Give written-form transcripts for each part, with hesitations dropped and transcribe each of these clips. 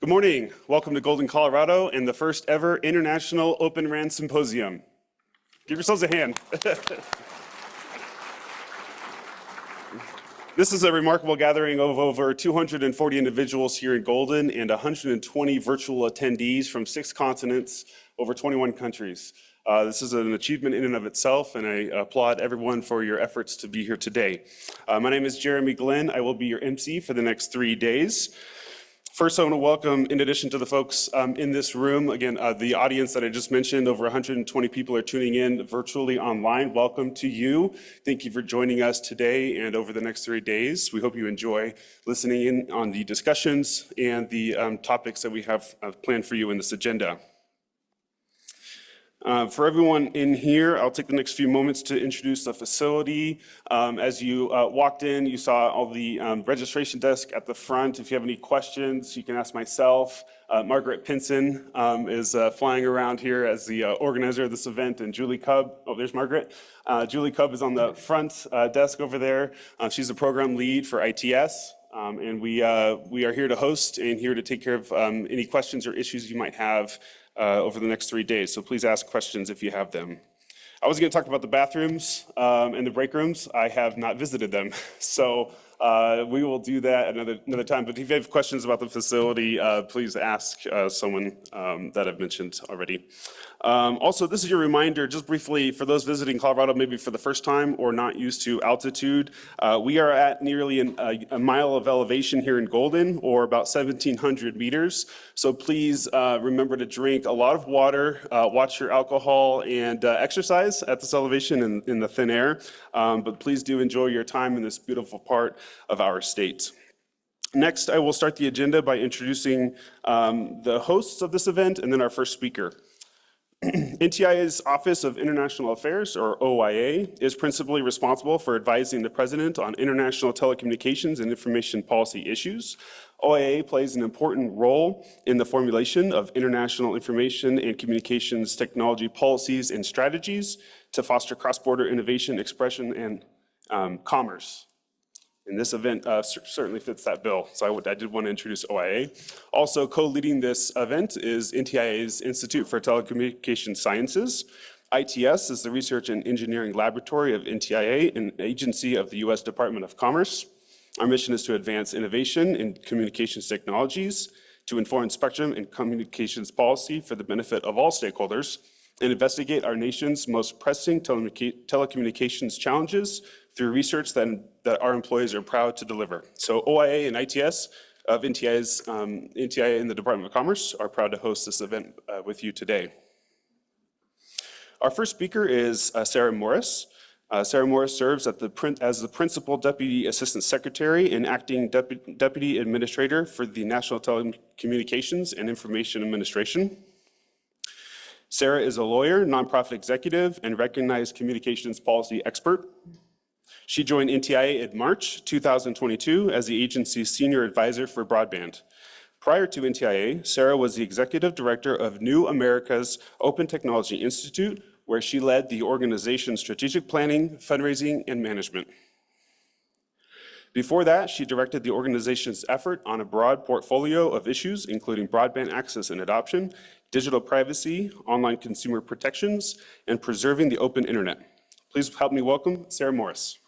Good morning. Welcome to Golden, Colorado, and the first ever International Open RAN Symposium. Give yourselves a hand. This is a remarkable gathering of over 240 individuals here in Golden and 120 virtual attendees from 6 continents, over 21 countries. This is an achievement in and of itself, and I applaud everyone for your efforts to be here today. My name is Jeremy Glenn. I will be your MC for the next 3 days. First, I want to welcome, in addition to the folks in this room, again, the audience that I just mentioned, over 120 people are tuning in virtually online. Welcome to you. Thank you for joining us today and over the next 3 days. We hope you enjoy listening in on the discussions and the topics that we have planned for you in this agenda. For everyone in here, I'll take the next few moments to introduce the facility. As you walked in, you saw all the registration desk at the front. If you have any questions, you can ask myself. Margaret Pinson is flying around here as the organizer of this event, and Julie Cubb, oh, there's Margaret. Julie Cubb is on the front desk over there. She's the program lead for ITS. And we are here to host and here to take care of any questions or issues you might have over the next 3 days. So please ask questions if you have them. I was going to talk about the bathrooms and the break rooms. I have not visited them. So we will do that another time. But if you have questions about the facility, please ask someone that I've mentioned already. Also, this is your reminder, just briefly, for those visiting Colorado maybe for the first time or not used to altitude, we are at nearly a mile of elevation here in Golden, or about 1,700 meters. So please remember to drink a lot of water, watch your alcohol, and exercise at this elevation in the thin air. But please do enjoy your time in this beautiful part of our state. Next, I will start the agenda by introducing the hosts of this event and then our first speaker. NTIA's Office of International Affairs, or OIA, is principally responsible for advising the President on international telecommunications and information policy issues. OIA plays an important role in the formulation of international information and communications technology policies and strategies to foster cross-border innovation, expression, and commerce. And this event certainly fits that bill, so I did want to introduce OIA. Also co-leading this event is NTIA's Institute for Telecommunication Sciences. ITS is the Research and Engineering Laboratory of NTIA, an agency of the U.S. Department of Commerce. Our mission is to advance innovation in communications technologies, to inform spectrum and communications policy for the benefit of all stakeholders, and investigate our nation's most pressing telecommunications challenges through research that our employees are proud to deliver. So OIA and ITS of NTIA in the Department of Commerce are proud to host this event with you today. Our first speaker is Sarah Morris. Sarah Morris serves as the Principal Deputy Assistant Secretary and Acting Deputy Administrator for the National Telecommunications and Information Administration. Sarah is a lawyer, nonprofit executive, and recognized communications policy expert. She joined NTIA in March 2022 as the agency's senior advisor for broadband. Prior to NTIA, Sarah was the executive director of New America's Open Technology Institute, where she led the organization's strategic planning, fundraising, and management. Before that, she directed the organization's effort on a broad portfolio of issues, including broadband access and adoption, digital privacy, online consumer protections, and preserving the open internet. Please help me welcome Sarah Morris.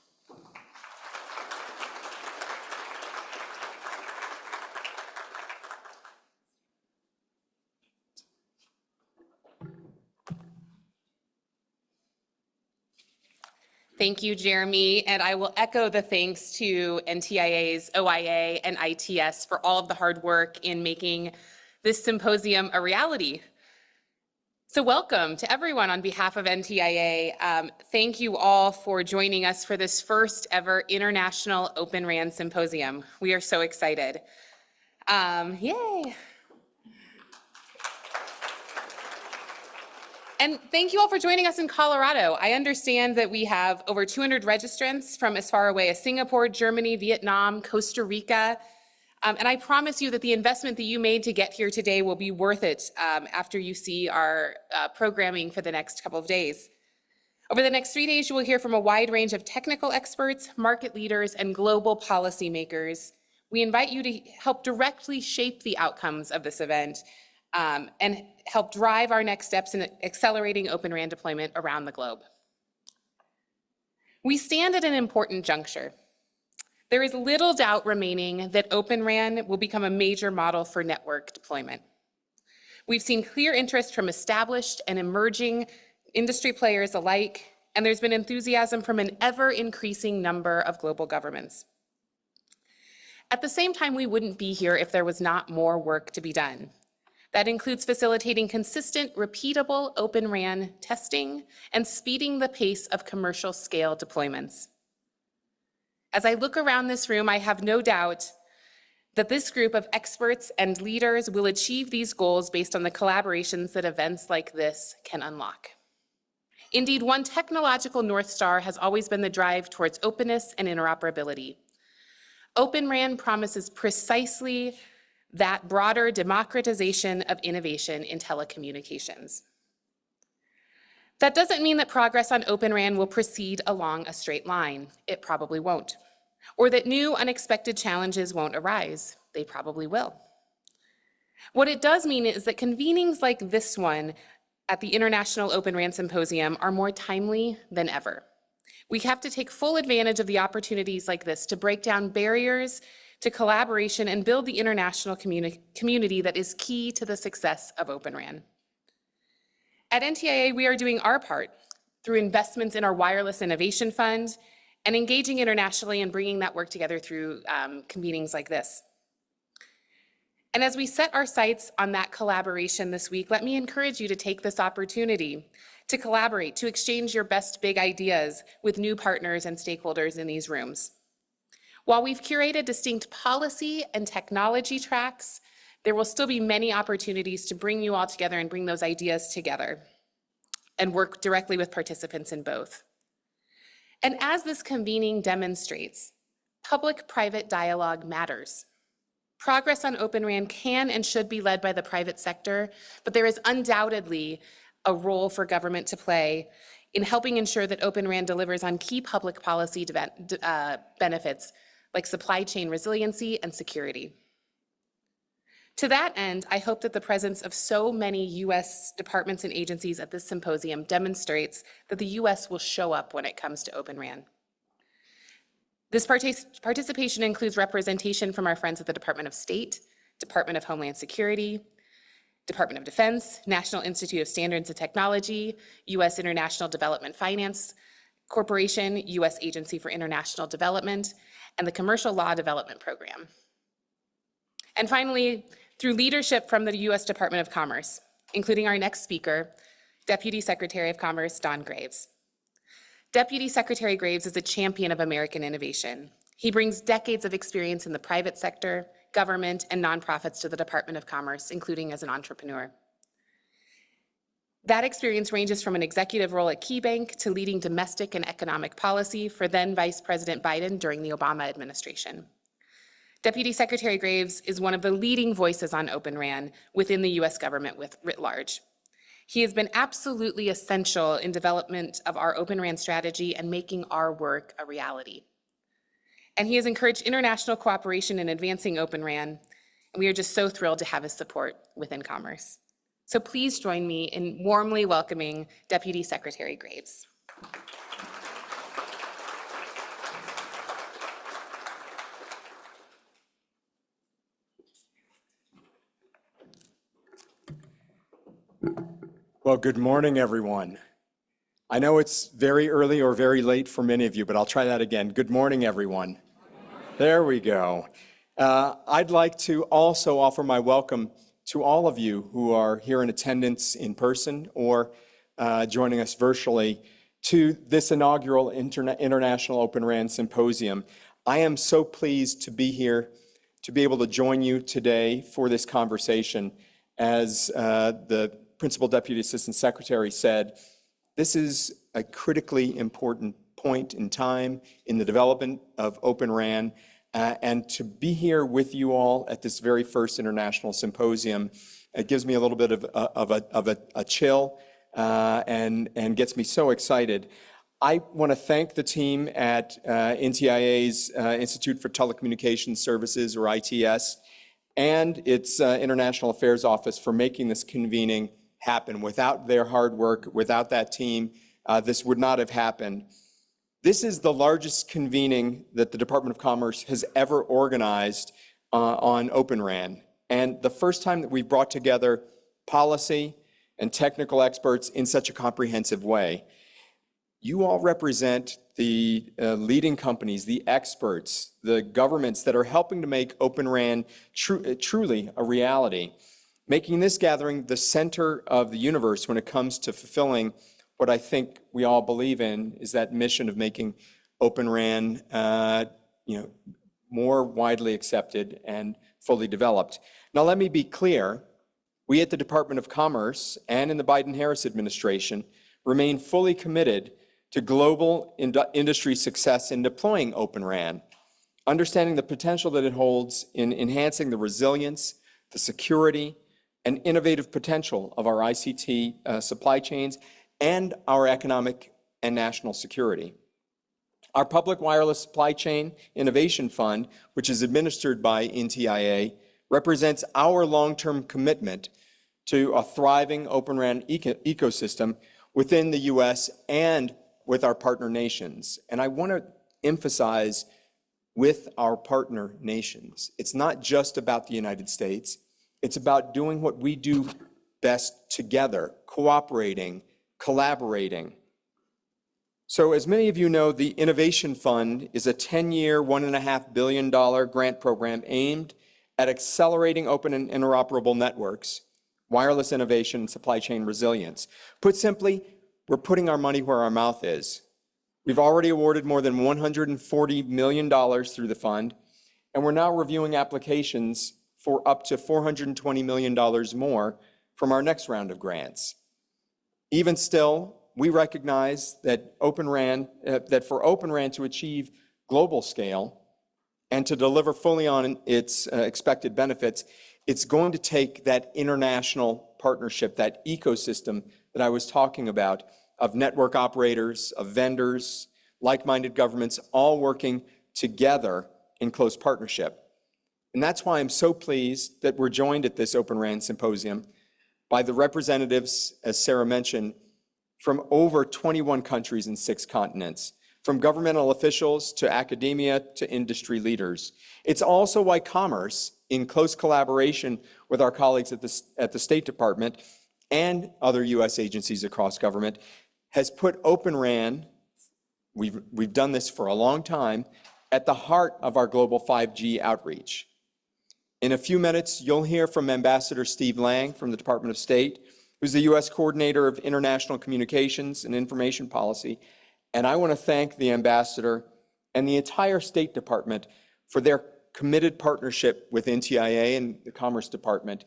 Thank you, Jeremy, and I will echo the thanks to NTIA's OIA and ITS for all of the hard work in making this symposium a reality. So welcome to everyone on behalf of NTIA. Thank you all for joining us for this first ever International Open RAN Symposium. We are so excited. Yay. And thank you all for joining us in Colorado. I understand that we have over 200 registrants from as far away as Singapore, Germany, Vietnam, Costa Rica. And I promise you that the investment that you made to get here today will be worth it after you see our programming for the next couple of days. Over the next 3 days, you will hear from a wide range of technical experts, market leaders, and global policymakers. We invite you to help directly shape the outcomes of this event and help drive our next steps in accelerating Open RAN deployment around the globe. We stand at an important juncture. There is little doubt remaining that Open RAN will become a major model for network deployment. We've seen clear interest from established and emerging industry players alike, and there's been enthusiasm from an ever-increasing number of global governments. At the same time, we wouldn't be here if there was not more work to be done. That includes facilitating consistent, repeatable Open RAN testing and speeding the pace of commercial scale deployments. As I look around this room, I have no doubt that this group of experts and leaders will achieve these goals based on the collaborations that events like this can unlock. Indeed, one technological North Star has always been the drive towards openness and interoperability. Open RAN promises precisely that broader democratization of innovation in telecommunications. That doesn't mean that progress on Open RAN will proceed along a straight line. It probably won't. Or that new unexpected challenges won't arise. They probably will. What it does mean is that convenings like this one at the International Open RAN Symposium are more timely than ever. We have to take full advantage of the opportunities like this to break down barriers to collaboration and build the international community that is key to the success of Open RAN. At NTIA, we are doing our part through investments in our Wireless Innovation Fund and engaging internationally and bringing that work together through convenings like this. And as we set our sights on that collaboration this week, let me encourage you to take this opportunity to collaborate, to exchange your best big ideas with new partners and stakeholders in these rooms. While we've curated distinct policy and technology tracks, there will still be many opportunities to bring you all together and bring those ideas together and work directly with participants in both. And as this convening demonstrates, public-private dialogue matters. Progress on Open RAN can and should be led by the private sector, but there is undoubtedly a role for government to play in helping ensure that Open RAN delivers on key public policy benefits like supply chain resiliency and security. To that end, I hope that the presence of so many US departments and agencies at this symposium demonstrates that the US will show up when it comes to Open RAN. This participation includes representation from our friends at the Department of State, Department of Homeland Security, Department of Defense, National Institute of Standards and Technology, US International Development Finance Corporation, US Agency for International Development, and the Commercial Law Development Program. And finally, through leadership from the US Department of Commerce, including our next speaker, Deputy Secretary of Commerce, Don Graves. Deputy Secretary Graves is a champion of American innovation. He brings decades of experience in the private sector, government, and nonprofits to the Department of Commerce, including as an entrepreneur. That experience ranges from an executive role at KeyBank to leading domestic and economic policy for then Vice President Biden during the Obama administration. Deputy Secretary Graves is one of the leading voices on Open RAN within the US government writ large. He has been absolutely essential in development of our Open RAN strategy and making our work a reality. And he has encouraged international cooperation in advancing Open RAN, and we are just so thrilled to have his support within Commerce. So please join me in warmly welcoming Deputy Secretary Graves. Well, good morning, everyone. I know it's very early or very late for many of you, but I'll try that again. Good morning, everyone. There we go. I'd like to also offer my welcome to all of you who are here in attendance in person or joining us virtually to this inaugural International Open RAN Symposium. I am so pleased to be here, to be able to join you today for this conversation. As the Principal Deputy Assistant Secretary said, this is a critically important point in time in the development of Open RAN, and to be here with you all at this very first International Symposium, it gives me a little bit of a chill and gets me so excited. I want to thank the team at NTIA's Institute for Telecommunications Services, or ITS, and its International Affairs Office for making this convening happen. Without their hard work, without that team, this would not have happened. This is the largest convening that the Department of Commerce has ever organized on Open RAN, and the first time that we've brought together policy and technical experts in such a comprehensive way. You all represent the leading companies, the experts, the governments that are helping to make Open RAN truly a reality, making this gathering the center of the universe when it comes to fulfilling what I think we all believe in, is that mission of making Open RAN more widely accepted and fully developed. Now, let me be clear. We at the Department of Commerce and in the Biden-Harris administration remain fully committed to global industry success in deploying Open RAN, understanding the potential that it holds in enhancing the resilience, the security, and innovative potential of our ICT supply chains and our economic and national security. Our Public Wireless Supply Chain Innovation Fund, which is administered by NTIA, represents our long-term commitment to a thriving Open RAN ecosystem within the U.S. and with our partner nations. And I want to emphasize with our partner nations, it's not just about the United States, it's about doing what we do best together, cooperating, collaborating. So as many of you know, the Innovation Fund is a 10-year, $1.5 billion grant program aimed at accelerating open and interoperable networks, wireless innovation, and supply chain resilience. Put simply, we're putting our money where our mouth is. We've already awarded more than $140 million through the fund, and we're now reviewing applications for up to $420 million more from our next round of grants. Even still, we recognize that for Open RAN to achieve global scale and to deliver fully on its expected benefits, it's going to take that international partnership, that ecosystem that I was talking about, of network operators, of vendors, like-minded governments, all working together in close partnership. And that's why I'm so pleased that we're joined at this Open RAN Symposium by the representatives, as Sarah mentioned, from over 21 countries and 6 continents, from governmental officials to academia to industry leaders. It's also why Commerce, in close collaboration with our colleagues at the State Department and other U.S. agencies across government, has put Open RAN, we've done this for a long time, at the heart of our global 5G outreach. In a few minutes, you'll hear from Ambassador Steve Lang from the Department of State, who's the U.S. Coordinator of International Communications and Information Policy. And I want to thank the Ambassador and the entire State Department for their committed partnership with NTIA and the Commerce Department.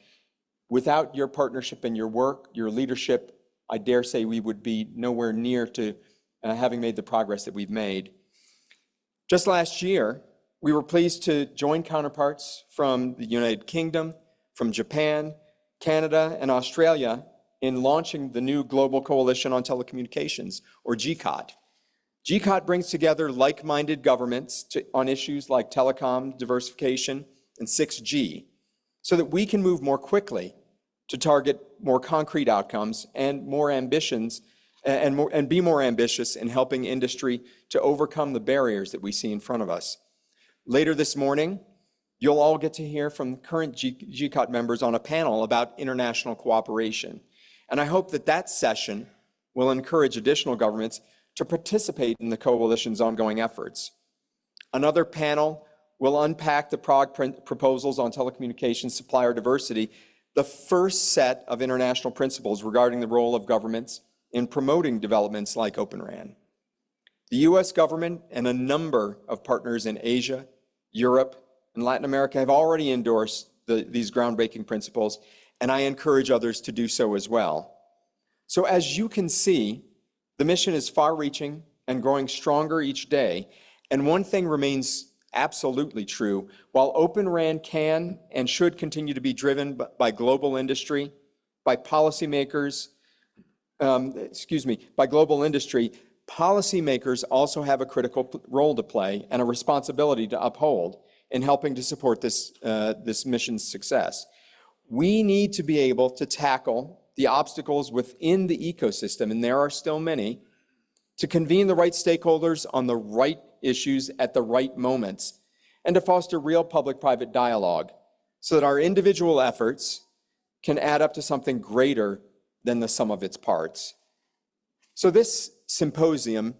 Without your partnership and your work, your leadership, I dare say we would be nowhere near to having made the progress that we've made. Just last year, we were pleased to join counterparts from the United Kingdom, from Japan, Canada, and Australia in launching the new Global Coalition on Telecommunications, or GCOT. GCOT brings together like-minded governments on issues like telecom diversification and 6G, so that we can move more quickly to target more concrete outcomes and more ambitions and be more ambitious in helping industry to overcome the barriers that we see in front of us. Later this morning, you'll all get to hear from current GCOT members on a panel about international cooperation. And I hope that that session will encourage additional governments to participate in the coalition's ongoing efforts. Another panel will unpack the Prague proposals on telecommunications supplier diversity, the first set of international principles regarding the role of governments in promoting developments like Open RAN. The U.S. government and a number of partners in Asia, Europe, and Latin America have already endorsed these groundbreaking principles, and I encourage others to do so as well. So as you can see, the mission is far-reaching and growing stronger each day, and one thing remains absolutely true. While Open RAN can and should continue to be driven by global industry, by policymakers, by global industry, policymakers also have a critical role to play and a responsibility to uphold in helping to support this mission's success. We need to be able to tackle the obstacles within the ecosystem, and there are still many, to convene the right stakeholders on the right issues at the right moments, and to foster real public-private dialogue so that our individual efforts can add up to something greater than the sum of its parts. So this symposium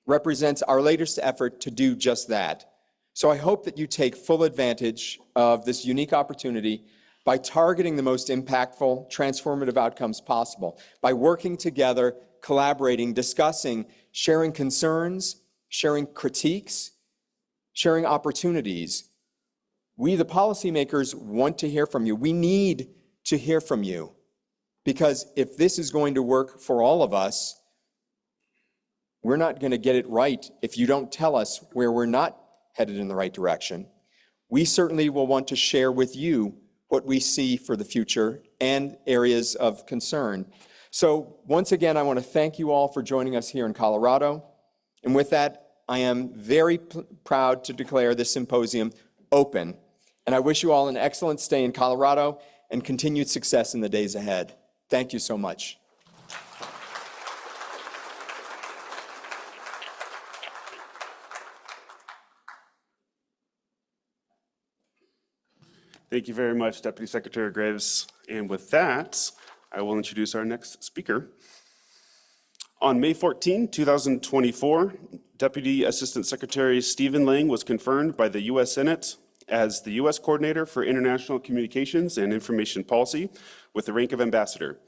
represents our latest effort to do just that. So I hope that you take full advantage of this unique opportunity by targeting the most impactful, transformative outcomes possible, by working together, collaborating, discussing, sharing concerns, sharing critiques, sharing opportunities. We, the policymakers, want to hear from you. We need to hear from you, because if this is going to work for all of us, we're not going to get it right if you don't tell us where we're not headed in the right direction. We certainly will want to share with you what we see for the future and areas of concern. So once again, I want to thank you all for joining us here in Colorado. And with that, I am very proud to declare this symposium open. And I wish you all an excellent stay in Colorado and continued success in the days ahead. Thank you so much. Thank you very much, Deputy Secretary Graves. And with that, I will introduce our next speaker. On May 14, 2024, Deputy Assistant Secretary Stephen Lang was confirmed by the U.S. Senate as the U.S. Coordinator for International Communications and Information Policy with the rank of Ambassador.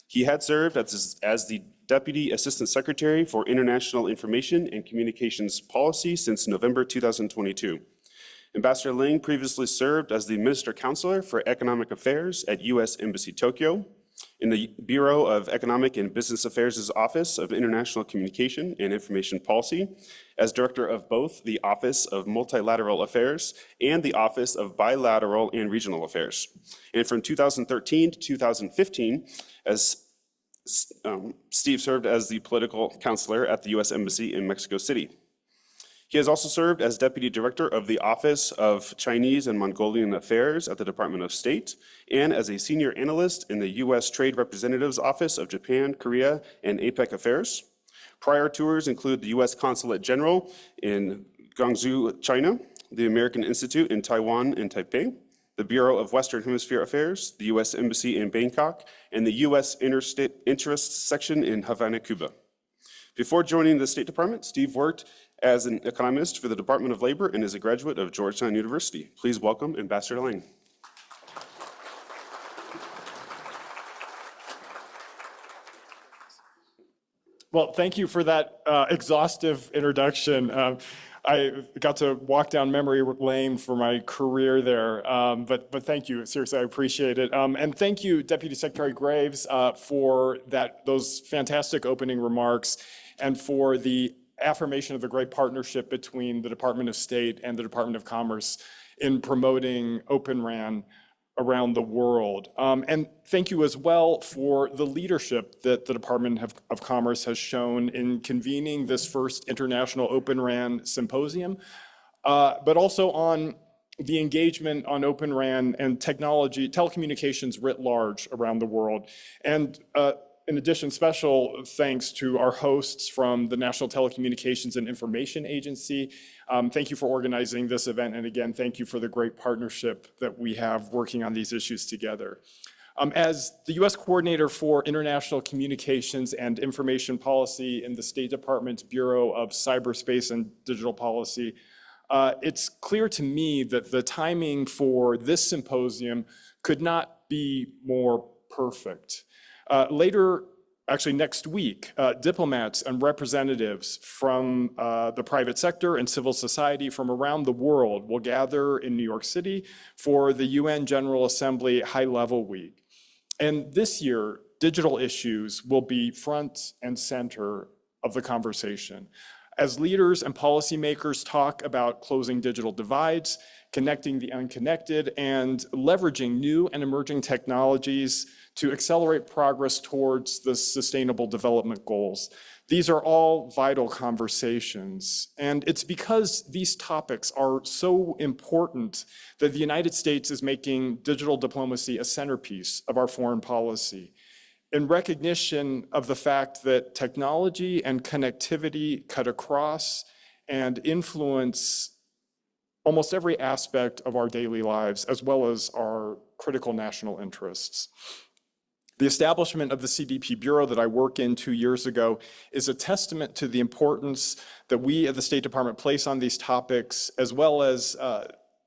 He had served as the Deputy Assistant Secretary for International Information and Communications Policy since November 2022. Ambassador Lang previously served as the Minister Counselor for Economic Affairs at U.S. Embassy Tokyo, in the Bureau of Economic and Business Affairs' Office of International Communication and Information Policy, as Director of both the Office of Multilateral Affairs and the Office of Bilateral and Regional Affairs. And from 2013 to 2015, as Steve served as the Political Counselor at the U.S. Embassy in Mexico City. He has also served as Deputy Director of the Office of Chinese and Mongolian Affairs at the Department of State, and as a Senior Analyst in the U.S. Trade Representative's Office of Japan, Korea, and APEC Affairs. Prior tours include the U.S. Consulate General in Guangzhou, China, the American Institute in Taiwan and Taipei, the Bureau of Western Hemisphere Affairs, the U.S. Embassy in Bangkok, and the U.S. Interstate Interests Section in Havana, Cuba. Before joining the State Department, Steve worked as an economist for the Department of Labor and is a graduate of Georgetown University. Please welcome Ambassador Lang. Well, thank you for that exhaustive introduction. I got to walk down memory lane for my career there, but thank you. Seriously, I appreciate it. And thank you, Deputy Secretary Graves, for those fantastic opening remarks and for the affirmation of the great partnership between the Department of State and the Department of Commerce in promoting Open RAN around the world. And thank you as well for the leadership that the Department of Commerce has shown in convening this first International Open RAN Symposium, but also on the engagement on Open RAN and technology, telecommunications writ large around the world. And in addition, special thanks to our hosts from the National Telecommunications and Information Agency. Thank you for organizing this event. And again, thank you for the great partnership that we have working on these issues together. As the U.S. Coordinator for International Communications and Information Policy in the State Department's Bureau of Cyberspace and Digital Policy, it's clear to me that the timing for this symposium could not be more perfect. Later, actually next week, diplomats and representatives from the private sector and civil society from around the world will gather in New York City for the UN General Assembly High-Level Week. And this year, digital issues will be front and center of the conversation. As leaders and policymakers talk about closing digital divides, connecting the unconnected, and leveraging new and emerging technologies to accelerate progress towards the Sustainable Development Goals. These are all vital conversations, and it's because these topics are so important that the United States is making digital diplomacy a centerpiece of our foreign policy, in recognition of the fact that technology and connectivity cut across and influence almost every aspect of our daily lives, as well as our critical national interests. The establishment of the CDP Bureau that I work in 2 years ago is a testament to the importance that we at the State Department place on these topics, as well as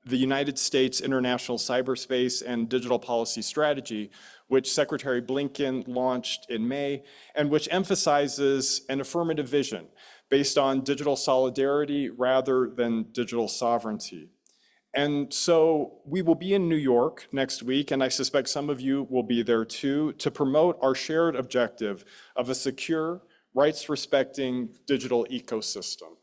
the United States International Cyberspace and Digital Policy Strategy, which Secretary Blinken launched in May, and which emphasizes an affirmative vision based on digital solidarity rather than digital sovereignty. And so we will be in New York next week, and I suspect some of you will be there too, to promote our shared objective of a secure, rights-respecting digital ecosystem.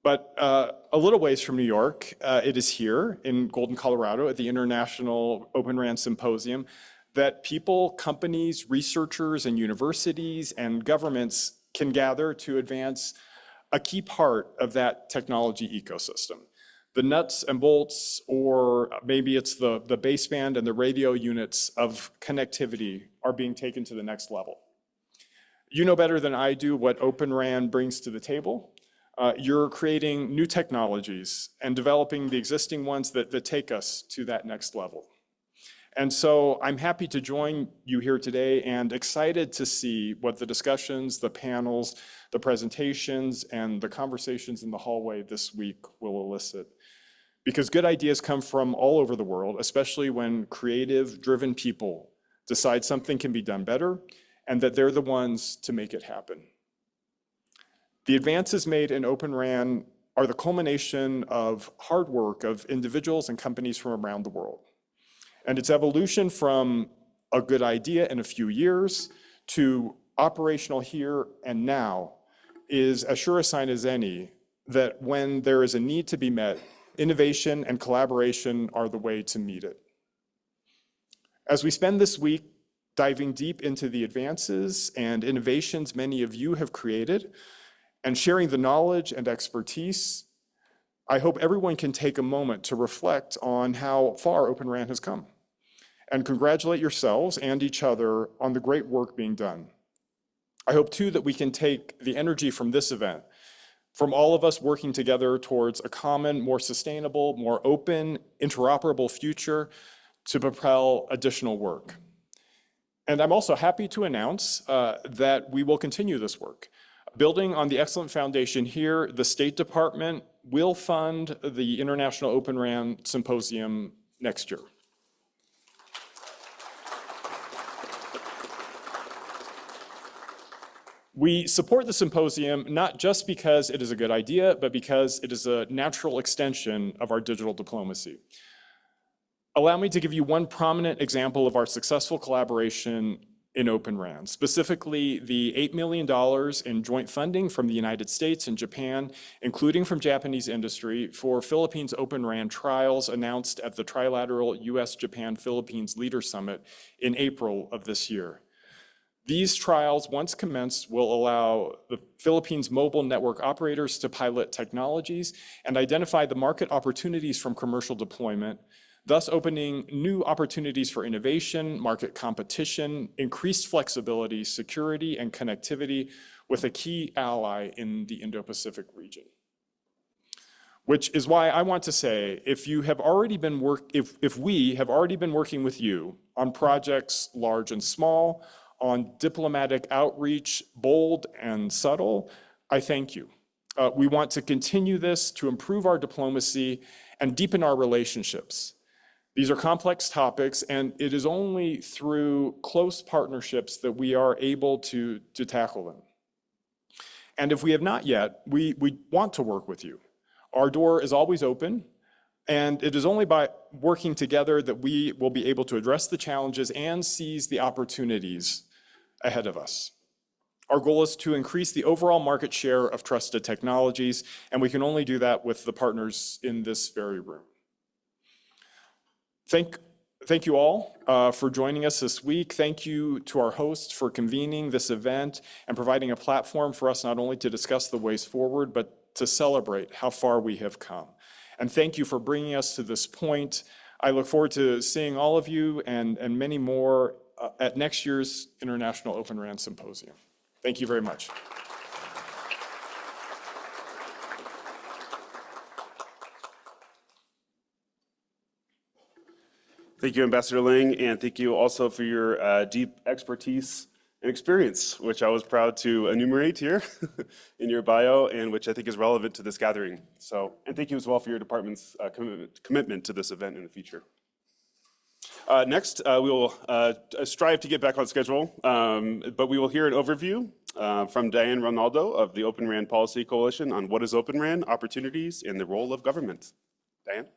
But a little ways from New York, it is here in Golden, Colorado at the International Open RAN Symposium that people, companies, researchers, and universities and governments can gather to advance a key part of that technology ecosystem. The nuts and bolts, or maybe it's the baseband and the radio units of connectivity are being taken to the next level. You know better than I do what Open RAN brings to the table. You're creating new technologies and developing the existing ones that take us to that next level. And so I'm happy to join you here today and excited to see what the discussions, the panels, the presentations, and the conversations in the hallway this week will elicit. Because good ideas come from all over the world, especially when creative, driven people decide something can be done better and that they're the ones to make it happen. The advances made in Open RAN are the culmination of hard work of individuals and companies from around the world. And its evolution from a good idea in a few years to operational here and now is as sure a sign as any that when there is a need to be met, innovation and collaboration are the way to meet it. As we spend this week diving deep into the advances and innovations many of you have created and sharing the knowledge and expertise, I hope everyone can take a moment to reflect on how far Open RAN has come and congratulate yourselves and each other on the great work being done. I hope too that we can take the energy from this event, from all of us working together towards a common, more sustainable, more open, interoperable future to propel additional work. And I'm also happy to announce that we will continue this work. Building on the excellent foundation here, the State Department will fund the International Open RAN Symposium next year. We support the symposium not just because it is a good idea, but because it is a natural extension of our digital diplomacy. Allow me to give you one prominent example of our successful collaboration in Open RAN, specifically the $8 million in joint funding from the United States and Japan, including from Japanese industry, for Philippines Open RAN trials announced at the trilateral US-Japan-Philippines Leader Summit in April of this year. These trials, once commenced, will allow the Philippines mobile network operators to pilot technologies and identify the market opportunities from commercial deployment, thus opening new opportunities for innovation, market competition, increased flexibility, security, and connectivity with a key ally in the Indo-Pacific region. Which is why I want to say, if we have already been working with you on projects large and small, on diplomatic outreach, bold and subtle, I thank you. We want to continue this to improve our diplomacy and deepen our relationships. These are complex topics, and it is only through close partnerships that we are able to tackle them. And if we have not yet, we want to work with you. Our door is always open, and it is only by working together that we will be able to address the challenges and seize the opportunities ahead of us. Our goal is to increase the overall market share of trusted technologies, and we can only do that with the partners in this very room. Thank thank you all for joining us this week. Thank you to our hosts for convening this event and providing a platform for us not only to discuss the ways forward, but to celebrate how far we have come. And thank you for bringing us to this point. I look forward to seeing all of you and many more at next year's International Open RAN Symposium. Thank you very much. Thank you, Ambassador Ling, and thank you also for your deep expertise and experience, which I was proud to enumerate here in your bio, and which I think is relevant to this gathering. So, and thank you as well for your department's commitment to this event in the future. Next, we will strive to get back on schedule, but we will hear an overview from Diane Ronaldo of the Open RAN Policy Coalition on what is Open RAN, opportunities, and the role of government. Diane?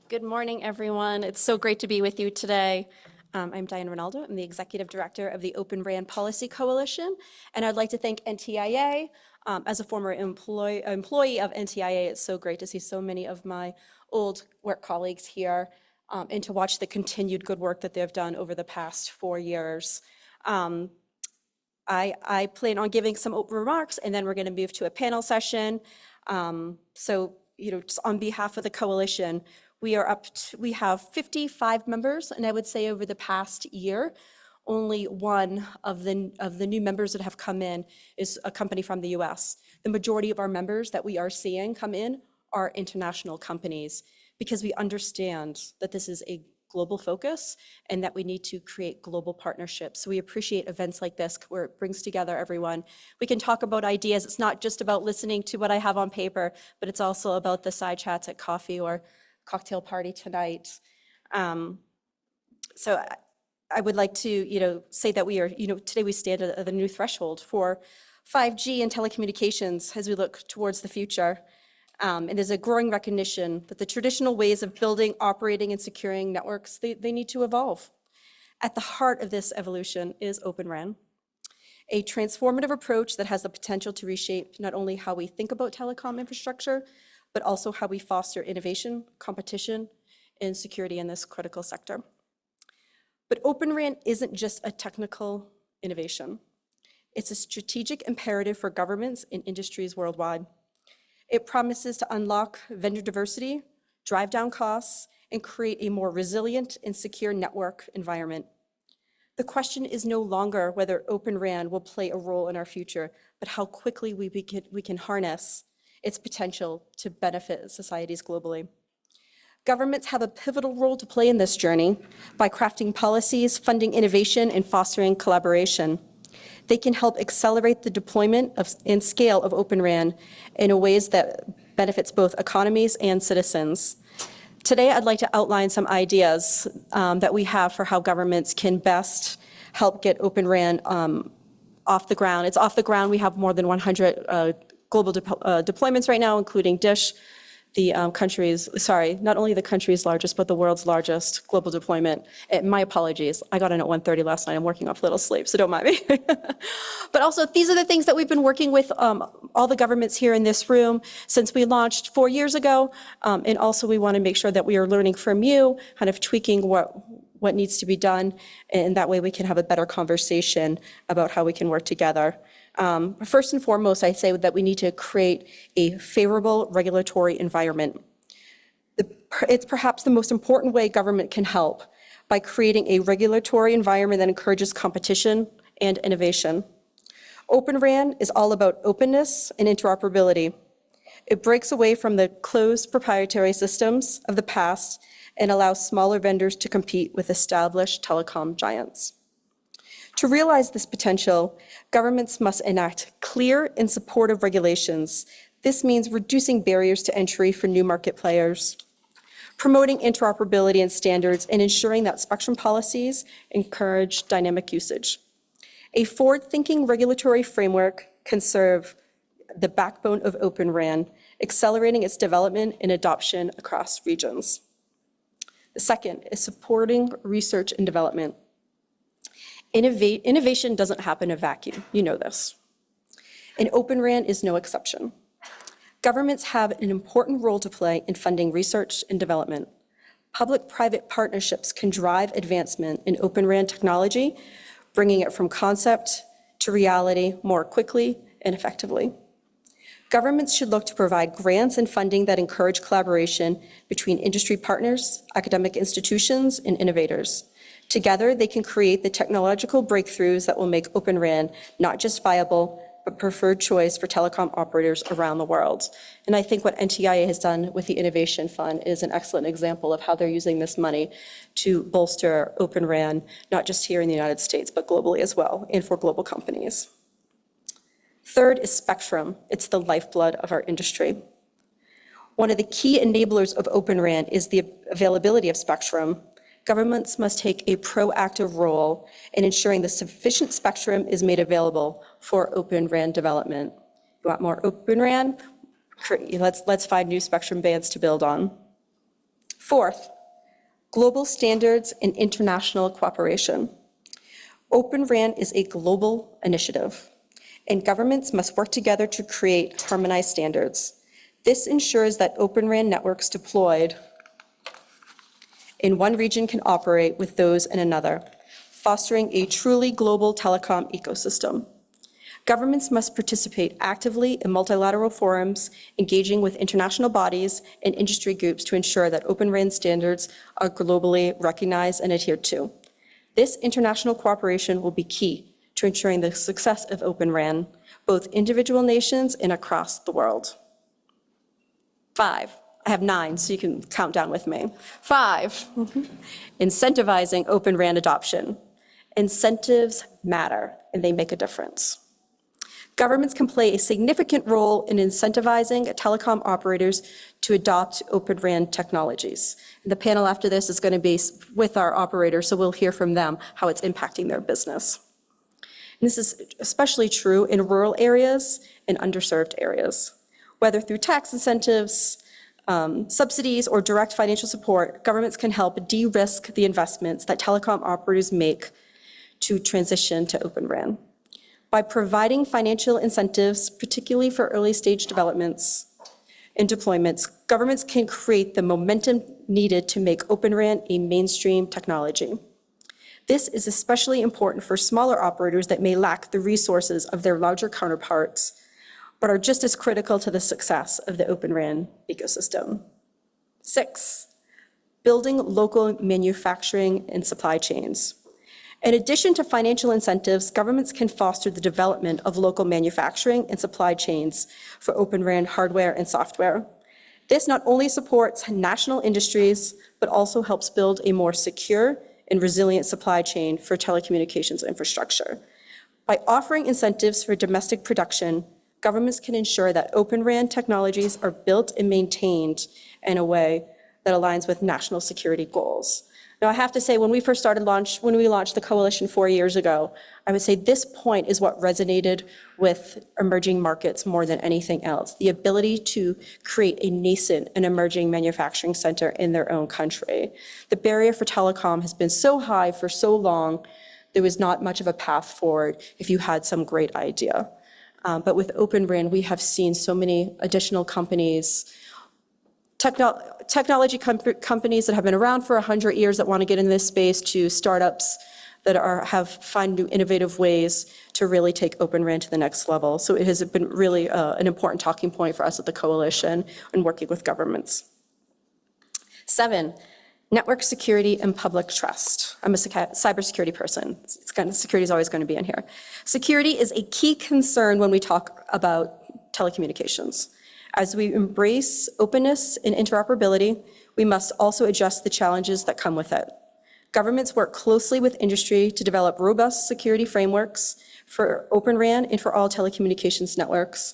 Good morning, everyone. It's so great to be with you today. I'm Diane Ronaldo. I'm the Executive Director of the Open RAN Policy Coalition, and I'd like to thank NTIA. As a former employee of NTIA, it's so great to see so many of my old work colleagues here and to watch the continued good work that they've done over the past 4 years. I plan on giving some open remarks, and then we're going to move to a panel session. So, just on behalf of the coalition, we have 55 members, and I would say over the past year, only one of the new members that have come in is a company from the US. The majority of our members that we are seeing come in are international companies because we understand that this is a global focus and that we need to create global partnerships. So we appreciate events like this where it brings together everyone. We can talk about ideas. It's not just about listening to what I have on paper, but it's also about the side chats at coffee or cocktail party tonight. So I would like to, say that we are, today we stand at the new threshold for 5G and telecommunications as we look towards the future. And there's a growing recognition that the traditional ways of building, operating, and securing networks, they need to evolve. At the heart of this evolution is Open RAN, a transformative approach that has the potential to reshape not only how we think about telecom infrastructure, but also how we foster innovation, competition, and security in this critical sector. But Open RAN isn't just a technical innovation. It's a strategic imperative for governments and industries worldwide. It promises to unlock vendor diversity, drive down costs, and create a more resilient and secure network environment. The question is no longer whether Open RAN will play a role in our future, but how quickly we can harness its potential to benefit societies globally. Governments have a pivotal role to play in this journey by crafting policies, funding innovation, and fostering collaboration. They can help accelerate the deployment and scale of Open RAN in ways that benefits both economies and citizens. Today, I'd like to outline some ideas that we have for how governments can best help get Open RAN off the ground. It's off the ground. We have more than 100 global deployments right now, including DISH, not only the country's largest, but the world's largest global deployment. My apologies, I got in at 1:30 last night. I'm working off little sleep, so don't mind me. But also, these are the things that we've been working with all the governments here in this room since we launched 4 years ago. And also, we want to make sure that we are learning from you, kind of tweaking what needs to be done, and that way we can have a better conversation about how we can work together. First and foremost, I say that we need to create a favorable regulatory environment. It's perhaps the most important way government can help by creating a regulatory environment that encourages competition and innovation. Open RAN is all about openness and interoperability. It breaks away from the closed proprietary systems of the past and allows smaller vendors to compete with established telecom giants. To realize this potential, governments must enact clear and supportive regulations. This means reducing barriers to entry for new market players, promoting interoperability and standards, and ensuring that spectrum policies encourage dynamic usage. A forward-thinking regulatory framework can serve the backbone of Open RAN, accelerating its development and adoption across regions. The second is supporting research and development. Innovation doesn't happen in a vacuum, you know this. And Open RAN is no exception. Governments have an important role to play in funding research and development. Public-private partnerships can drive advancement in Open RAN technology, bringing it from concept to reality more quickly and effectively. Governments should look to provide grants and funding that encourage collaboration between industry partners, academic institutions, and innovators. Together, they can create the technological breakthroughs that will make Open RAN not just viable, but preferred choice for telecom operators around the world. And I think what NTIA has done with the Innovation Fund is an excellent example of how they're using this money to bolster Open RAN, not just here in the United States, but globally as well, and for global companies. Third is spectrum. It's the lifeblood of our industry. One of the key enablers of Open RAN is the availability of spectrum. Governments must take a proactive role in ensuring the sufficient spectrum is made available for Open RAN development. You want more Open RAN? Let's find new spectrum bands to build on. Fourth, global standards and international cooperation. Open RAN is a global initiative, and governments must work together to create harmonized standards. This ensures that Open RAN networks deployed in one region can operate with those in another, fostering a truly global telecom ecosystem. Governments must participate actively in multilateral forums, engaging with international bodies and industry groups to ensure that Open RAN standards are globally recognized and adhered to. This international cooperation will be key to ensuring the success of Open RAN, both individual nations and across the world. 5. I have 9, so you can count down with me. 5, incentivizing Open RAN adoption. Incentives matter, and they make a difference. Governments can play a significant role in incentivizing telecom operators to adopt Open RAN technologies. The panel after this is going to be with our operators, so we'll hear from them how it's impacting their business. And this is especially true in rural areas and underserved areas. Whether through tax incentives, subsidies, or direct financial support, governments can help de-risk the investments that telecom operators make to transition to Open RAN. By providing financial incentives, particularly for early-stage developments and deployments, governments can create the momentum needed to make Open RAN a mainstream technology. This is especially important for smaller operators that may lack the resources of their larger counterparts, but are just as critical to the success of the Open RAN ecosystem. 6, building local manufacturing and supply chains. In addition to financial incentives, governments can foster the development of local manufacturing and supply chains for Open RAN hardware and software. This not only supports national industries, but also helps build a more secure and resilient supply chain for telecommunications infrastructure. By offering incentives for domestic production, governments can ensure that Open RAN technologies are built and maintained in a way that aligns with national security goals. Now, I have to say, when we launched the coalition 4 years ago, I would say this point is what resonated with emerging markets more than anything else. The ability to create a nascent and emerging manufacturing center in their own country. The barrier for telecom has been so high for so long, there was not much of a path forward if you had some great idea. But with Open RAN, we have seen so many additional companies, technology companies that have been around for 100 years that want to get in this space, to startups that find new innovative ways to really take Open RAN to the next level. So it has been really an important talking point for us at the coalition and working with governments. 7, network security and public trust. I'm a cybersecurity person. Security is always going to be in here. Security is a key concern when we talk about telecommunications. As we embrace openness and interoperability, we must also address the challenges that come with it. Governments work closely with industry to develop robust security frameworks for Open RAN and for all telecommunications networks,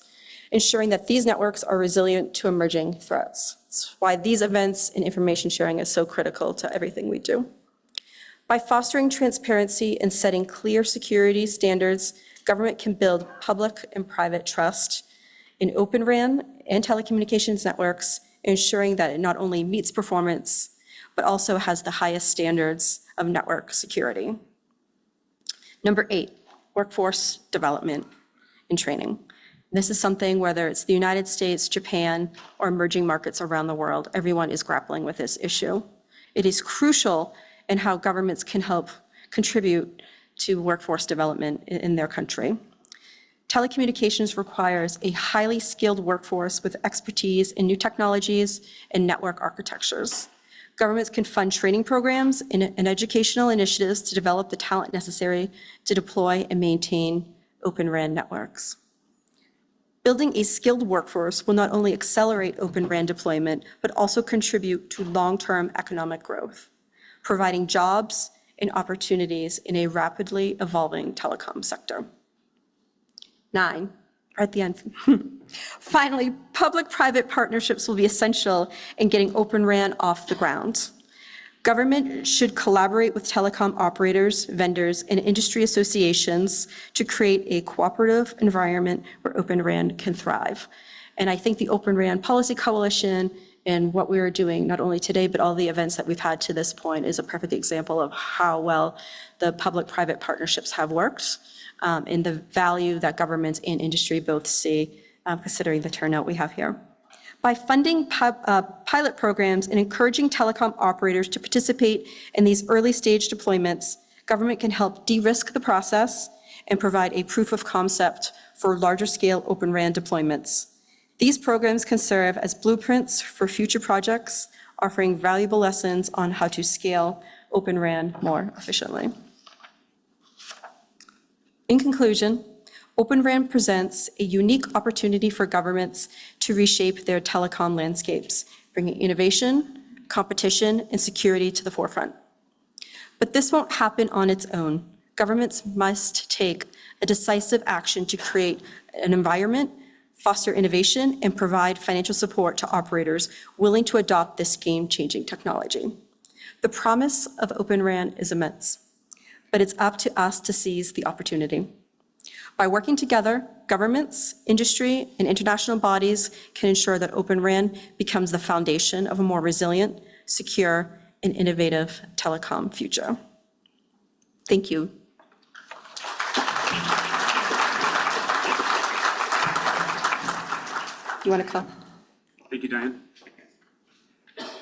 ensuring that these networks are resilient to emerging threats. That's why these events and information sharing is so critical to everything we do. By fostering transparency and setting clear security standards, government can build public and private trust in Open RAN and telecommunications networks, ensuring that it not only meets performance, but also has the highest standards of network security. Number 8, workforce development and training. This is something, whether it's the United States, Japan, or emerging markets around the world, everyone is grappling with this issue. It is crucial in how governments can help contribute to workforce development in their country. Telecommunications requires a highly skilled workforce with expertise in new technologies and network architectures. Governments can fund training programs and educational initiatives to develop the talent necessary to deploy and maintain Open RAN networks. Building a skilled workforce will not only accelerate Open RAN deployment, but also contribute to long-term economic growth, providing jobs and opportunities in a rapidly evolving telecom sector. 9, at the end. Finally, public-private partnerships will be essential in getting Open RAN off the ground. Government should collaborate with telecom operators, vendors, and industry associations to create a cooperative environment where Open RAN can thrive. And I think the Open RAN Policy Coalition and what we are doing, not only today, but all the events that we've had to this point, is a perfect example of how well the public-private partnerships have worked, and the value that governments and industry both see, considering the turnout we have here. By funding pilot programs and encouraging telecom operators to participate in these early stage deployments, government can help de-risk the process and provide a proof of concept for larger scale Open RAN deployments. These programs can serve as blueprints for future projects, offering valuable lessons on how to scale Open RAN more efficiently. In conclusion, Open RAN presents a unique opportunity for governments to reshape their telecom landscapes, bringing innovation, competition, and security to the forefront. But this won't happen on its own. Governments must take a decisive action to create an environment, foster innovation, and provide financial support to operators willing to adopt this game-changing technology. The promise of Open RAN is immense, but it's up to us to seize the opportunity. By working together, governments, industry, and international bodies can ensure that Open RAN becomes the foundation of a more resilient, secure, and innovative telecom future. Thank you. You want to come? Thank you, Diane.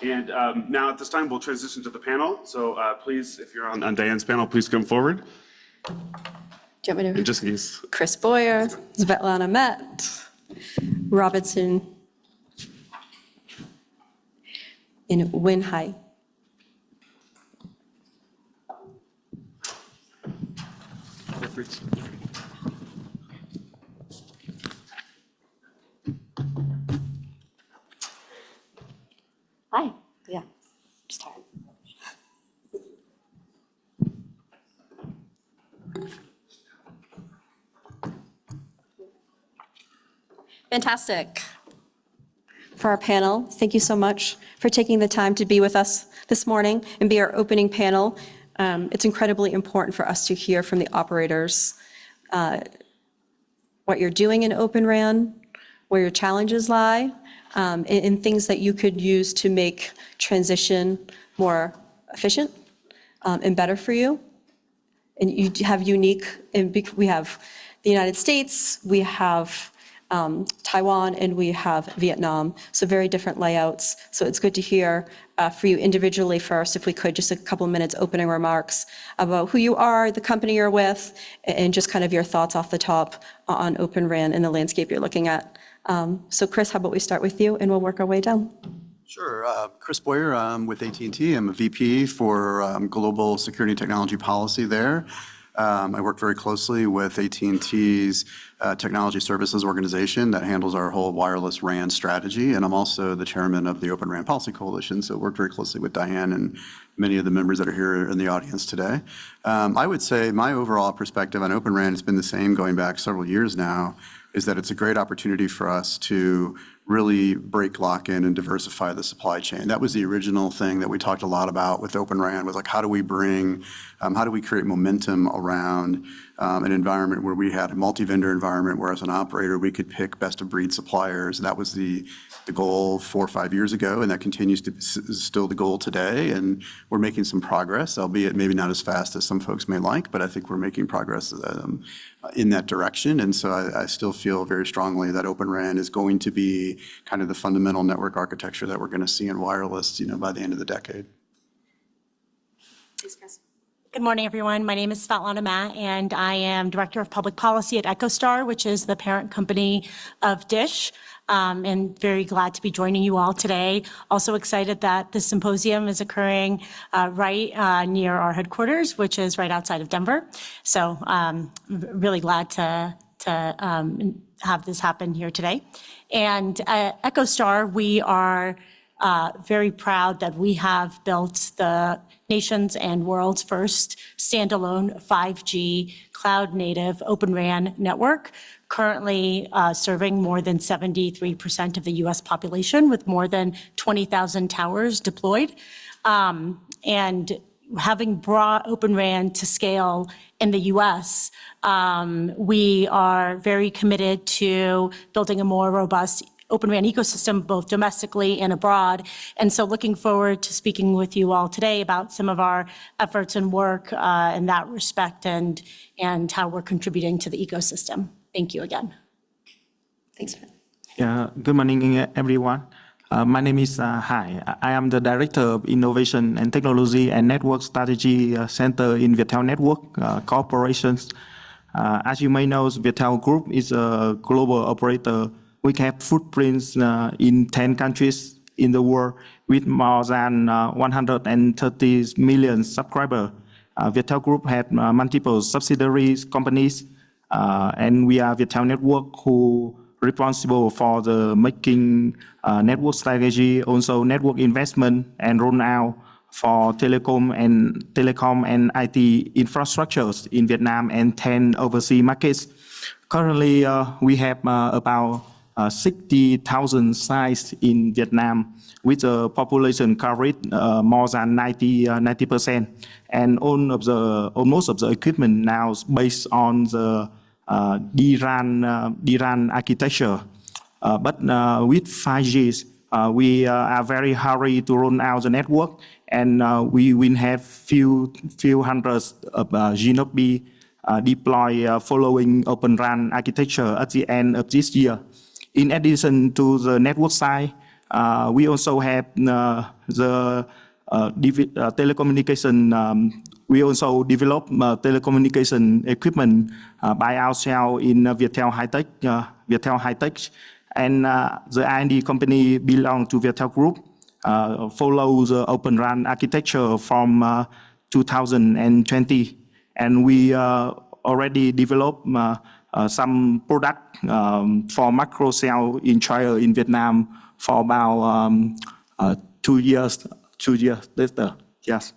And now at this time, we'll transition to the panel. So please, if you're on Diane's panel, please come forward. Do you want me to? Just in case. Chris Boyer, Svetlana Met, Robinson, and Winhai. Perfect. Hi. Yeah. Just tired. Fantastic. For our panel, thank you so much for taking the time to be with us this morning and be our opening panel. It's incredibly important for us to hear from the operators what you're doing in Open RAN, where your challenges lie, and things that you could use to make transition more efficient and better for you. And you have unique, and we have the United States, we have Taiwan, and we have Vietnam, so very different layouts. So it's good to hear for you individually first, if we could, just a couple of minutes opening remarks about who you are, the company you're with, and just kind of your thoughts off the top on Open RAN and the landscape you're looking at. So Chris, how about we start with you and we'll work our way down. Sure. Chris Boyer, I'm with AT&T. I'm a VP for Global Security and Technology Policy there. I work very closely with AT&T's Technology Services Organization that handles our whole wireless RAN strategy, and I'm also the chairman of the Open RAN Policy Coalition, so work very closely with Diane and many of the members that are here in the audience today. I would say my overall perspective on Open RAN has been the same going back several years now, is that it's a great opportunity for us to really break lock-in and diversify the supply chain. That was the original thing that we talked a lot about with Open RAN, was like, how do we create momentum around an environment where we had a multi-vendor environment where as an operator, we could pick best-of-breed suppliers. That was the goal 4 or 5 years ago, and that continues to be still the goal today. And we're making some progress, albeit maybe not as fast as some folks may like, but I think we're making progress in that direction. And so I still feel very strongly that Open RAN is going to be kind of the fundamental network architecture that we're going to see in wireless, by the end of the decade. Good morning, everyone. My name is Svetlana Ma, and I am Director of Public Policy at EchoStar, which is the parent company of Dish. And very glad to be joining you all today. Also excited that the symposium is occurring right near our headquarters, which is right outside of Denver. So really glad to have this happen here today. And at EchoStar, we are very proud that we have built the nation's and world's first standalone 5G cloud-native Open RAN network, currently serving more than 73% of the US population with more than 20,000 towers deployed. And having brought Open RAN to scale in the US, we are very committed to building a more robust Open RAN ecosystem, both domestically and abroad. And so looking forward to speaking with you all today about some of our efforts and work in that respect and how we're contributing to the ecosystem. Thank you again. Thanks. Yeah, good morning, everyone. My name is Hai. I am the Director of Innovation and Technology and Network Strategy Center in Viettel Network Corporations. As you may know, Viettel Group is a global operator. We have footprints in 10 countries in the world with more than 130 million subscribers. Viettel Group had multiple subsidiaries companies, and we are Viettel Network who responsible for the making network strategy, also network investment and rollout for telecom and IT infrastructures in Vietnam and 10 overseas markets. Currently, we have about 60,000 sites in Vietnam with a population coverage more than 90%. And most of the equipment now is based on the DRAN architecture. But with 5G, we are very hurry to roll out the network, and we will have few hundreds of GNB deploy following Open RAN architecture at the end of this year. In addition to the network side, we also have the telecommunication. We also develop telecommunication equipment by ourselves in Viettel High-Tech, and the R&D company belongs to Viettel Group, follows the Open RAN architecture from 2020, and we already developed some product for macro cell in trial in Vietnam for about 2 years later. Yes.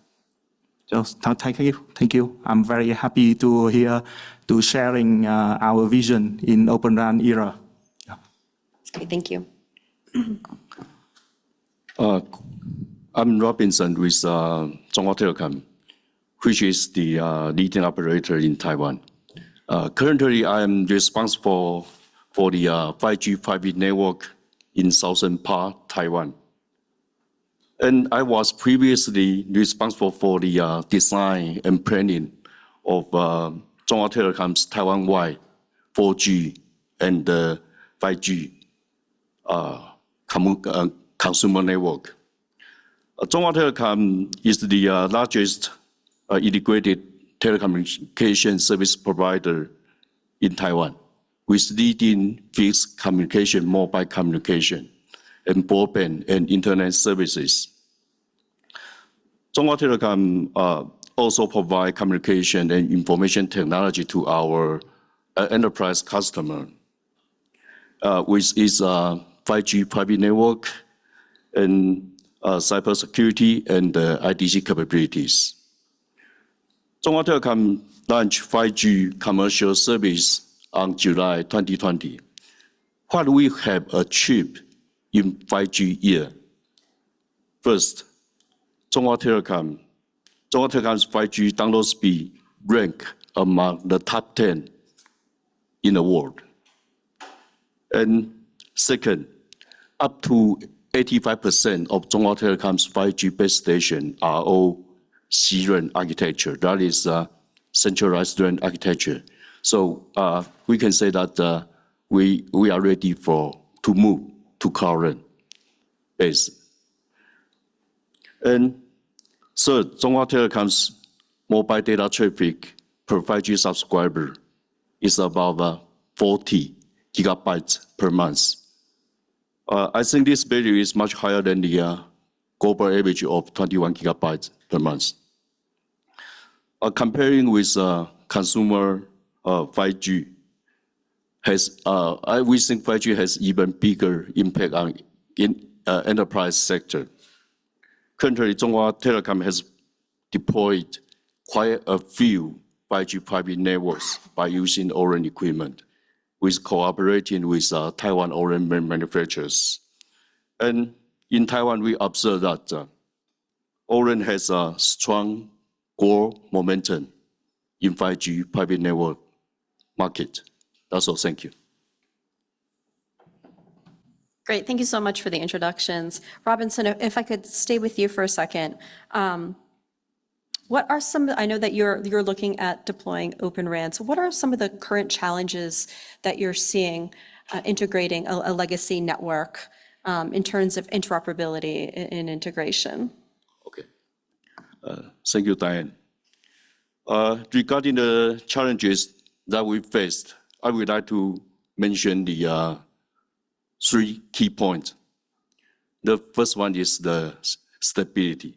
Just thank you. I'm very happy to sharing our vision in Open RAN era. Yeah. That's great. Thank you. I'm Robinson with Chunghwa Telecom, which is the leading operator in Taiwan. Currently, I am responsible for the 5G private network in southern part Taiwan. And I was previously responsible for the design and planning of Chunghwa Telecom's Taiwan-wide 4G and 5G consumer network. Chunghwa Telecom is the largest integrated telecommunication service provider in Taiwan, with leading fixed communication, mobile communication, and broadband and internet services. Chunghwa Telecom also provide communication and information technology to our enterprise customer with its 5G private network and cybersecurity and IDC capabilities. Chunghwa Telecom launched 5G commercial service on July 2020. What we have achieved in 5G year. First, Chunghwa Telecom's 5G download speed rank among the top 10 in the world. And second, up to 85% of Chunghwa Telecom's 5G base stations are all C-RAN architecture. That is centralized RAN architecture. So we can say that we are ready to move to cloud RAN base. And third, Chunghwa Telecom's mobile data traffic per 5G subscriber is about 40 gigabytes per month. I think this value is much higher than the global average of 21 gigabytes per month. Comparing with consumer 5G, we think 5G has even bigger impact on enterprise sector. Currently, Chunghwa Telecom has deployed quite a few 5G private networks by using O-RAN equipment, with cooperating with Taiwan O-RAN manufacturers. And in Taiwan, we observe that O-RAN has a strong growth momentum in 5G private network market. That's all. Thank you. Great, thank you so much for the introductions. Robinson, if I could stay with you for a second. What are some, I know that you're looking at deploying Open RAN, so what are some of the current challenges that you're seeing integrating a legacy network in terms of interoperability and integration? Okay. Thank you, Diane. Regarding the challenges that we faced, I would like to mention the 3 key points. The first one is the stability.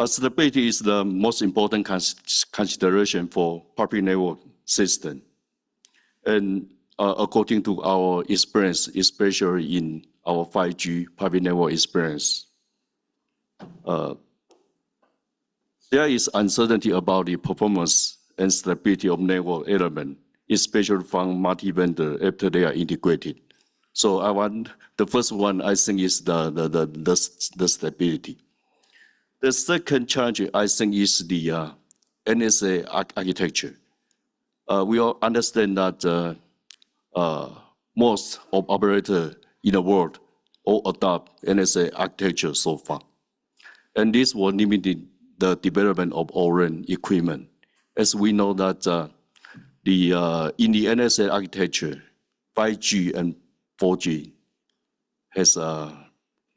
Stability is the most important consideration for public network system. And according to our experience, especially in our 5G private network experience, there is uncertainty about the performance and stability of network element, especially from multi-vendor after they are integrated. So the first one I think is the stability. The second challenge I think is the NSA architecture. We all understand that most of operators in the world all adopt NSA architecture so far. And this will limit the development of O-RAN equipment. As we know that in the NSA architecture, 5G and 4G has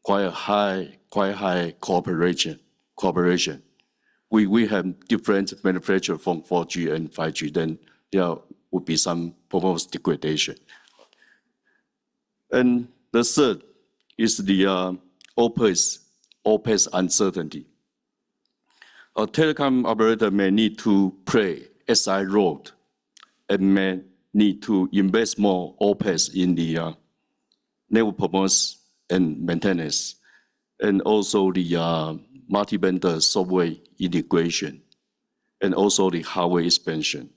quite high cooperation. We have different manufacturers from 4G and 5G, then there would be some performance degradation. And the third is the OPEX uncertainty. A telecom operator may need to play SI role and may need to invest more OPEX in the network performance and maintenance, and also the multi-vendor software integration, and also the hardware expansion.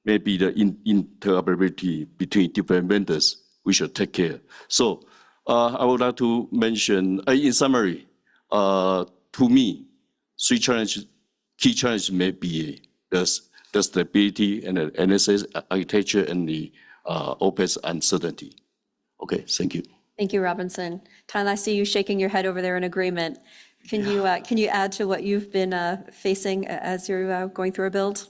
Maybe the interoperability between different vendors we should take care. So I would like to mention, in summary, to me, 3 key challenges may be the stability and the NSA architecture and the OPEX uncertainty. Okay, thank you. Thank you, Robinson. Tan, I see you shaking your head over there in agreement. Can you add to what you've been facing as you're going through a build?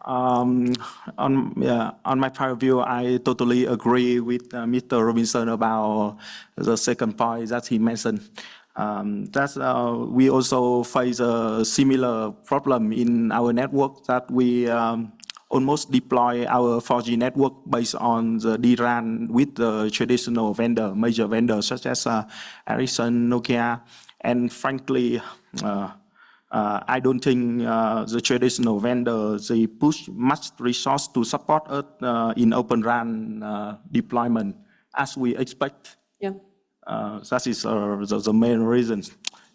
On my point of view, I totally agree with Mr. Robinson about the second point that he mentioned. We also face a similar problem in our network, that we almost deploy our 4G network based on the DRAN with the traditional major vendors such as Ericsson, Nokia, and frankly, I don't think the traditional vendors, they push much resource to support us in Open RAN deployment as we expect. Yeah. That is the main reason.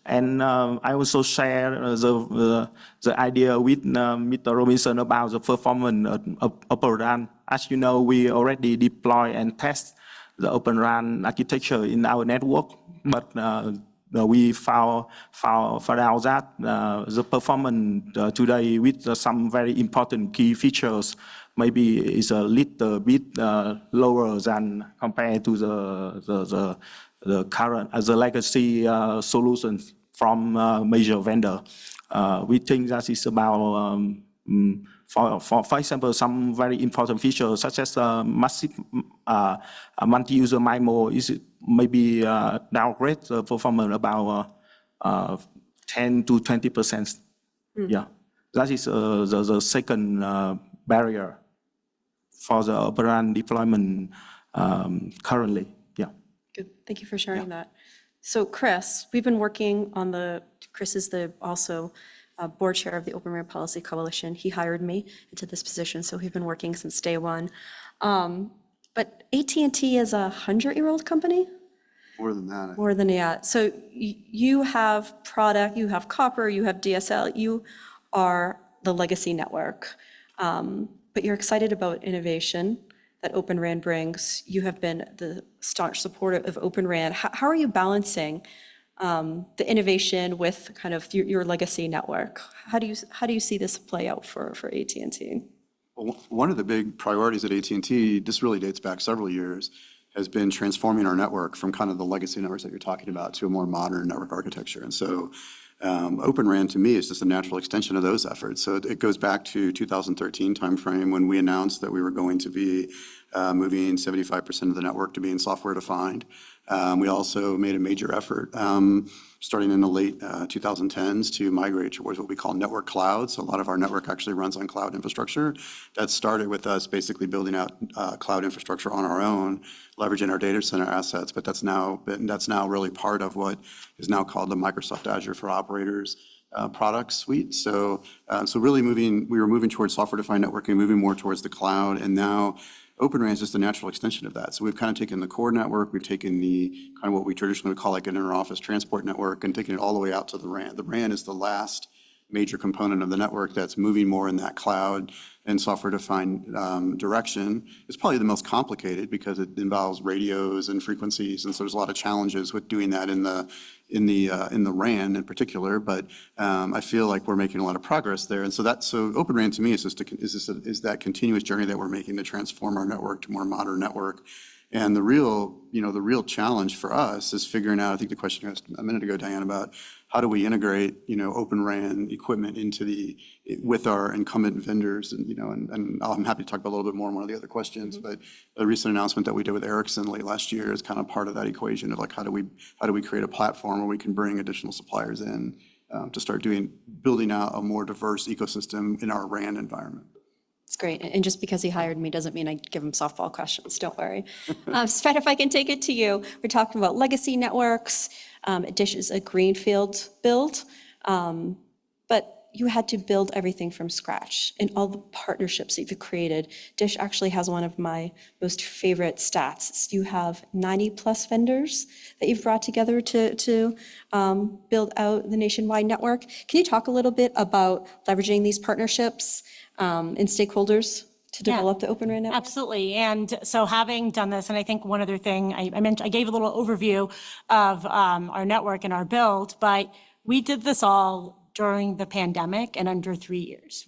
And I also share the idea with Mr. Robinson about the performance of Open RAN. As you know, we already deploy and test the Open RAN architecture in our network, but we found out that the performance today with some very important key features maybe is a little bit lower than compared to the current the legacy solutions from major vendor. We think that is about for example, some very important features such as massive multi-user MIMO is maybe downgrade the performance about 10 to 20%. Yeah, that is the second barrier for the Open RAN deployment currently. Yeah. Good, thank you for sharing that. So Chris, we've been working on Chris is also board chair of the Open RAN Policy Coalition. He hired me into this position, so we've been working since day one. But AT&T is a 100-year-old company? More than that. More than that. So you have product, you have copper, you have DSL, you are the legacy network. But you're excited about innovation that Open RAN brings. You have been the staunch supporter of Open RAN. How are you balancing the innovation with kind of your legacy network? How do you see this play out for AT&T? Well, one of the big priorities at AT&T, this really dates back several years, has been transforming our network from kind of the legacy networks that you're talking about to a more modern network architecture. And so Open RAN to me is just a natural extension of those efforts. So it goes back to 2013 timeframe when we announced that we were going to be moving 75% of the network to being software defined. We also made a major effort starting in the late 2010s to migrate towards what we call network cloud. So a lot of our network actually runs on cloud infrastructure. That started with us basically building out cloud infrastructure on our own, leveraging our data center assets, but that's now really part of what is now called the Microsoft Azure for Operators product suite. So really we were moving towards software-defined networking, moving more towards the cloud, and now Open RAN is just a natural extension of that. So we've kind of taken the core network, we've taken the kind of what we traditionally would call like an inter-office transport network and taken it all the way out to the RAN. The RAN is the last major component of the network that's moving more in that cloud and software-defined direction. It's probably the most complicated because it involves radios and frequencies, and so there's a lot of challenges with doing that in the RAN in particular. But I feel like we're making a lot of progress there, and so Open RAN to me is that continuous journey that we're making to transform our network to a more modern network. And the real challenge for us is figuring out, I think the question you asked a minute ago, Diane, about how do we integrate, Open RAN equipment with our incumbent vendors, and I'm happy to talk about a little bit more on one of the other questions, but a recent announcement that we did with Ericsson late last year is kind of part of that equation of like, how do we create a platform where we can bring additional suppliers in to start building out a more diverse ecosystem in our RAN environment. It's great. And just because he hired me doesn't mean I give him softball questions. Don't worry. Sven, if I can take it to you, we're talking about legacy networks. Dish is a greenfield build, but you had to build everything from scratch and all the partnerships that you've created. Dish actually has one of my most favorite stats. You have 90+ vendors that you've brought together to build out the nationwide network. Can you talk a little bit about leveraging these partnerships and stakeholders to develop the Open RAN network? Absolutely. And so having done this, and I think one other thing, I gave a little overview of our network and our build, but we did this all during the pandemic and under 3 years.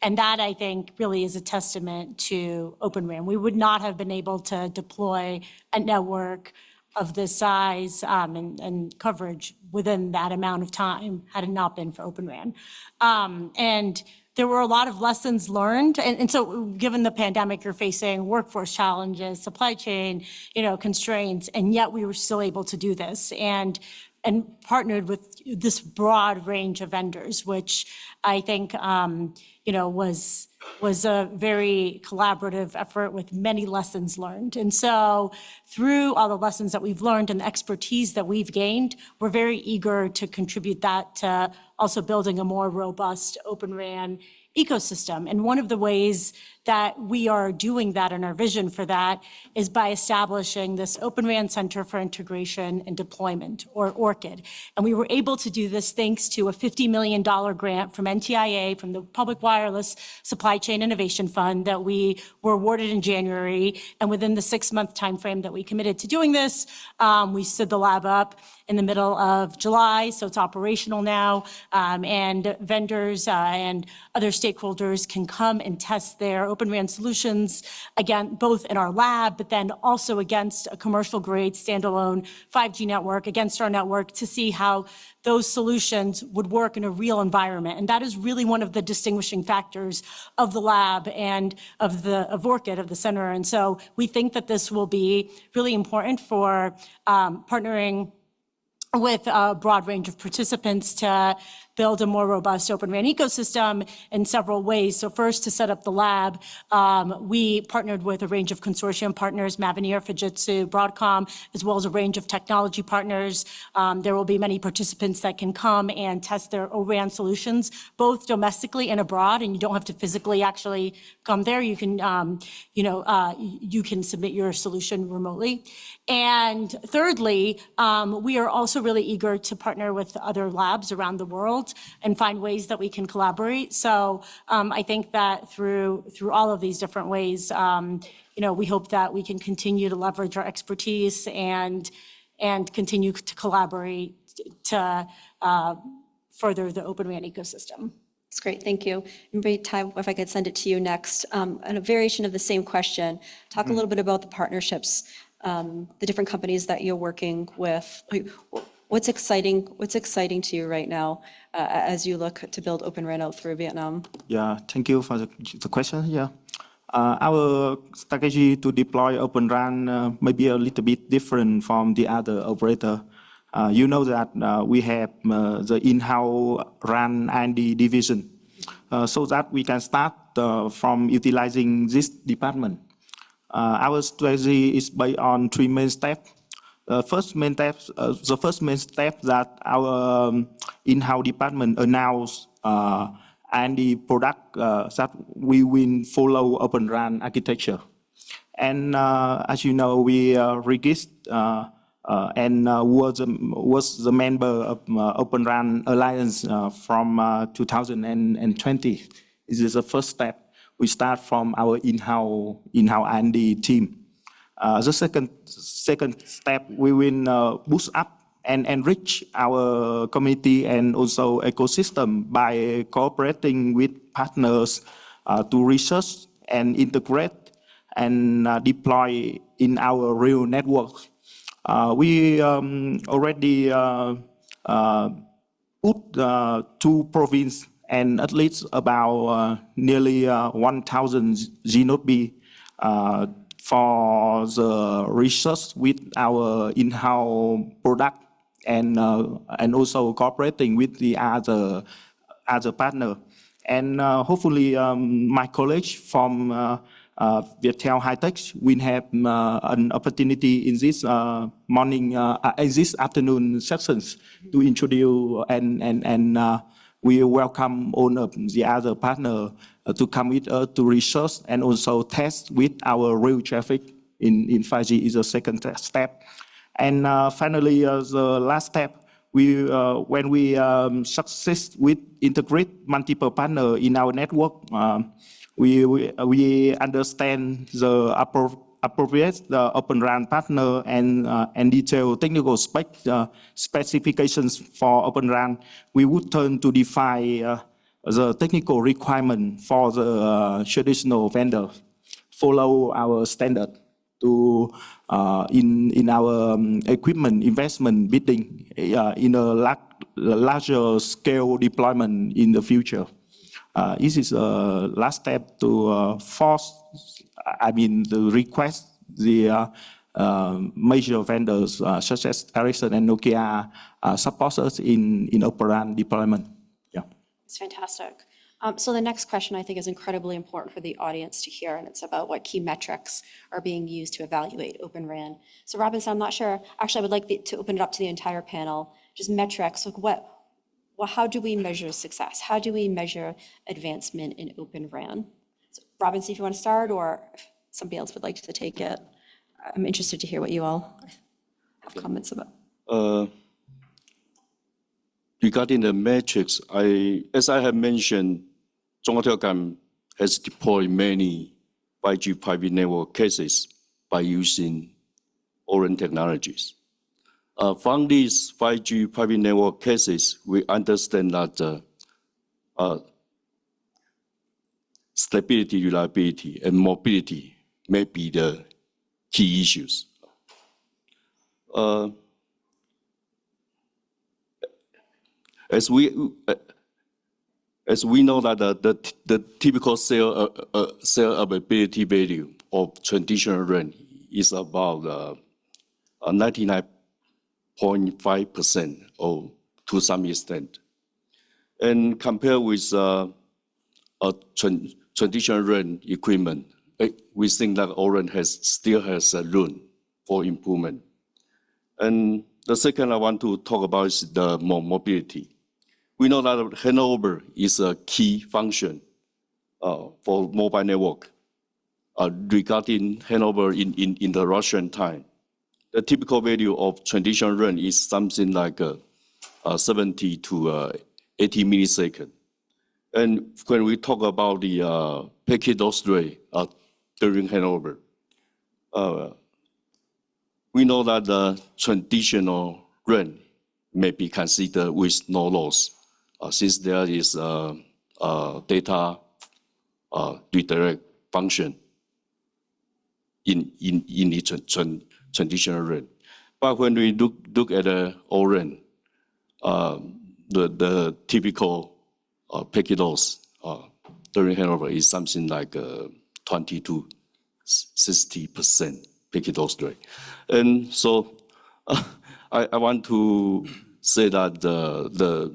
And that I think really is a testament to Open RAN. We would not have been able to deploy a network of this size and coverage within that amount of time had it not been for Open RAN. And there were a lot of lessons learned. And so given the pandemic, you're facing workforce challenges, supply chain, constraints, and yet we were still able to do this and partnered with this broad range of vendors, which I think, was a very collaborative effort with many lessons learned. And so through all the lessons that we've learned and the expertise that we've gained, we're very eager to contribute that to also building a more robust Open RAN ecosystem. And one of the ways that we are doing that and our vision for that is by establishing this Open RAN Center for Integration and Deployment, or ORCID. And we were able to do this thanks to a $50 million grant from NTIA, from the Public Wireless Supply Chain Innovation Fund, that we were awarded in January. And within the 6-month timeframe that we committed to doing this, we stood the lab up in the middle of July, so it's operational now, and vendors and other stakeholders can come and test their Open RAN solutions, again, both in our lab, but then also against a commercial-grade standalone 5G network, against our network, to see how those solutions would work in a real environment. And that is really one of the distinguishing factors of the lab and of ORCID, of the center. And so we think that this will be really important for partnering with a broad range of participants to build a more robust Open RAN ecosystem in several ways. So first, to set up the lab, we partnered with a range of consortium partners, Mavenir, Fujitsu, Broadcom, as well as a range of technology partners. There will be many participants that can come and test their O-RAN solutions, both domestically and abroad, and you don't have to physically actually come there. You can, you can submit your solution remotely. And thirdly, we are also really eager to partner with other labs around the world and find ways that we can collaborate. So I think that through all of these different ways, we hope that we can continue to leverage our expertise and continue to collaborate to further the Open RAN ecosystem. That's great, thank you. And maybe, Ty, if I could send it to you next, and a variation of the same question, talk a little bit about the partnerships, the different companies that you're working with. What's exciting to you right now as you look to build Open RAN out through Vietnam? Yeah, thank you for the question. Yeah, our strategy to deploy Open RAN may be a little bit different from the other operator. You know that we have the in-house RAN R&D division, so that we can start from utilizing this department. Our strategy is based on 3 main steps. The first main step that our in-house department announced and the product that we will follow Open RAN architecture. And as you know, we registered and was the member of Open RAN Alliance from 2020. This is the first step. We start from our in-house R&D team. The second step, we will boost up and enrich our community and also ecosystem by cooperating with partners to research and integrate and deploy in our real network. We already put 2 provinces and at least about nearly 1,000 GNB for the research with our in-house product and also cooperating with the other partner. And hopefully my colleagues from Viettel High Tech will have an opportunity in this morning, in this afternoon sessions to introduce and we welcome all of the other partners to come with us to research and also test with our real traffic in 5G is the second step. And finally, the last step, when we success with integrate multiple partners in our network, we understand the appropriate Open RAN partner and detailed technical specifications for Open RAN. We would turn to define the technical requirement for the traditional vendor, follow our standard to in our equipment investment bidding in a larger scale deployment in the future. This is the last step to to request the major vendors such as Ericsson and Nokia support us in Open RAN deployment. Yeah. It's fantastic. So the next question I think is incredibly important for the audience to hear, and it's about what key metrics are being used to evaluate Open RAN. So Robinson, I'm not sure, actually I would like to open it up to the entire panel, just metrics, like what well, how do we measure success? How do we measure advancement in Open RAN? So, Robin, see if you want to start, or if somebody else would like to take it. I'm interested to hear what you all have comments about. Regarding the metrics, as I have mentioned, Zhonghua Telecom has deployed many 5G private network cases by using ORAN technologies. From these 5G private network cases, we understand that stability, reliability, and mobility may be the key issues. As we know that the typical cell availability value of traditional RAN is about 99.5% or to some extent. And compared with a traditional RAN equipment, we think that ORAN still has a room for improvement. And the second I want to talk about is the mobility. We know that handover is a key function for mobile network. Regarding handover in the Russian time, the typical value of traditional RAN is something like 70 to 80 milliseconds. And when we talk about the packet loss rate during handover, we know that the traditional RAN may be considered with no loss, since there is data redirect function in the traditional RAN. But when we look at the ORAN, the typical packet loss during handover is something like 20 to 60% packet loss rate. And so I want to say that the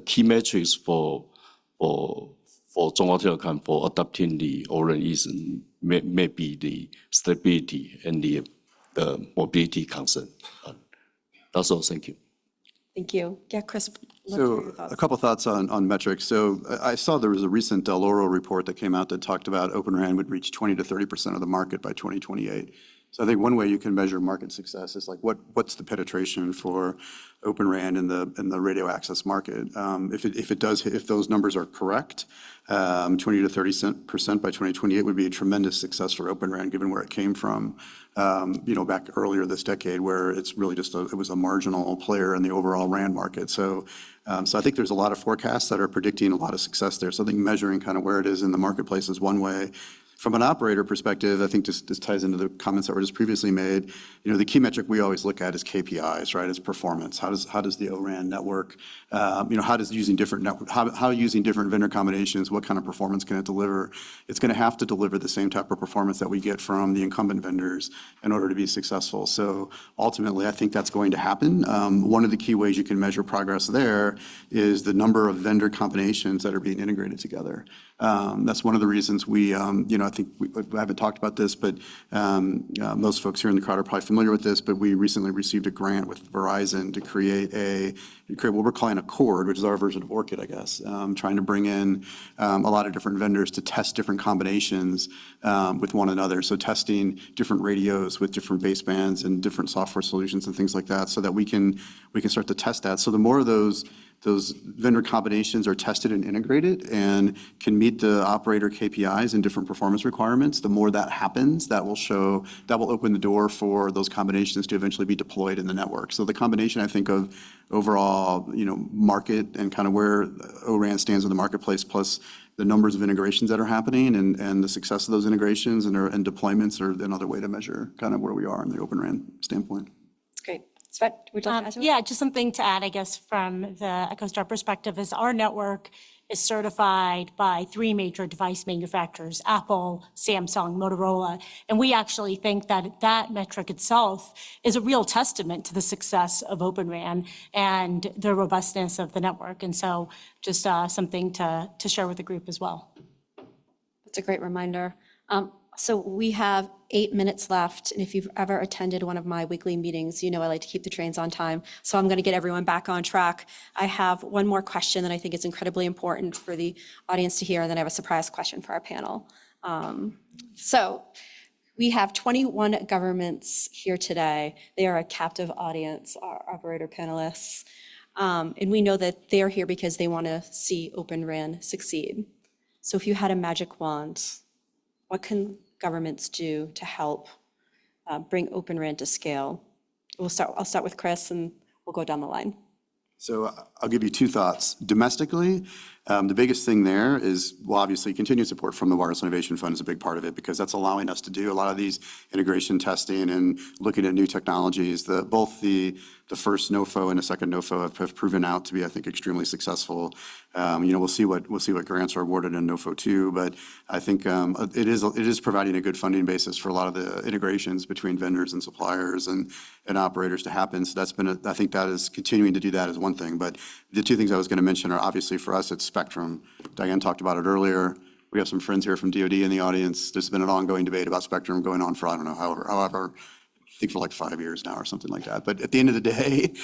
key metrics for Zhonghua Telecom for adopting the ORAN is maybe the stability and the mobility concern. That's all. Thank you. Thank you. Yeah, Chris. So a couple thoughts on metrics. So I saw there was a recent Del Oro report that came out that talked about Open RAN would reach 20 to 30% of the market by 2028. So I think one way you can measure market success is like what's the penetration for Open RAN in the radio access market. If those numbers are correct, 20 to 30% by 2028 would be a tremendous success for Open RAN, given where it came from, back earlier this decade, where it's really just it was a marginal player in the overall RAN market. So I think there's a lot of forecasts that are predicting a lot of success there. So I think measuring kind of where it is in the marketplace is one way. From an operator perspective, I think this ties into the comments that were just previously made. The key metric we always look at is KPIs, right? It's performance. How does the ORAN network, how does using different vendor combinations, what kind of performance can it deliver? It's going to have to deliver the same type of performance that we get from the incumbent vendors in order to be successful. So ultimately, I think that's going to happen. One of the key ways you can measure progress there is the number of vendor combinations that are being integrated together. That's one of the reasons we, I think we haven't talked about this, but most folks here in the crowd are probably familiar with this, but we recently received a grant with Verizon to create what we're calling a cord, which is our version of ORCID, I guess, trying to bring in a lot of different vendors to test different combinations with one another. So testing different radios with different basebands and different software solutions and things like that, so that we can start to test that. So the more of those vendor combinations are tested and integrated and can meet the operator KPIs and different performance requirements, the more that happens, that will open the door for those combinations to eventually be deployed in the network. So the combination, I think, of overall, market and kind of where ORAN stands in the marketplace, plus the numbers of integrations that are happening and the success of those integrations and deployments are another way to measure kind of where we are in the Open RAN standpoint. That's great. Svet, would you like to add to it? Yeah, just something to add, I guess, from the EchoStar perspective is our network is certified by 3 major device manufacturers, Apple, Samsung, Motorola. And we actually think that that metric itself is a real testament to the success of Open RAN and the robustness of the network. And so just something to share with the group as well. That's a great reminder. So we have 8 minutes left, and if you've ever attended one of my weekly meetings, you know I like to keep the trains on time. So I'm going to get everyone back on track. I have one more question that I think is incredibly important for the audience to hear, and then I have a surprise question for our panel. So we have 21 governments here today. They are a captive audience, our operator panelists. And we know that they are here because they want to see Open RAN succeed. So if you had a magic wand, what can governments do to help bring Open RAN to scale? I'll start with Chris, and we'll go down the line. So I'll give you two thoughts. Domestically, the biggest thing there is, well, obviously, continued support from the Wireless Innovation Fund is a big part of it because that's allowing us to do a lot of these integration testing and looking at new technologies. Both the first NOFO and the second NOFO have proven out to be, I think, extremely successful. We'll see what grants are awarded in NOFO 2, but I think it is providing a good funding basis for a lot of the integrations between vendors and suppliers and operators to happen. So I think that is continuing to do that is one thing. But the two things I was going to mention are obviously for us, it's spectrum. Diane talked about it earlier. We have some friends here from DoD in the audience. There's been an ongoing debate about spectrum going on for, I don't know, however, I think for like 5 years now or something like that. But at the end of the day,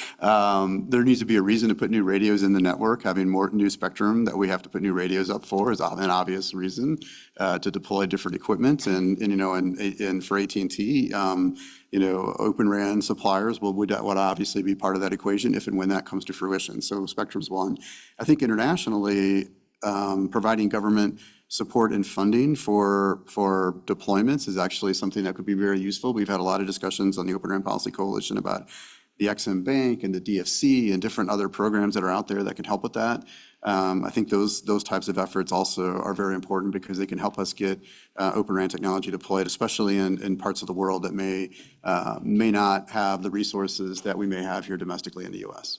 there needs to be a reason to put new radios in the network. Having more new spectrum that we have to put new radios up for is an obvious reason to deploy different equipment. And for AT&T, Open RAN suppliers would obviously be part of that equation if and when that comes to fruition. So spectrum's one. I think internationally, providing government support and funding for deployments is actually something that could be very useful. We've had a lot of discussions on the Open RAN Policy Coalition about the Ex-Im Bank and the DFC and different other programs that are out there that can help with that. I think those types of efforts also are very important because they can help us get Open RAN technology deployed, especially in parts of the world that may not have the resources that we may have here domestically in the US.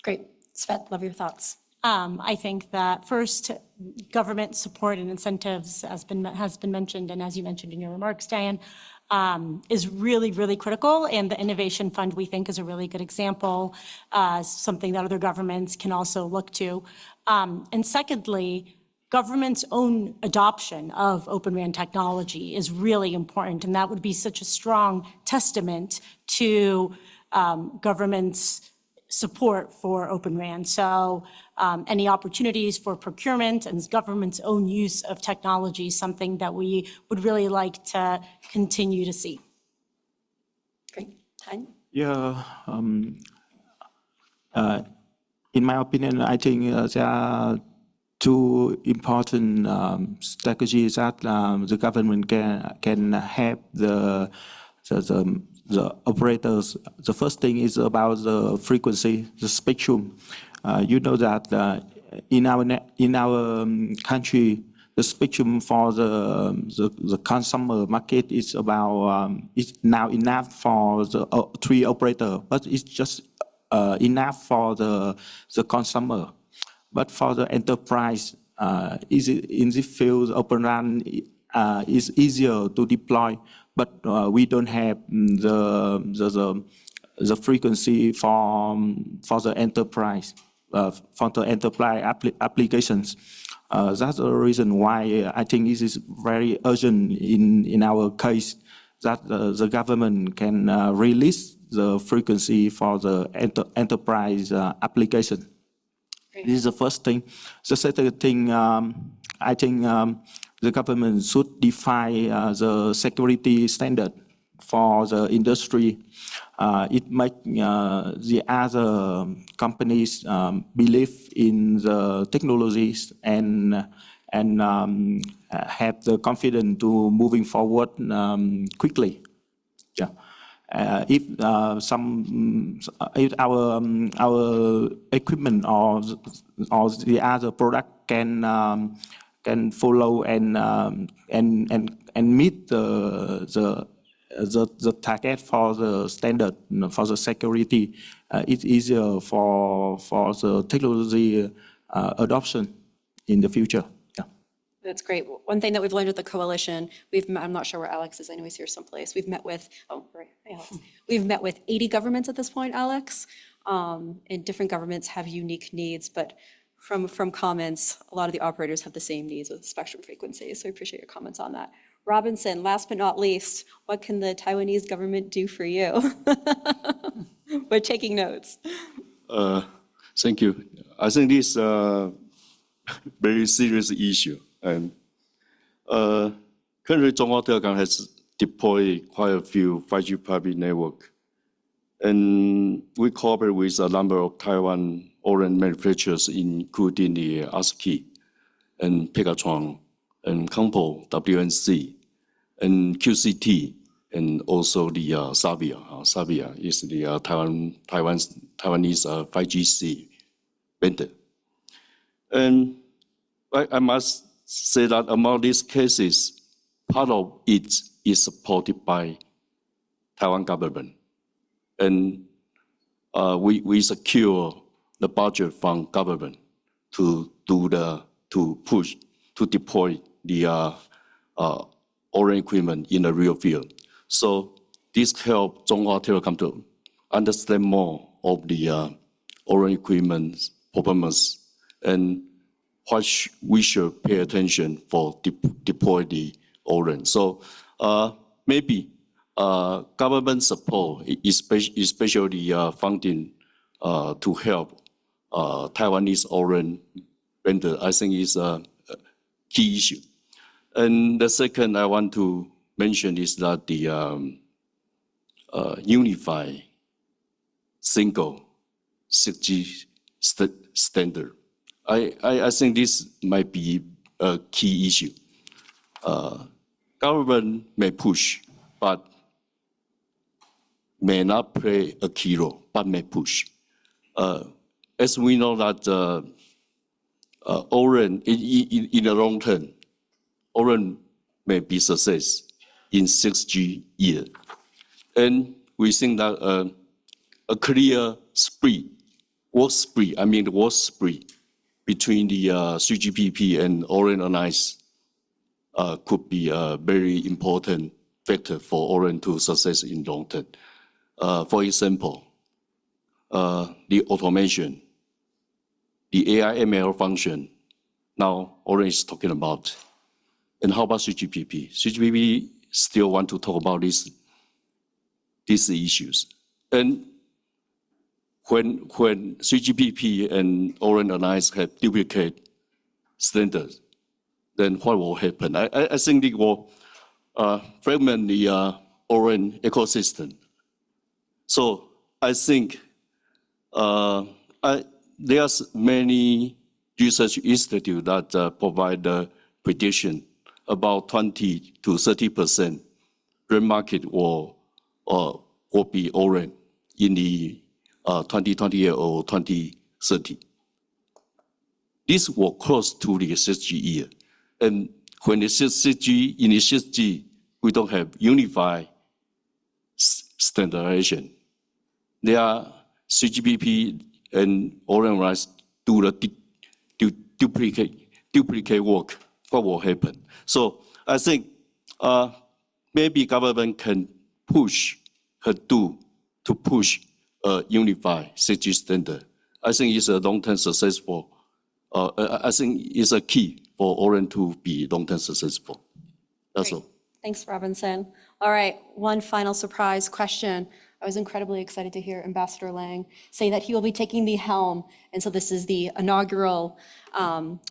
Great. Svet, love your thoughts. I think that first, government support and incentives has been mentioned, and as you mentioned in your remarks, Diane, is really, really critical. And the Innovation Fund, we think, is a really good example, something that other governments can also look to. And secondly, government's own adoption of Open RAN technology is really important, and that would be such a strong testament to government's support for Open RAN. So any opportunities for procurement and government's own use of technology is something that we would really like to continue to see. Great. Tyne? Yeah, in my opinion, I think there are two important strategies that the government can help the operators. The first thing is about the frequency, the spectrum. You know that in our country, the spectrum for the consumer market is about is now enough for the 3 operators, but it's just enough for the consumer. But for the enterprise, in this field, Open RAN is easier to deploy. But we don't have the frequency for the enterprise applications. That's the reason why I think this is very urgent in our case that the government can release the frequency for the enterprise application. Great. This is the first thing. The second thing, I think. The government should define the security standard for the industry. It makes the other companies believe in the technologies and have the confidence to moving forward quickly. Yeah. If our equipment or the other product can follow and meet the target for the standard, for the security, it's easier for the technology adoption in the future. Yeah. That's great. One thing that we've learned with the coalition, I'm not sure where Alex is. I know he's here someplace. We've met with, hey, Alex. We've met with 80 governments at this point, Alex. And different governments have unique needs, but from comments, a lot of the operators have the same needs with spectrum frequencies, so I appreciate your comments on that. Robinson, last but not least, what can the Taiwanese government do for you? We're taking notes. Thank you. I think this very serious issue. And currently, Chunghwa Telecom has deployed quite a few 5G private network. And we cooperate with a number of Taiwan ORAN manufacturers, including the ASCII and Pegatron and Compo, WNC, and QCT, and also the Savia. Savia is the Taiwanese 5GC vendor. And I must say that among these cases, part of it is supported by Taiwan government. And we secure the budget from government to deploy the ORAN equipment in the real field. So this helps Chunghwa Telecom to understand more of the ORAN equipment performance and what we should pay attention for deploy the ORAN. So maybe government support, especially funding to help Taiwanese ORAN vendor, I think is a key issue. And the second I want to mention is that the unified single 6G standard. I think this might be a key issue. Government may push, but may not play a key role, but may push. As we know that ORAN, in the long term, ORAN may be success in 6G year. And we think that a clear work spree between the 3GPP and ORAN Alliance could be a very important factor for ORAN to success in long term. For example, the automation, the AI ML function, now ORAN is talking about. And how about 3GPP? 3GPP still want to talk about these issues. And when 3GPP and ORAN Alliance have duplicate standards, then what will happen? I think it will fragment the ORAN ecosystem. So I think there's many research institutes that provide the prediction about 20 to 30% RAN market will be ORAN in the 2028 or 2030. This will close to the 6G year. And when it's 6G, in the 6G, we don't have unified standardization. There are 3GPP and ORAN Alliance do the duplicate work. What will happen? So I think maybe government can push to push a unified 6G standard. I think it's a long-term successful. I think it's a key for ORAN to be long-term successful. That's all. Thanks, Robinson. All right, one final surprise question. I was incredibly excited to hear Ambassador Lang say that he will be taking the helm. And so this is the inaugural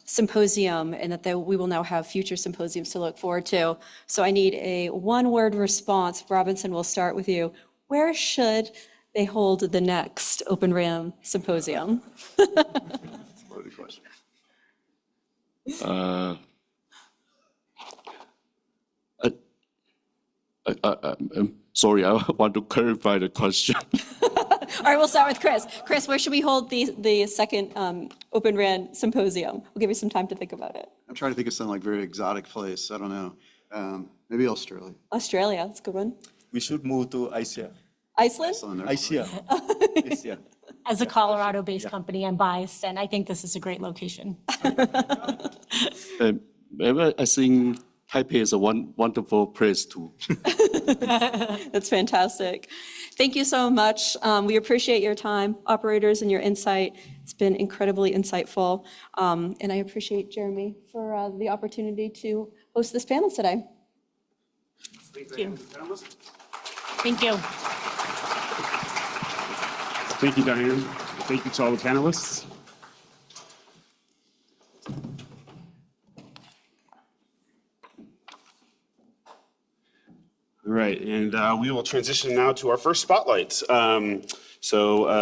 symposium, and that we will now have future symposiums to look forward to. So I need a one-word response. Robinson, we'll start with you. Where should they hold the next Open RAN symposium? Loaded question. Sorry, I want to clarify the question. All right, we'll start with Chris. Chris, where should we hold the second Open RAN symposium? We'll give you some time to think about it. I'm trying to think of some like very exotic place. I don't know. Maybe Australia. Australia, that's a good one. We should move to Asia. Iceland? Asia. Asia. As a Colorado-based company, I'm biased, and I think this is a great location. I think Taipei is a wonderful place too. That's fantastic. Thank you so much. We appreciate your time, operators, and your insight. It's It's been incredibly insightful, and I appreciate Jeremy for the opportunity to host this panel today. Thank you. Thank you. Thank you, Diane. Thank you to all the panelists. All right, and we will transition now to our first spotlight.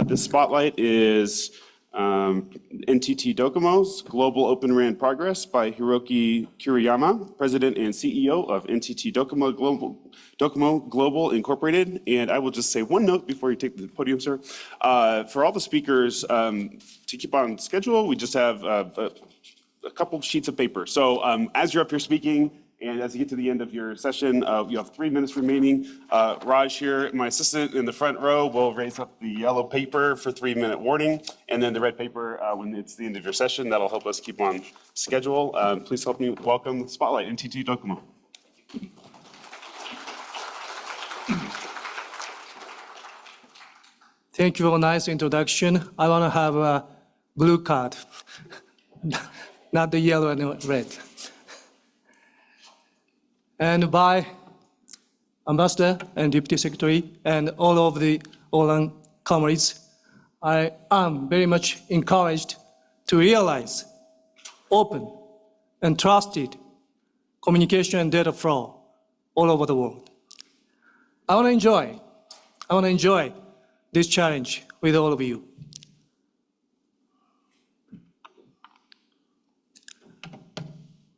This spotlight is NTT Docomo's Global Open RAN Progress by Hiroki Kuriyama, President and CEO of NTT Docomo Global Incorporated. And I will just say one note before you take the podium, sir. For all the speakers, to keep on schedule, we just have a couple sheets of paper. So as you're up here speaking, and as you get to the end of your session, you have 3 minutes remaining. Raj here, my assistant in the front row, will raise up the yellow paper for 3-minute warning, and then the red paper when it's the end of your session. That'll help us keep on schedule. Please help me welcome Spotlight, NTT Docomo. Thank you for a nice introduction. I want to have a blue card, not the yellow and red. And by Ambassador and Deputy Secretary and all of the OLAN comrades, I am very much encouraged to realize open and trusted communication and data flow all over the world. I want to enjoy this challenge with all of you.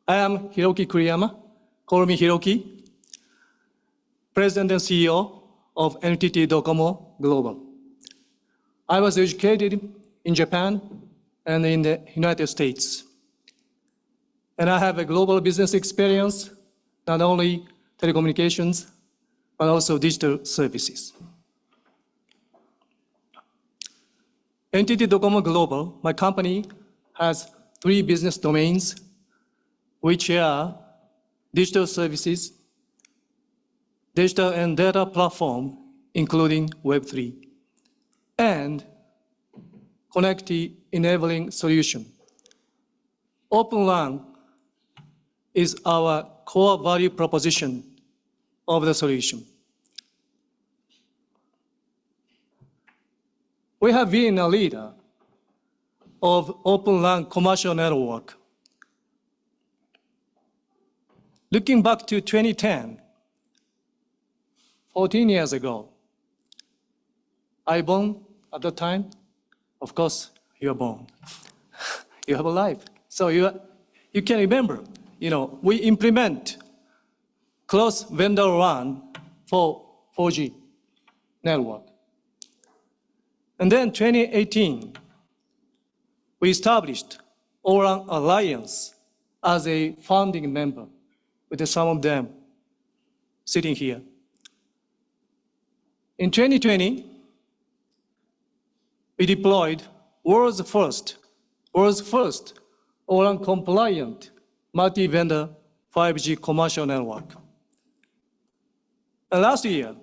I am Hiroki Kuriyama. Call me Hiroki, President and CEO of NTT Docomo Global. I was educated in Japan and in the United States. And I have a global business experience, not only telecommunications, but also digital services. NTT Docomo Global, my company, has 3 business domains, which are digital services, digital and data platform, including Web3, and connectivity enabling solution. Open RAN is our core value proposition of the solution. We have been a leader of Open RAN commercial network. Looking back to 2010, 14 years ago, I born at that time. Of course, you are born. You have a life. So you can remember, we implement cross-vendor RAN for 4G network. And then 2018, we established ORAN Alliance as a founding member, with some of them sitting here. In 2020, we deployed world's first ORAN compliant multi-vendor 5G commercial network. And last year,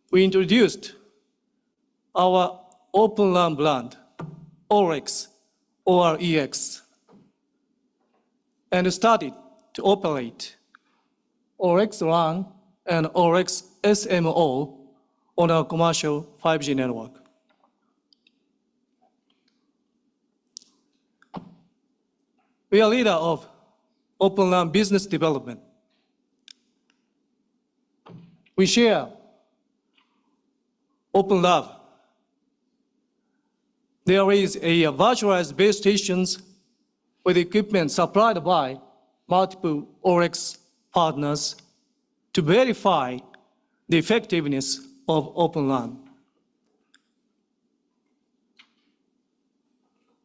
we introduced our Open RAN brand, ORX, OREX, and started to operate ORX RAN and ORX SMO on our commercial 5G network. We are leader of Open RAN business development. We share Open Lab. There is a virtualized base stations with equipment supplied by multiple ORX partners to verify the effectiveness of Open RAN.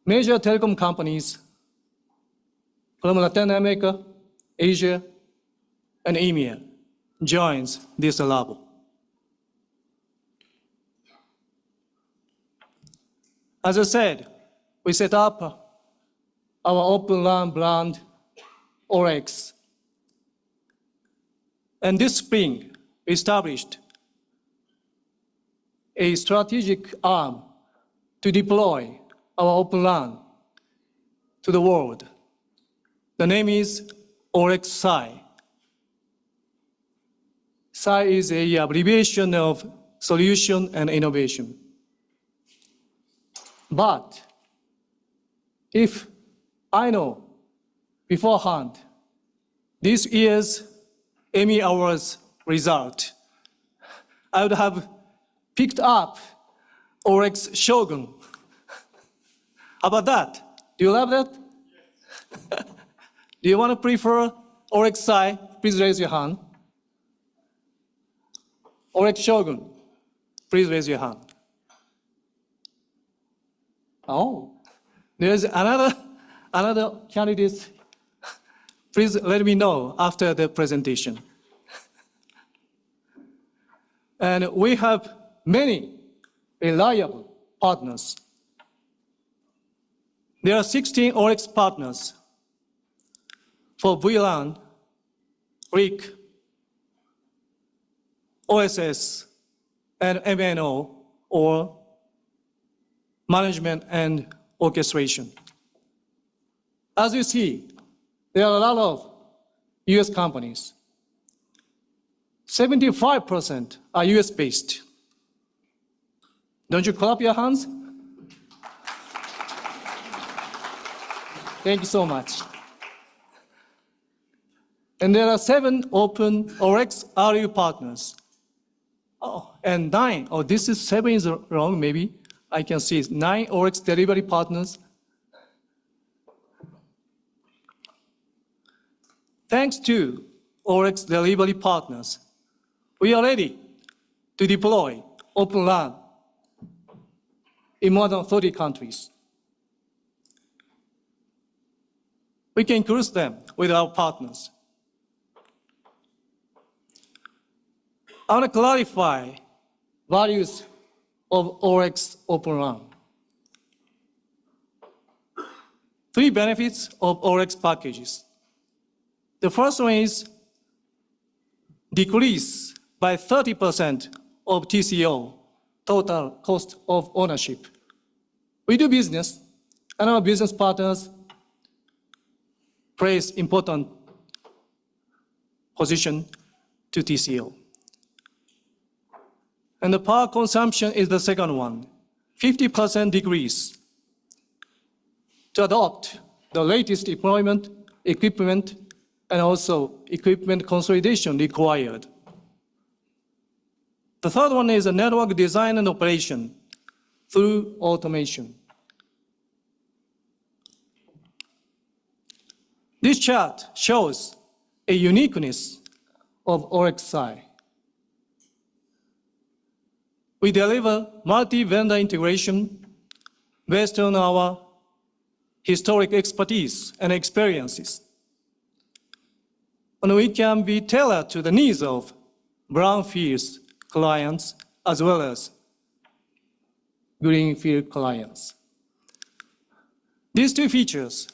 Major telecom companies from Latin America, Asia, and EMEA joins this lab. As I said, we set up our Open RAN brand, ORX. And this spring, we established a strategic arm to deploy our Open LAN to the world. The name is ORX SCI. SCI is a abbreviation of solution and innovation. But if I know beforehand this year's Emmy Awards result, I would have picked up ORX Shogun. How about that? Do you love that? Yes. Do you want to prefer ORX SCI? Please raise your hand. ORX Shogun, please raise your hand. Oh, there's another candidate. Please let me know after the presentation. And we have many reliable partners. There are 16 ORX partners for VLAN, RIC, OSS, and MNO, or management and orchestration. As you see, there are a lot of US companies. 75% are US-based. Don't you clap your hands? Thank you so much. And there are 7 open ORX RU partners. Oh, and 9, oh, this is 7 is wrong, maybe. I can see 9 ORX delivery partners. Thanks to ORX delivery partners, we are ready to deploy Open LAN in more than 30 countries. We can cruise them with our partners. I want to clarify values of ORX Open LAN. 3 benefits of ORX packages. The first one is decrease by 30% of TCO, total cost of ownership. We do business, and our business partners place important position to TCO. And the power consumption is the second one, 50% decrease to adopt the latest deployment, equipment, and also equipment consolidation required. The third one is a network design and operation through automation. This chart shows a uniqueness of ORX SCI. We deliver multi-vendor integration based on our historic expertise and experiences. And we can be tailored to the needs of brownfield clients as well as greenfield clients. These 2 features,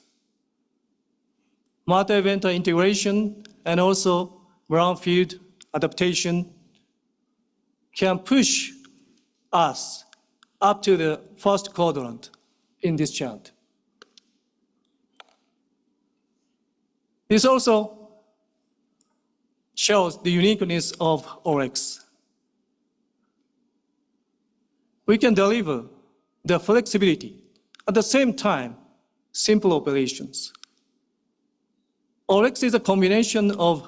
multi-vendor integration and also brownfield adaptation, can push us up to the first quadrant in this chart. This also shows the uniqueness of ORX. We can deliver the flexibility, at the same time, simple operations. ORX is a combination of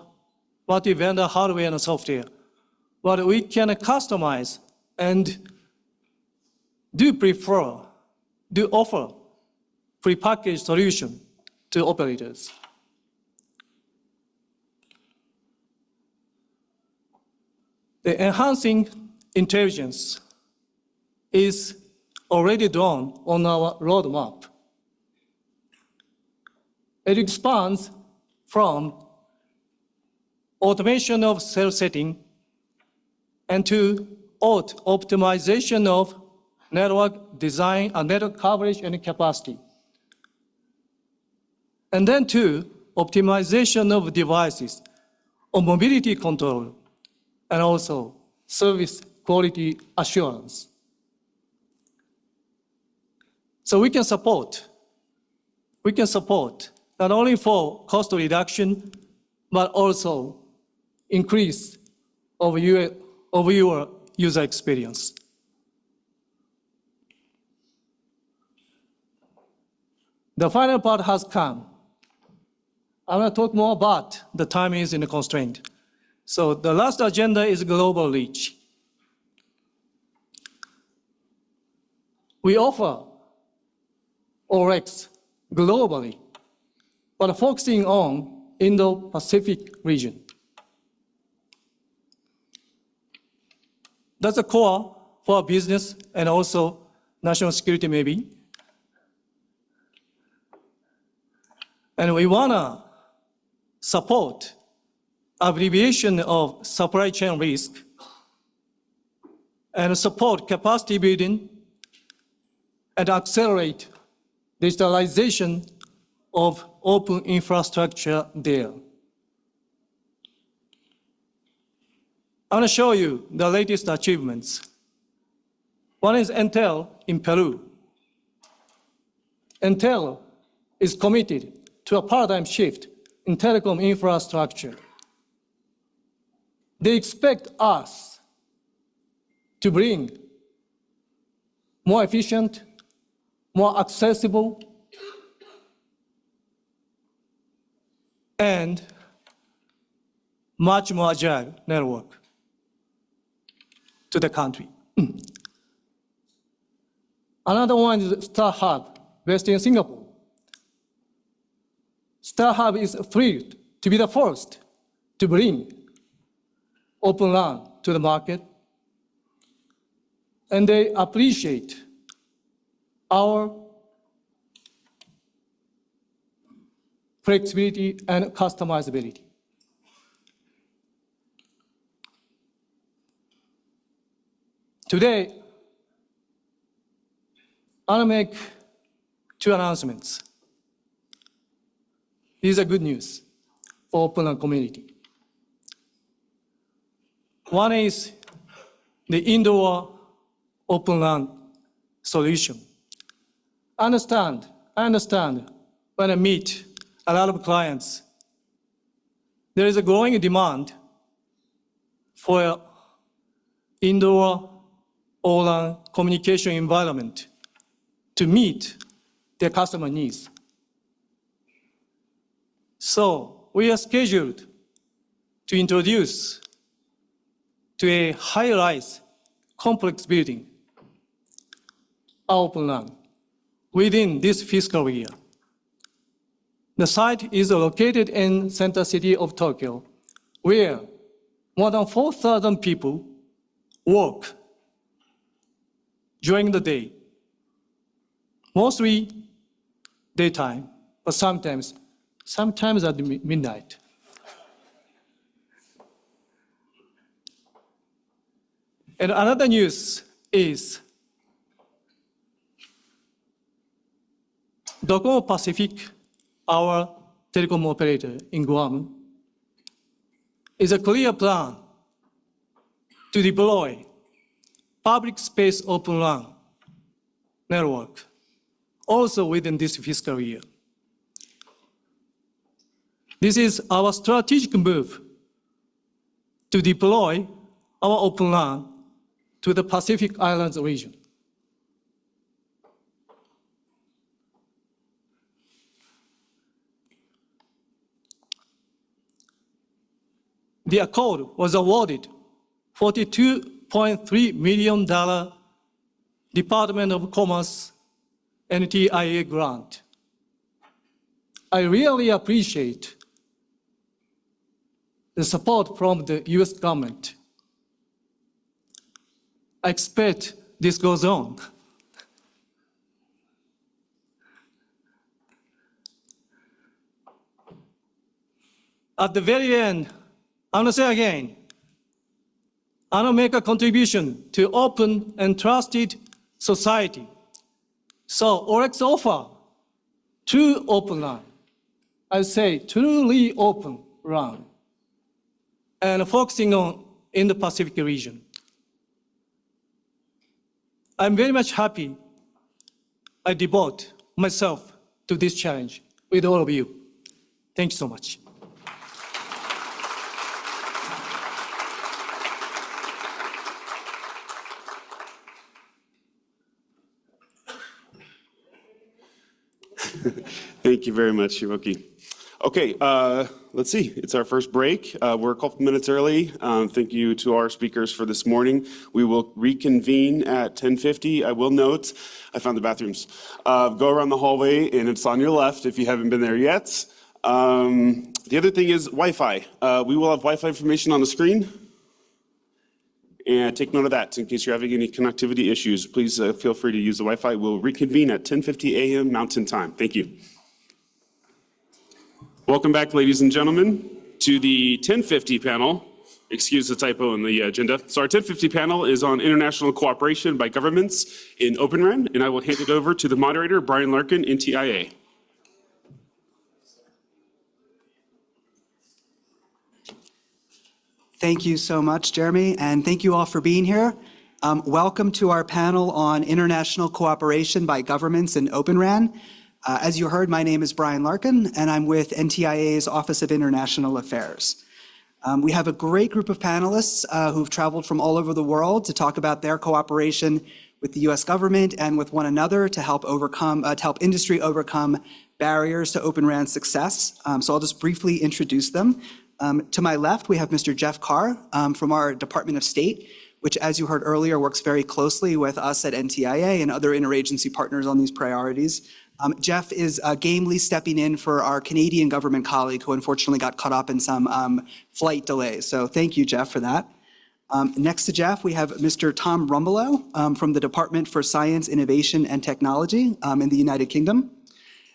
multi-vendor hardware and software, but we can customize and do offer prepackaged solution to operators. The enhancing intelligence is already drawn on our roadmap. It expands from automation of cell setting and to optimization of network design and network coverage and capacity. And then to optimization of devices on mobility control and also service quality assurance. So we can support not only for cost reduction, but also increase of your user experience. The final part has come. I'm going to talk more about the time is in a constraint. So the last agenda is global reach. We offer ORX globally, but focusing on Indo-Pacific region. That's the core for our business and also national security maybe. And we wanna support abbreviation of supply chain risk and support capacity building and accelerate digitalization of open infrastructure there. I want to show you the latest achievements. One is Entel in Peru. Entel is committed to a paradigm shift in telecom infrastructure. They expect us to bring more efficient, more accessible, and much more agile network to the country. Another one is StarHub, based in Singapore. StarHub is thrilled to be the first to bring Open LAN to the market, and they appreciate our flexibility and customizability. Today, I'll make two announcements. These are good news for Open LAN community. One is the indoor Open LAN solution. I understand when I meet a lot of clients, there is a growing demand for indoor LAN communication environment to meet their customer needs. So we are scheduled to introduce to a high-rise complex building our Open LAN within this fiscal year. The site is located in center city of Tokyo, where more than 4,000 people work during the day, mostly daytime, but sometimes at midnight. And another news is Docomo Pacific, our telecom operator in Guam, is a clear plan to deploy public space Open LAN network also within this fiscal year. This is our strategic move to deploy our Open LAN to the Pacific Islands region. The accord was awarded $42.3 million Department of Commerce NTIA grant. I really appreciate the support from the US government. I expect this goes on. At the very end, I'm gonna say again, I'm gonna make a contribution to open and trusted society. So ORX offer true Open LAN. I say truly Open LAN, and focusing on in the Pacific region. I'm very much happy I devote myself to this challenge with all of you. Thank you so much. Thank you very much, Shivoki. Okay, let's see. It's our first break. We're a couple minutes early. Thank you to our speakers for this morning. We will reconvene at 10:50. I will note, I found the bathrooms. Go around the hallway, and it's on your left if you haven't been there yet. The other thing is Wi-Fi. We will have Wi-Fi information on the screen. And take note of that in case you're having any connectivity issues. Please feel free to use the Wi-Fi. We'll reconvene at 10:50 a.m. Mountain Time. Thank you. Welcome back, ladies and gentlemen, to the 1050 panel. Excuse the typo in the agenda. So our 1050 panel is on international cooperation by governments in Open RAN, and I will hand it over to the moderator, Brian Larkin, NTIA. Thank you so much, Jeremy, and thank you all for being here. Welcome to our panel on international cooperation by governments in Open RAN. As you heard, my name is Brian Larkin, and I'm with NTIA's Office of International Affairs. We have a great group of panelists who've traveled from all over the world to talk about their cooperation with the U.S. government and with one another to help industry overcome barriers to Open RAN success. So I'll just briefly introduce them. To my left, we have Mr. Jeff Carr from our Department of State, which, as you heard earlier, works very closely with us at NTIA and other interagency partners on these priorities. Jeff is gamely stepping in for our Canadian government colleague who unfortunately got caught up in some flight delays. So thank you, Jeff, for that. Next to Jeff, we have Mr. Tom Rumbelow from the Department for Science, Innovation, and Technology in the United Kingdom.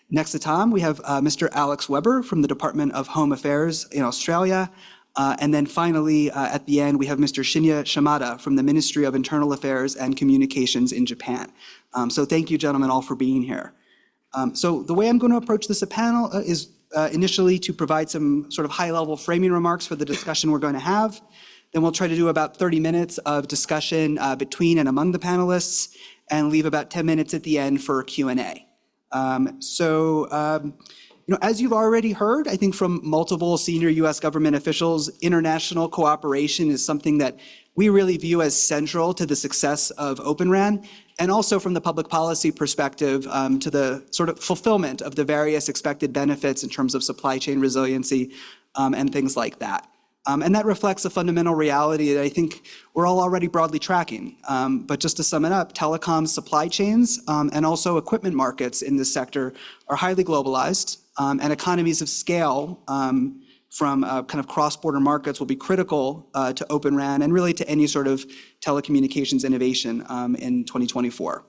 Next to Tom, we have Mr. Alex Weber from the Department of Home Affairs in Australia. And then finally, at the end, we have Mr. Shinya Shimada from the Ministry of Internal Affairs and Communications in Japan. So thank you, gentlemen, all for being here. So the way I'm going to approach this panel is initially to provide some sort of high-level framing remarks for the discussion we're going to have. Then we'll try to do about 30 minutes of discussion between and among the panelists and leave about 10 minutes at the end for Q&A. As you've already heard, I think from multiple senior U.S. government officials, international cooperation is something that we really view as central to the success of Open RAN, and also from the public policy perspective to the sort of fulfillment of the various expected benefits in terms of supply chain resiliency and things like that. And that reflects a fundamental reality that I think we're all already broadly tracking. But just to sum it up, telecom supply chains and also equipment markets in this sector are highly globalized, and economies of scale from kind of cross-border markets will be critical to Open RAN and really to any sort of telecommunications innovation in 2024.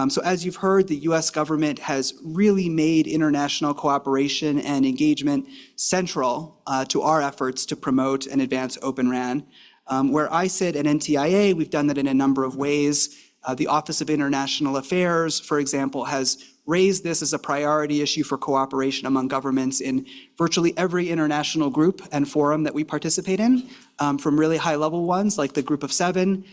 So as you've heard, the US government has really made international cooperation and engagement central to our efforts to promote and advance Open RAN. Where I sit at NTIA, we've done that in a number of ways. The Office of International Affairs, for example, has raised this as a priority issue for cooperation among governments in virtually every international group and forum that we participate in, from really high-level ones like the Group of Seven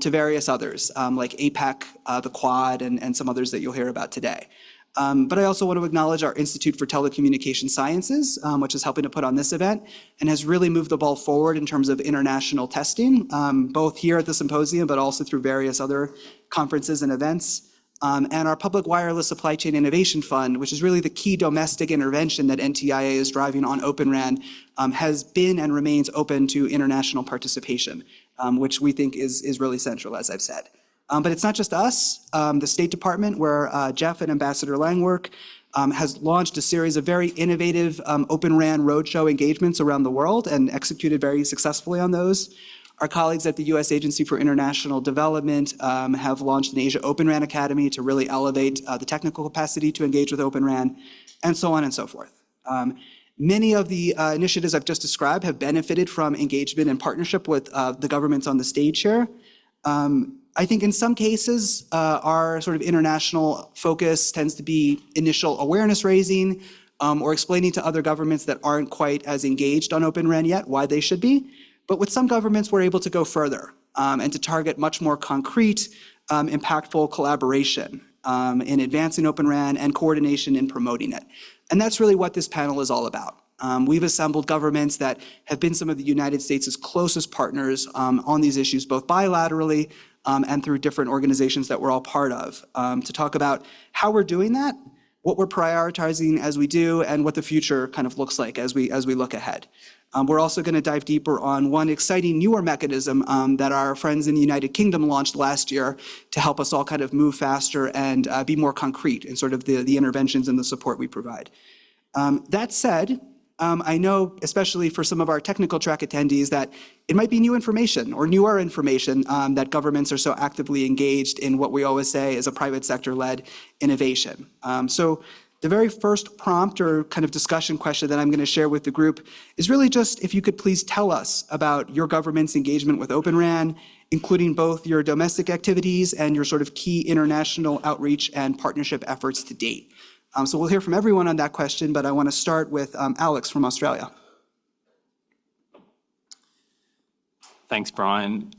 to various others like APEC, the Quad, and some others that you'll hear about today. But I also want to acknowledge our Institute for Telecommunication Sciences, which is helping to put on this event and has really moved the ball forward in terms of international testing, both here at the Symposium, but also through various other conferences and events. And our Public Wireless Supply Chain Innovation Fund, which is really the key domestic intervention that NTIA is driving on Open RAN, has been and remains open to international participation, which we think is really central, as I've said. But it's not just us. The State Department, where Jeff and Ambassador Lang work, has launched a series of very innovative Open RAN roadshow engagements around the world and executed very successfully on those. Our colleagues at the U.S. Agency for International Development have launched an Asia Open RAN Academy to really elevate the technical capacity to engage with Open RAN, and so on and so forth. Many of the initiatives I've just described have benefited from engagement and partnership with the governments on the stage here. I think in some cases, our sort of international focus tends to be initial awareness raising or explaining to other governments that aren't quite as engaged on Open RAN yet why they should be. But with some governments, we're able to go further and to target much more concrete, impactful collaboration. in advancing Open RAN and coordination in promoting it. And that's really what this panel is all about. We've assembled governments that have been some of the United States' closest partners on these issues, both bilaterally and through different organizations that we're all part of, to talk about how we're doing that, what we're prioritizing as we do, and what the future kind of looks like as we look ahead. We're also going to dive deeper on one exciting newer mechanism that our friends in the United Kingdom launched last year to help us all kind of move faster and be more concrete in sort of the interventions and the support we provide. That said, I know, especially for some of our technical track attendees, that it might be new information or newer information that governments are so actively engaged in what we always say is a private sector-led innovation. So the very first prompt or kind of discussion question that I'm going to share with the group is really just if you could please tell us about your government's engagement with Open RAN, including both your domestic activities and your sort of key international outreach and partnership efforts to date. So we'll hear from everyone on that question, but I want to start with Alex from Australia. Thanks, Brian.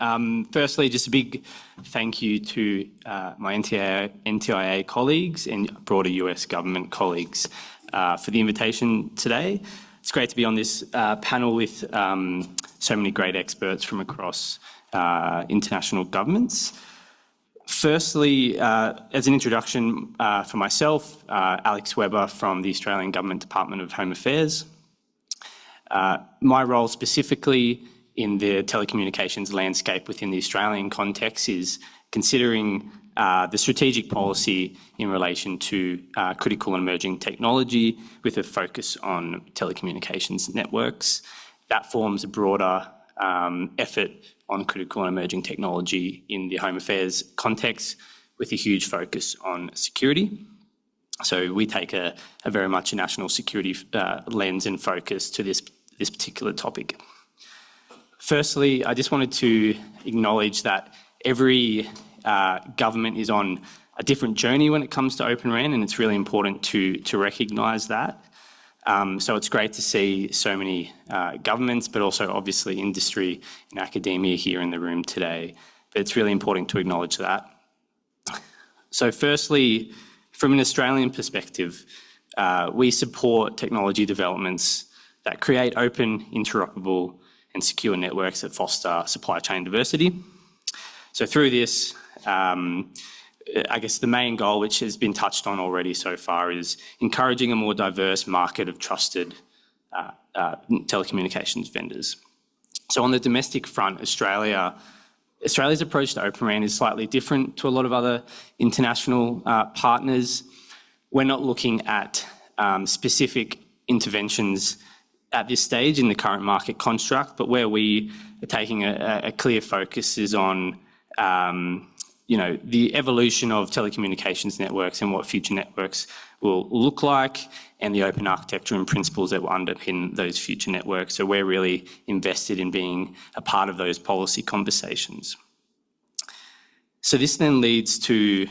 Firstly, just a big thank you to my NTIA colleagues and broader US government colleagues for the invitation today. It's great to be on this panel with so many great experts from across international governments. Firstly, as an introduction for myself, Alex Webber from the Australian Government Department of Home Affairs. My role specifically in the telecommunications landscape within the Australian context is considering the strategic policy in relation to critical and emerging technology with a focus on telecommunications networks. That forms a broader effort on critical and emerging technology in the Home Affairs context with a huge focus on security. So we take a very much a national security lens and focus to this particular topic. Firstly, I just wanted to acknowledge that every government is on a different journey when it comes to Open RAN, and it's really important to recognise that. So it's great to see so many governments, but also obviously industry and academia here in the room today. But it's really important to acknowledge that. So firstly, from an Australian perspective, we support technology developments that create open, interoperable and secure networks that foster supply chain diversity. So through this, I guess the main goal, which has been touched on already so far, is encouraging a more diverse market of trusted telecommunications vendors. So on the domestic front, Australia's approach to Open RAN is slightly different to a lot of other international partners. We're not looking at specific interventions at this stage in the current market construct, but where we are taking a clear focus is on the evolution of telecommunications networks and what future networks will look like, and the open architecture and principles that will underpin those future networks. So we're really invested in being a part of those policy conversations. So this then leads to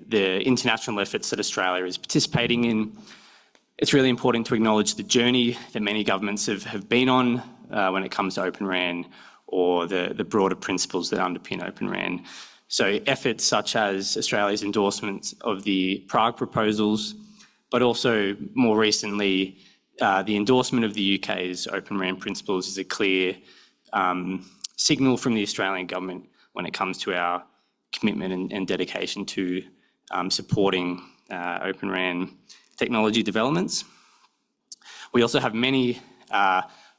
the international efforts that Australia is participating in. It's really important to acknowledge the journey that many governments have been on when it comes to Open RAN or the broader principles that underpin Open RAN. So efforts such as Australia's endorsement of the Prague proposals, but also more recently, the endorsement of the UK's Open RAN principles is a clear signal from the Australian government when it comes to our commitment and dedication to supporting Open RAN technology developments. We also have many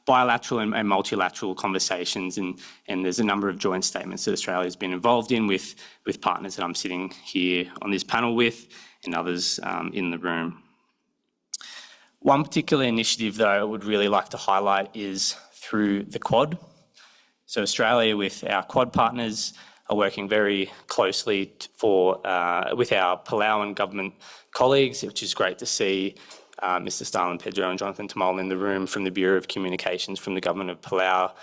bilateral and multilateral conversations, and there's a number of joint statements that Australia has been involved in with partners that I'm sitting here on this panel with and others in the room. One particular initiative, though, I would really like to highlight is through the Quad. So Australia, with our Quad partners, are working very closely with our Palauan government colleagues, which is great to see Mr. Stalin Pedro and Jonathan Tamal in the room from the Bureau of Communications from the government of Palau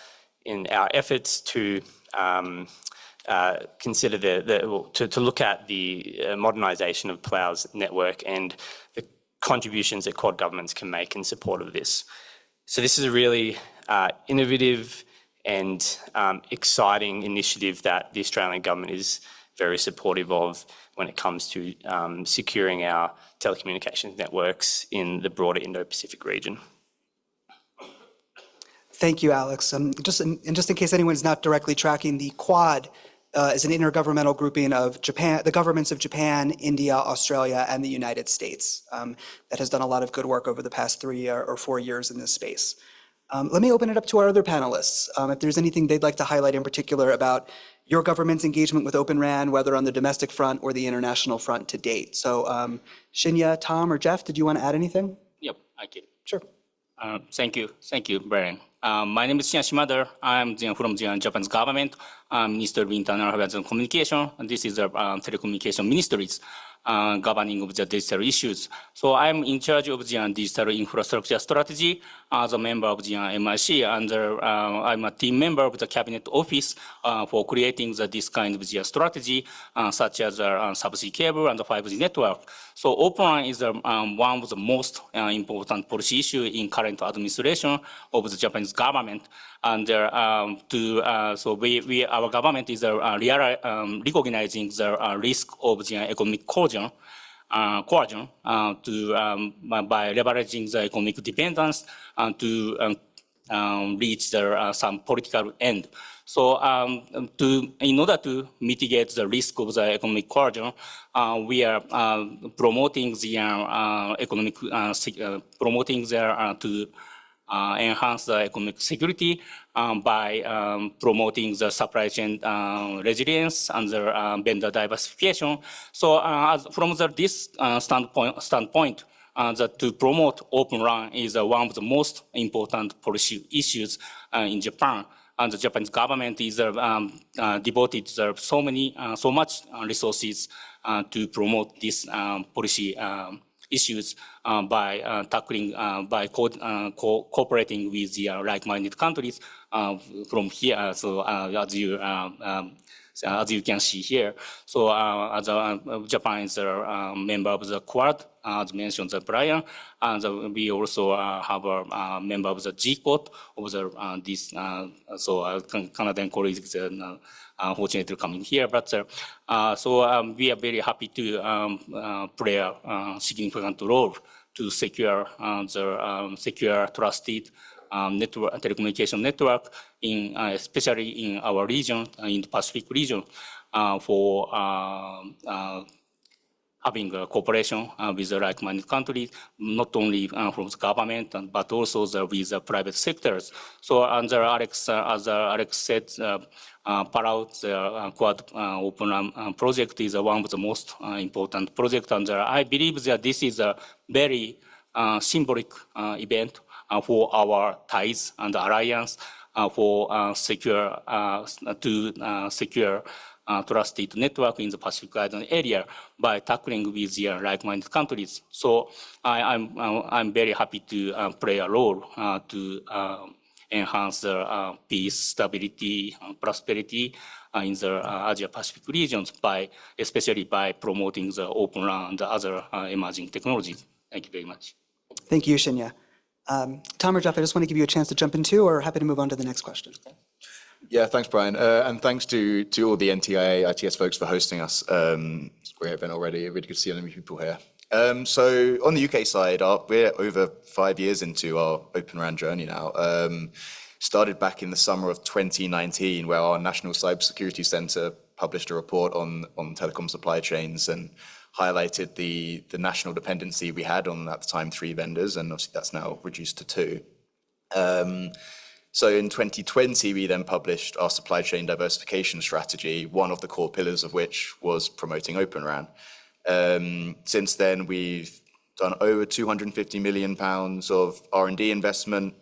in our efforts to consider to look at the modernisation of Palau's network and the contributions that Quad governments can make in support of this. So this is a really innovative and exciting initiative that the Australian government is very supportive of when it comes to securing our telecommunications networks in the broader Indo-Pacific region. Thank you, Alex. Just in case anyone's not directly tracking, the Quad is an intergovernmental grouping of the governments of Japan, India, Australia, and the United States that has done a lot of good work over the past 3 or 4 years in this space. Let me open it up to our other panelists. If there's anything they'd like to highlight in particular about your government's engagement with Open RAN, whether on the domestic front or the international front to date. So Shinya, Tom, or Jeff, did you want to add anything? Yep, I can. Sure. Thank you, Brian. My name is Shinya Shimada. I'm from the Japanese government, Minister of Internal Affairs and Communication. And this is the telecommunication ministries governing of the digital issues. So I'm in charge of the digital infrastructure strategy as a member of the MIC, and I'm a team member of the Cabinet Office for creating this kind of the strategy, such as subsea cable and the 5G network. So Open RAN is one of the most important policy issue in current administration of the Japanese government. And so our government is recognizing the risk of the economic coercion by leveraging the economic dependence to reach some political end. So in order to mitigate the risk of the economic coercion, we are promoting the to enhance the economic security by promoting the supply chain resilience and the vendor diversification. So from this standpoint, to promote Open RAN is one of the most important policy issues in Japan. And the Japanese government is devoted so much resources to promote this policy issues by tackling, by cooperating with the like-minded countries from here. So as you can see here, so as Japan is a member of the Quad, as mentioned by Brian, and we also have a member of the G-Code of the so Canadian colleagues unfortunately coming here, but so we are very happy to play a significant role to secure the secure, trusted telecommunication network, especially in our region, in the Pacific region, for having a cooperation with the like-minded countries, not only from the government, but also with the private sectors. So under Alex, as Alex said, Palau, the Quad Open RAN project is one of the most important projects, and I believe that this is a very symbolic event for our ties and alliance for secure trusted network in the Pacific Island area by tackling with the like-minded countries. So I'm very happy to play a role to enhance the peace, stability, and prosperity in the Asia-Pacific regions especially by promoting the Open RAN and other emerging technologies. Thank you very much. Thank you, Shinya. Tom or Jeff, I just want to give you a chance to jump in too, or happy to move on to the next question. Yeah, thanks, Brian. And thanks to all the NTIA ITS folks for hosting us. It's a great event already. Really good to see so many people here. So on the UK side, we're over 5 years into our Open RAN journey now. Started back in the summer of 2019, where our National Cybersecurity Centre published a report on telecom supply chains and highlighted the national dependency we had on, at the time, 3 vendors, and obviously that's now reduced to 2. So in 2020, we then published our supply chain diversification strategy, one of the core pillars of which was promoting Open RAN. Since then, we've done over £250 million of R&D investment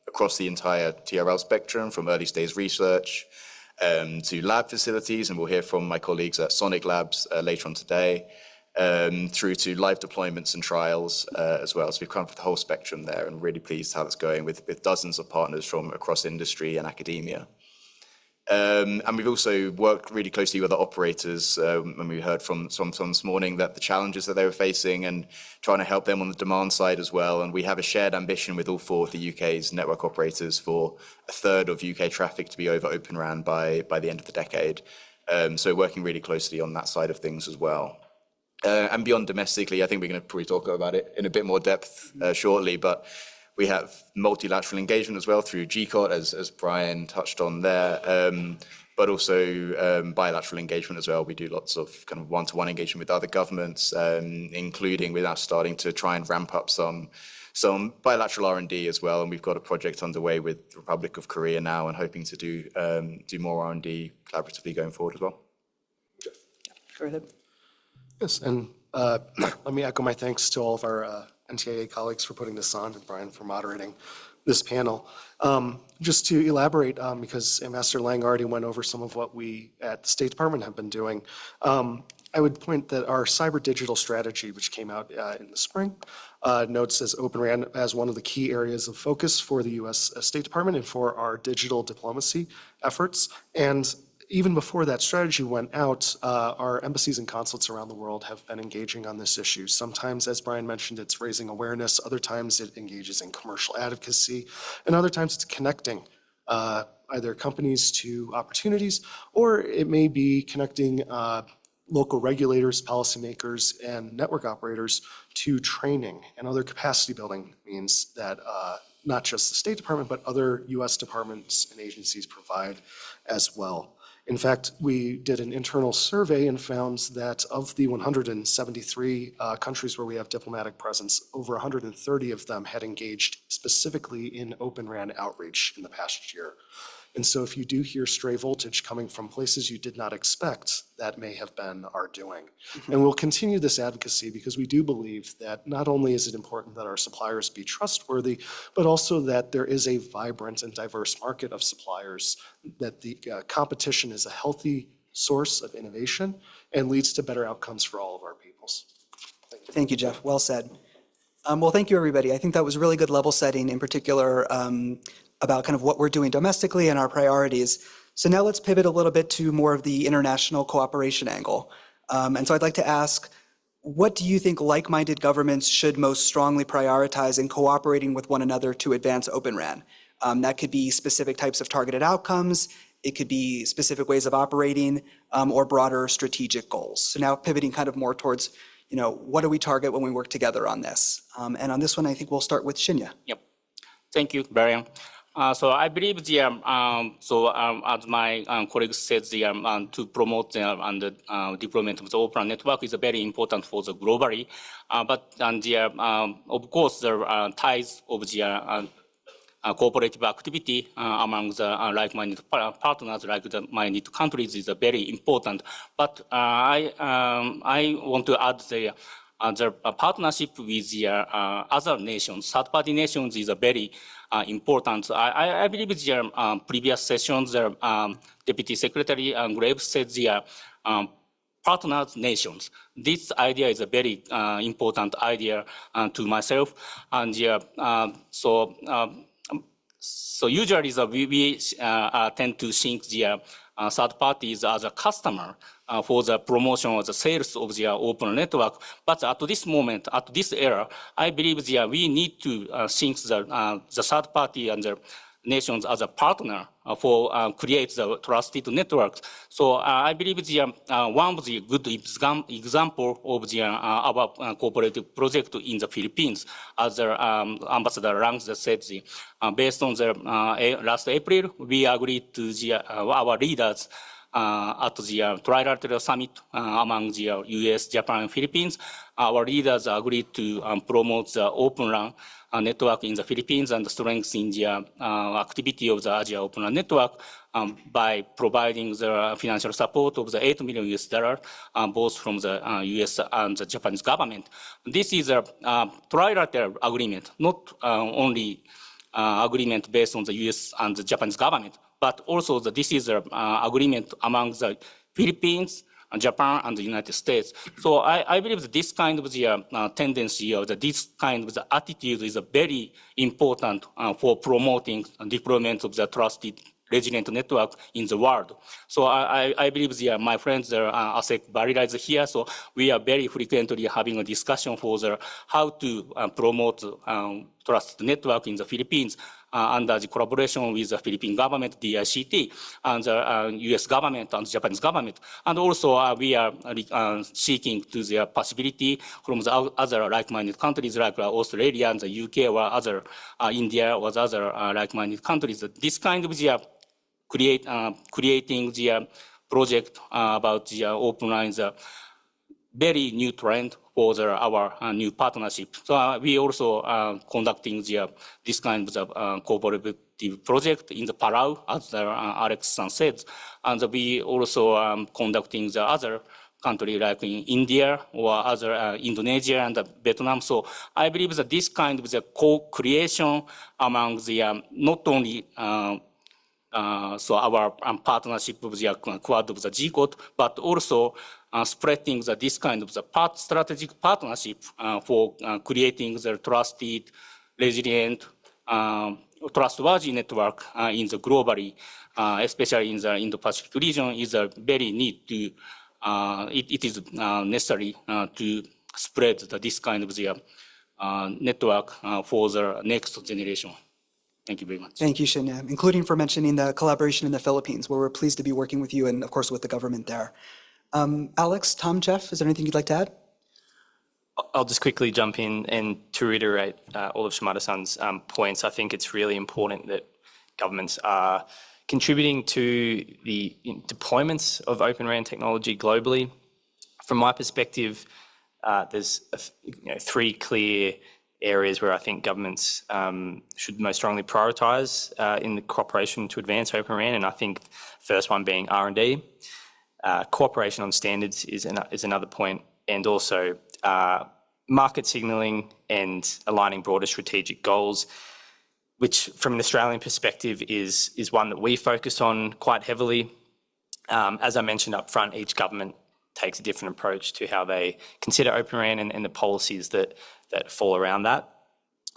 across the entire TRL spectrum, from early stage research to lab facilities, and we'll hear from my colleagues at Sonic Labs later on today, through to live deployments and trials as well. So we've covered the whole spectrum there, and really pleased how that's going with dozens of partners from across industry and academia. And we've also worked really closely with the operators when we heard from some this morning that the challenges that they were facing, and trying to help them on the demand side as well. And we have a shared ambition with all 4 of the UK's network operators for a third of UK traffic to be over Open RAN by the end of the decade. So working really closely on that side of things as well. And beyond domestically, I think we're going to probably talk about it in a bit more depth shortly, but we have multilateral engagement as well through GCOT, as Brian touched on there, but also bilateral engagement as well. We do lots of kind of one-to-one engagement with other governments, including we're now starting to try and ramp up some bilateral R&D as well, and we've got a project underway with the Republic of Korea now and hoping to do more R&D collaboratively going forward as well. Go ahead. Yes, and let me echo my thanks to all of our NTIA colleagues for putting this on and Brian for moderating this panel. Just to elaborate, because Ambassador Lang already went over some of what we at the State Department have been doing, I would point that our cyber digital strategy, which came out in the spring, notes as Open RAN as one of the key areas of focus for the U.S. State Department and for our digital diplomacy efforts. And even before that strategy went out, our embassies and consulates around the world have been engaging on this issue. Sometimes, as Brian mentioned, it's raising awareness. Other times it engages in commercial advocacy. And other times it's connecting either companies to opportunities, or it may be connecting local regulators, policymakers, and network operators to training and other capacity building means that not just the State Department, but other U.S. departments and agencies provide as well. In fact, we did an internal survey and found that of the 173 countries where we have diplomatic presence, over 130 of them had engaged specifically in Open RAN outreach in the past year. And so if you do hear stray voltage coming from places you did not expect, that may have been our doing. And we'll continue this advocacy because we do believe that not only is it important that our suppliers be trustworthy, but also that there is a vibrant and diverse market of suppliers, that the competition is a healthy source of innovation and leads to better outcomes for all of our peoples. Thank you, Jeff. Well said. Well, thank you, everybody. I think that was really good level setting, in particular about kind of what we're doing domestically and our priorities. So now let's pivot a little bit to more of the international cooperation angle. And so I'd like to ask, what do you think like-minded governments should most strongly prioritize in cooperating with one another to advance Open RAN? That could be specific types of targeted outcomes, it could be specific ways of operating, or broader strategic goals. So now pivoting kind of more towards, what do we target when we work together on this? And on this one, I think we'll start with Shinya. Yep. Thank you, Brian. So I believe as my colleagues said, to promote the deployment of the open network is very important for the globally. But of course, the ties of the cooperative activity among the like-minded partners, like-minded countries, is very important. But I want to add the partnership with the other nations, third-party nations, is very important. I believe the previous sessions, the Deputy Secretary Graves said the partners nations. This idea is a very important idea to myself, and so usually we tend to think the third parties as a customer for the promotion or the sales of the open network. But at this moment, at this era, I believe we need to think the third party and the nations as a partner for create the trusted networks. So I believe one of the good example of our cooperative project in the Philippines, as Ambassador Lang said, based on the last April, we agreed to our leaders at the trilateral summit among the US, Japan, and Philippines. Our leaders agreed to promote the Open RAN network in the Philippines and strengthen the activity of the Asia Open RAN network by providing the financial support of the $8 million, both from the US and the Japanese government. This is a trilateral agreement, not only agreement based on the US and the Japanese government, but also this is an agreement among the Philippines, Japan, and the United States. So I believe that this kind of the tendency or this kind of the attitude is very important for promoting deployment of the trusted resilient network in the world. So I believe my friends, ASEC Barilla is here, so we are very frequently having a discussion for how to promote trusted network in the Philippines under the collaboration with the Philippine government, DICT, and the US government and the Japanese government. And also we are seeking to the possibility from the other like-minded countries like Australia and the UK or other India or the other like-minded countries. This kind of the creating the project about the open lines, very new trend for our new partnership. So we also conducting this kind of cooperative project in the Palau, as Alex said, and we also conducting the other country like in India or other Indonesia and Vietnam. So I believe that this kind of the co-creation among the not only so our partnership with the Quad of the G-Code, but also spreading this kind of the strategic partnership for creating the trusted, resilient, trustworthy network in the globally, especially in the Indo-Pacific region, is a very need to. It is necessary to spread this kind of the network for the next generation. Thank you very much. Thank you, Shinya, including for mentioning the collaboration in the Philippines, where we're pleased to be working with you and, of course, with the government there. Alex, Tom, Jeff, is there anything you'd like to add? I'll just quickly jump in and to reiterate all of Shimada-san's points. I think it's really important that governments are contributing to the deployments of Open RAN technology globally. From my perspective, there's three clear areas where I think governments should most strongly prioritise in the cooperation to advance Open RAN, and I think the first one being R&D. Cooperation on standards is another point, and also market signalling and aligning broader strategic goals, which from an Australian perspective is one that we focus on quite heavily. As I mentioned up front, each government takes a different approach to how they consider Open RAN and the policies that fall around that.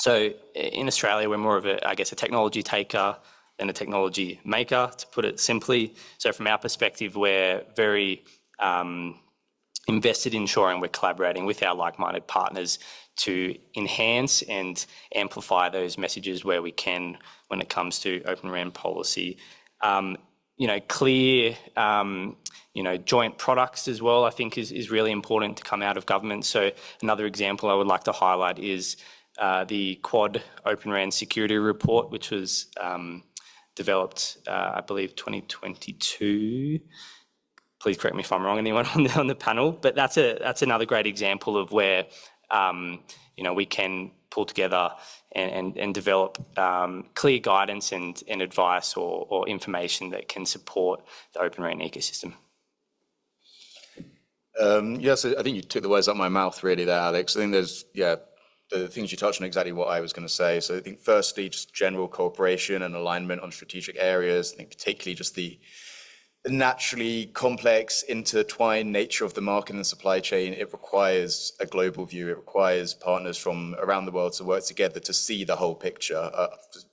So in Australia, we're more of a technology taker than a technology maker, to put it simply. So from our perspective, we're very invested in ensuring we're collaborating with our like-minded partners to enhance and amplify those messages where we can when it comes to Open RAN policy. Clear joint products as well, I think is really important to come out of government. So another example I would like to highlight is the Quad Open RAN Security Report, which was developed, I believe, 2022. Please correct me if I'm wrong, anyone on the panel. But that's another great example of where we can pull together and develop clear guidance and advice or information that can support the Open RAN ecosystem. Yes, I think you took the words out of my mouth really there, Alex. I think there's, the things you touched on exactly what I was going to say. So I think firstly, just general cooperation and alignment on strategic areas. I think particularly just the naturally complex, intertwined nature of the market and supply chain. It requires a global view. It requires partners from around the world to work together to see the whole picture.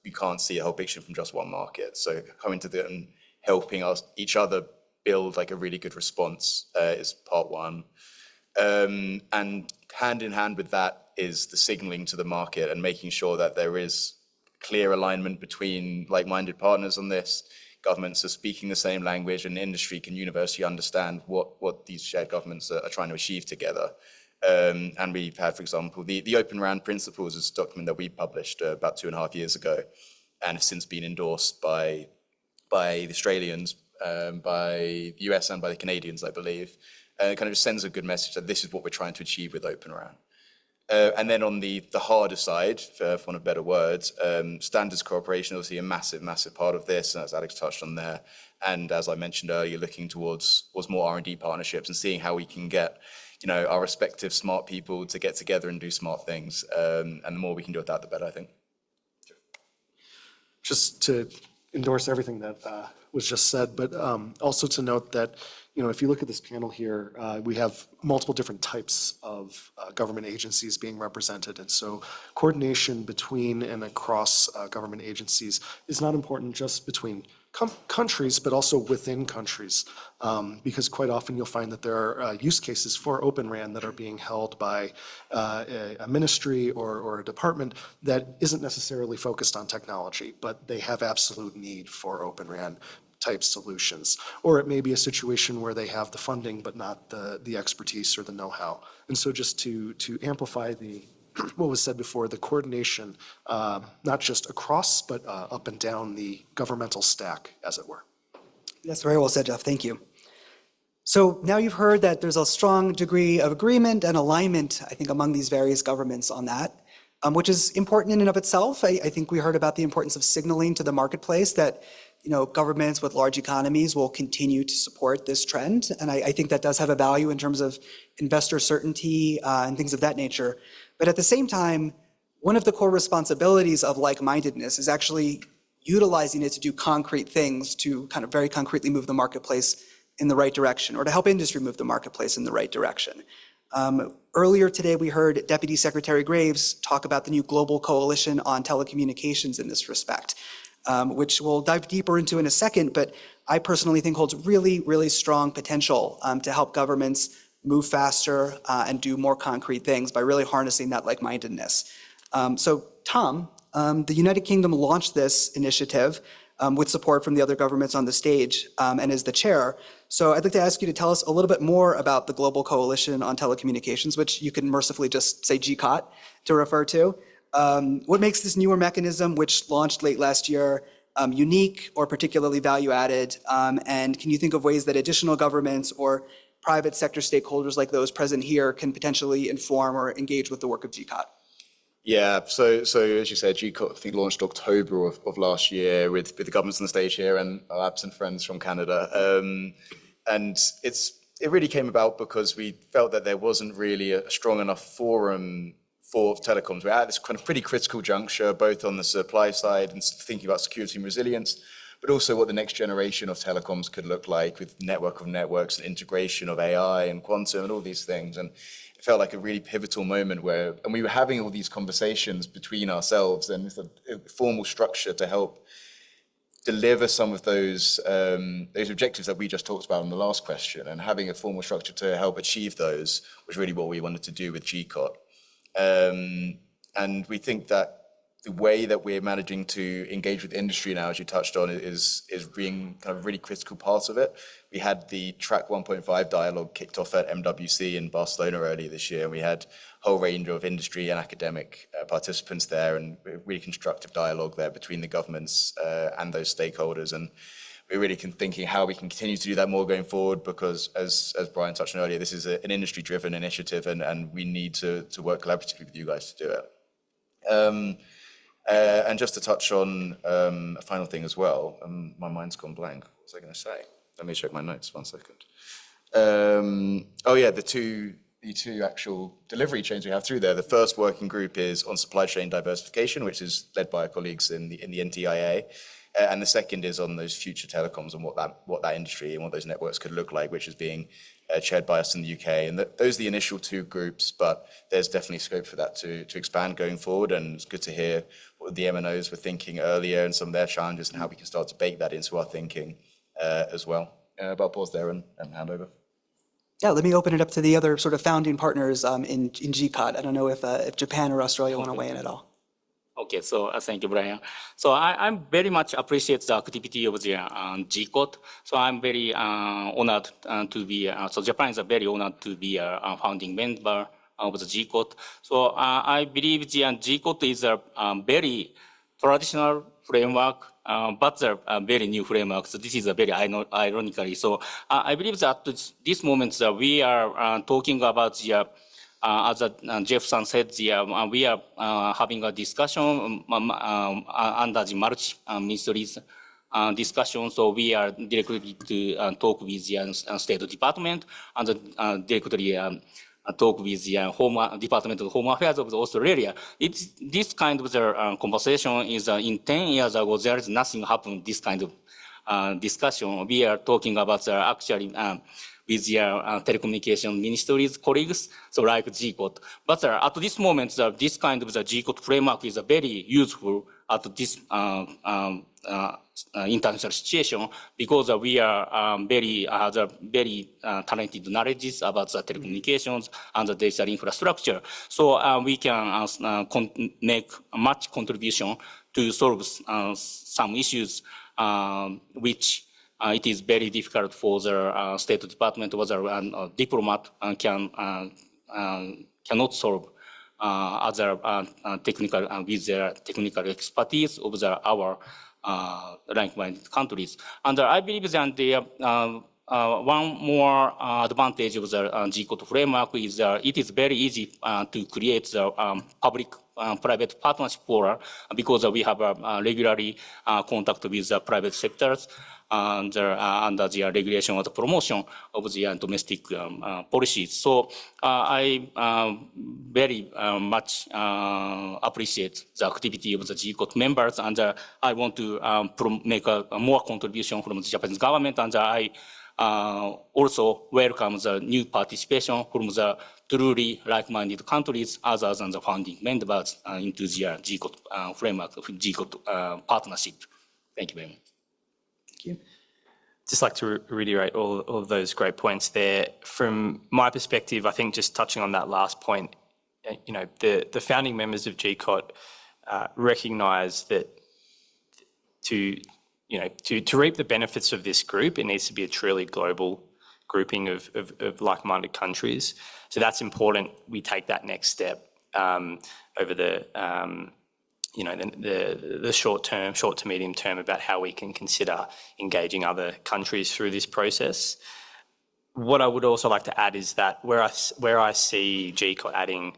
You can't see a whole picture from just one market. So coming together and helping each other build like a really good response is part one. And hand in hand with that is the signaling to the market and making sure that there is clear alignment between like-minded partners on this. Governments are speaking the same language, and industry can universally understand what these shared governments are trying to achieve together. And we've had, for example, the Open RAN Principles is a document that we published about 2.5 years ago, and has since been endorsed by the Australians, by the US and by the Canadians, I believe. It kind of sends a good message that this is what we're trying to achieve with Open RAN. And then on the harder side, for want of better words, standards cooperation, obviously a massive, massive part of this, as Alex touched on there. And as I mentioned earlier, looking towards more R&D partnerships and seeing how we can get, our respective smart people to get together and do smart things. And the more we can do with that, the better, I think. Just to endorse everything that was just said, but also to note that, if you look at this panel here, we have multiple different types of government agencies being represented. And so coordination between and across government agencies is not important just between countries, but also within countries. Because quite often you'll find that there are use cases for Open RAN that are being held by a ministry or a department that isn't necessarily focused on technology, but they have absolute need for Open RAN type solutions. Or it may be a situation where they have the funding, but not the expertise or the know-how. And so just to amplify what was said before, the coordination, not just across, but up and down the governmental stack, as it were. That's very well said, Jeff. Thank you. So now you've heard that there's a strong degree of agreement and alignment, I think, among these various governments on that, which is important in and of itself. I think we heard about the importance of signaling to the marketplace that governments with large economies will continue to support this trend. And I think that does have a value in terms of investor certainty and things of that nature. But at the same time, one of the core responsibilities of like-mindedness is actually utilizing it to do concrete things to kind of very concretely move the marketplace in the right direction, or to help industry move the marketplace in the right direction. Earlier today, we heard Deputy Secretary Graves talk about the new Global Coalition on Telecommunications in this respect, which we'll dive deeper into in a second, but I personally think holds really, really strong potential to help governments move faster and do more concrete things by really harnessing that like-mindedness. So Tom, the United Kingdom launched this initiative with support from the other governments on the stage and is the chair. So I'd like to ask you to tell us a little bit more about the Global Coalition on Telecommunications, which you can mercifully just say GCOT to refer to. What makes this newer mechanism, which launched late last year, unique or particularly value-added? And can you think of ways that additional governments or private sector stakeholders like those present here can potentially inform or engage with the work of GCOT? Yeah, so as you said, GCOT, I think, launched October of last year with the governments on the stage here and our absent friends from Canada. And it really came about because we felt that there wasn't really a strong enough forum for telecoms. We're at this kind of pretty critical juncture, both on the supply side and thinking about security and resilience, but also what the next generation of telecoms could look like with network of networks and integration of AI and quantum and all these things. And it felt like a really pivotal moment and we were having all these conversations between ourselves and with a formal structure to help deliver some of those objectives that we just talked about in the last question, and having a formal structure to help achieve those was really what we wanted to do with GCOT. And we think that the way that we're managing to engage with industry now, as you touched on, is being kind of a really critical part of it. We had the Track 1.5 dialogue kicked off at MWC in Barcelona earlier this year, and we had a whole range of industry and academic participants there, and really constructive dialogue there between the governments and those stakeholders. And we're really thinking how we can continue to do that more going forward, because as Brian touched on earlier, this is an industry-driven initiative, and we need to work collaboratively with you guys to do it. And just to touch on a final thing as well, my mind's gone blank. What was I going to say? Let me check my notes, 1 second. Oh yeah, the two actual delivery chains we have through there. The first working group is on supply chain diversification, which is led by our colleagues in the NTIA. And the second is on those future telecoms and what that industry and what those networks could look like, which is being chaired by us in the UK. And those are the initial two groups, but there's definitely scope for that to expand going forward. And it's good to hear what the MNOs were thinking earlier and some of their challenges and how we can start to bake that into our thinking as well. But I'll pause there and hand over. Yeah, let me open it up to the other sort of founding partners in GCOT. I don't know if Japan or Australia want to weigh in at all. Okay, so thank you, Brian. So I'm very much appreciate the activity of the GCOT. So I'm very honored to be, so Japan is very honored to be a founding member of the GCOT. So I believe the GCOT is a very traditional framework, but a very new framework. So this is a very ironically. So I believe that at this moment that we are talking about the as Jefferson said, we are having a discussion under the multi-ministries discussion. So we are directly to talk with the State Department and directly talk with the Department of Home Affairs of Australia. This kind of conversation is in 10 years ago, there is nothing happened, this kind of discussion. We are talking about actually with their telecommunication ministries colleagues, so like GCOT. But at this moment, this kind of the GCOT framework is very useful at this international situation, because we are very talented knowledge about the telecommunications and the digital infrastructure. So we can make much contribution to solve some issues which it is very difficult for the State Department or the diplomat cannot solve other technical with their technical expertise of our like-minded countries. And I believe that one more advantage of the G-code framework is it is very easy to create the public-private partnership forum because we have regularly contact with the private sectors under the regulation or the promotion of the domestic policies. So I very much appreciate the activity of the G-code members, and I want to make a more contribution from the Japanese government, and I also welcome the new participation from the truly like-minded countries other than the founding members into the G-code framework of G-code partnership. Thank you very much. Just like to reiterate all of those great points there. From my perspective, I think just touching on that last point, you know, the founding members of GCOT recognise that to reap the benefits of this group, it needs to be a truly global grouping of like-minded countries. So that's important. We take that next step over the short to medium term about how we can consider engaging other countries through this process. What I would also like to add is that where I see GCOT adding,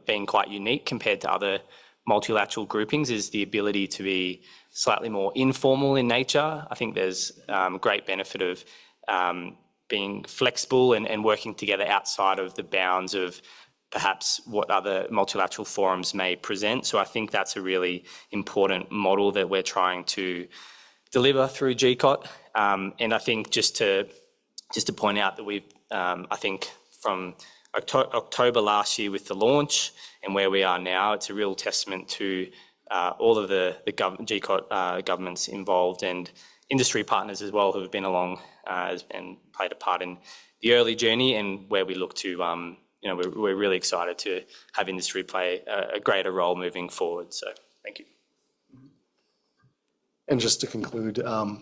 being quite unique compared to other multilateral groupings is the ability to be slightly more informal in nature. I think there's great benefit of being flexible and working together outside of the bounds of perhaps what other multilateral forums may present. So I think that's a really important model that we're trying to deliver through GCOT. And I think just to point out that we've, I think from October last year with the launch and where we are now, it's a real testament to all of the GCOT governments involved and industry partners as well who have been along and played a part in the early journey, and where we look to, we're really excited to have industry play a greater role moving forward. So thank you. And just to conclude,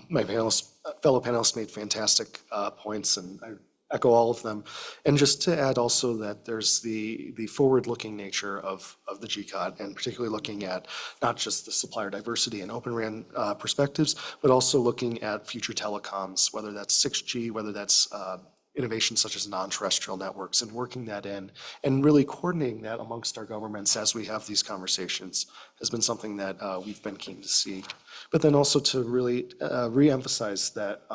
my fellow panelists made fantastic points, and I echo all of them. And just to add also that there's the forward-looking nature of the GCOT, and particularly looking at not just the supplier diversity and Open RAN perspectives, but also looking at future telecoms, whether that's 6G, whether that's innovations such as non-terrestrial networks, and working that in and really coordinating that amongst our governments as we have these conversations has been something that we've been keen to see. But then also to really re-emphasize that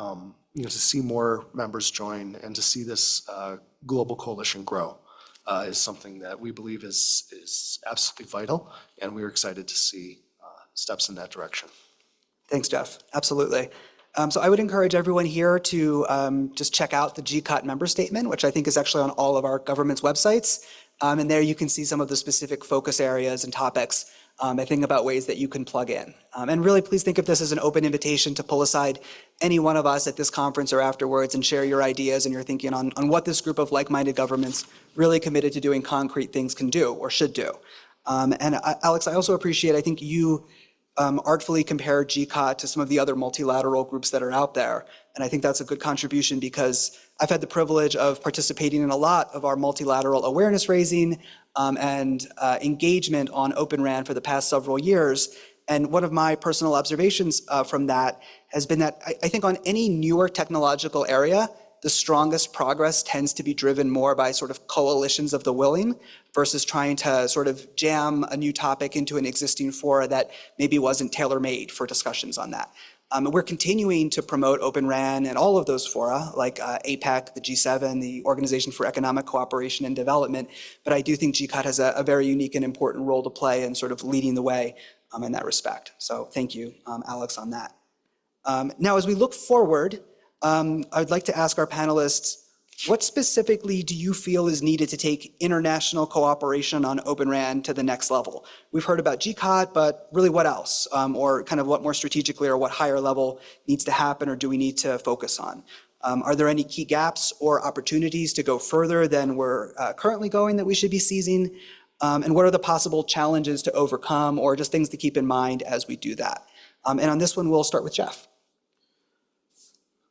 to see more members join and to see this global coalition grow is something that we believe is absolutely vital, and we're excited to see steps in that direction. Thanks, Jeff. Absolutely. So I would encourage everyone here to just check out the GCOT member statement, which I think is actually on all of our government's websites. And there you can see some of the specific focus areas and topics, I think about ways that you can plug in. And really, please think of this as an open invitation to pull aside any one of us at this conference or afterwards and share your ideas and your thinking on what this group of like-minded governments really committed to doing concrete things can do or should do. And Alex, I also appreciate, I think you artfully compare GCOT to some of the other multilateral groups that are out there. And I think that's a good contribution because I've had the privilege of participating in a lot of our multilateral awareness raising and engagement on Open RAN for the past several years. And one of my personal observations from that has been that I think on any newer technological area, the strongest progress tends to be driven more by sort of coalitions of the willing versus trying to sort of jam a new topic into an existing fora that maybe wasn't tailor-made for discussions on that. We're continuing to promote Open RAN and all of those fora, like APEC, the G7, the Organization for Economic Cooperation and Development, but I do think GCOT has a very unique and important role to play in sort of leading the way in that respect. So thank you, Alex, on that. Now, as we look forward, I'd like to ask our panelists What specifically do you feel is needed to take international cooperation on Open RAN to the next level? We've heard about GCOT, but really what else? Or kind of what more strategically or what higher level needs to happen or do we need to focus on? Are there any key gaps or opportunities to go further than we're currently going that we should be seizing? And what are the possible challenges to overcome or just things to keep in mind as we do that? And on this one, we'll start with Jeff.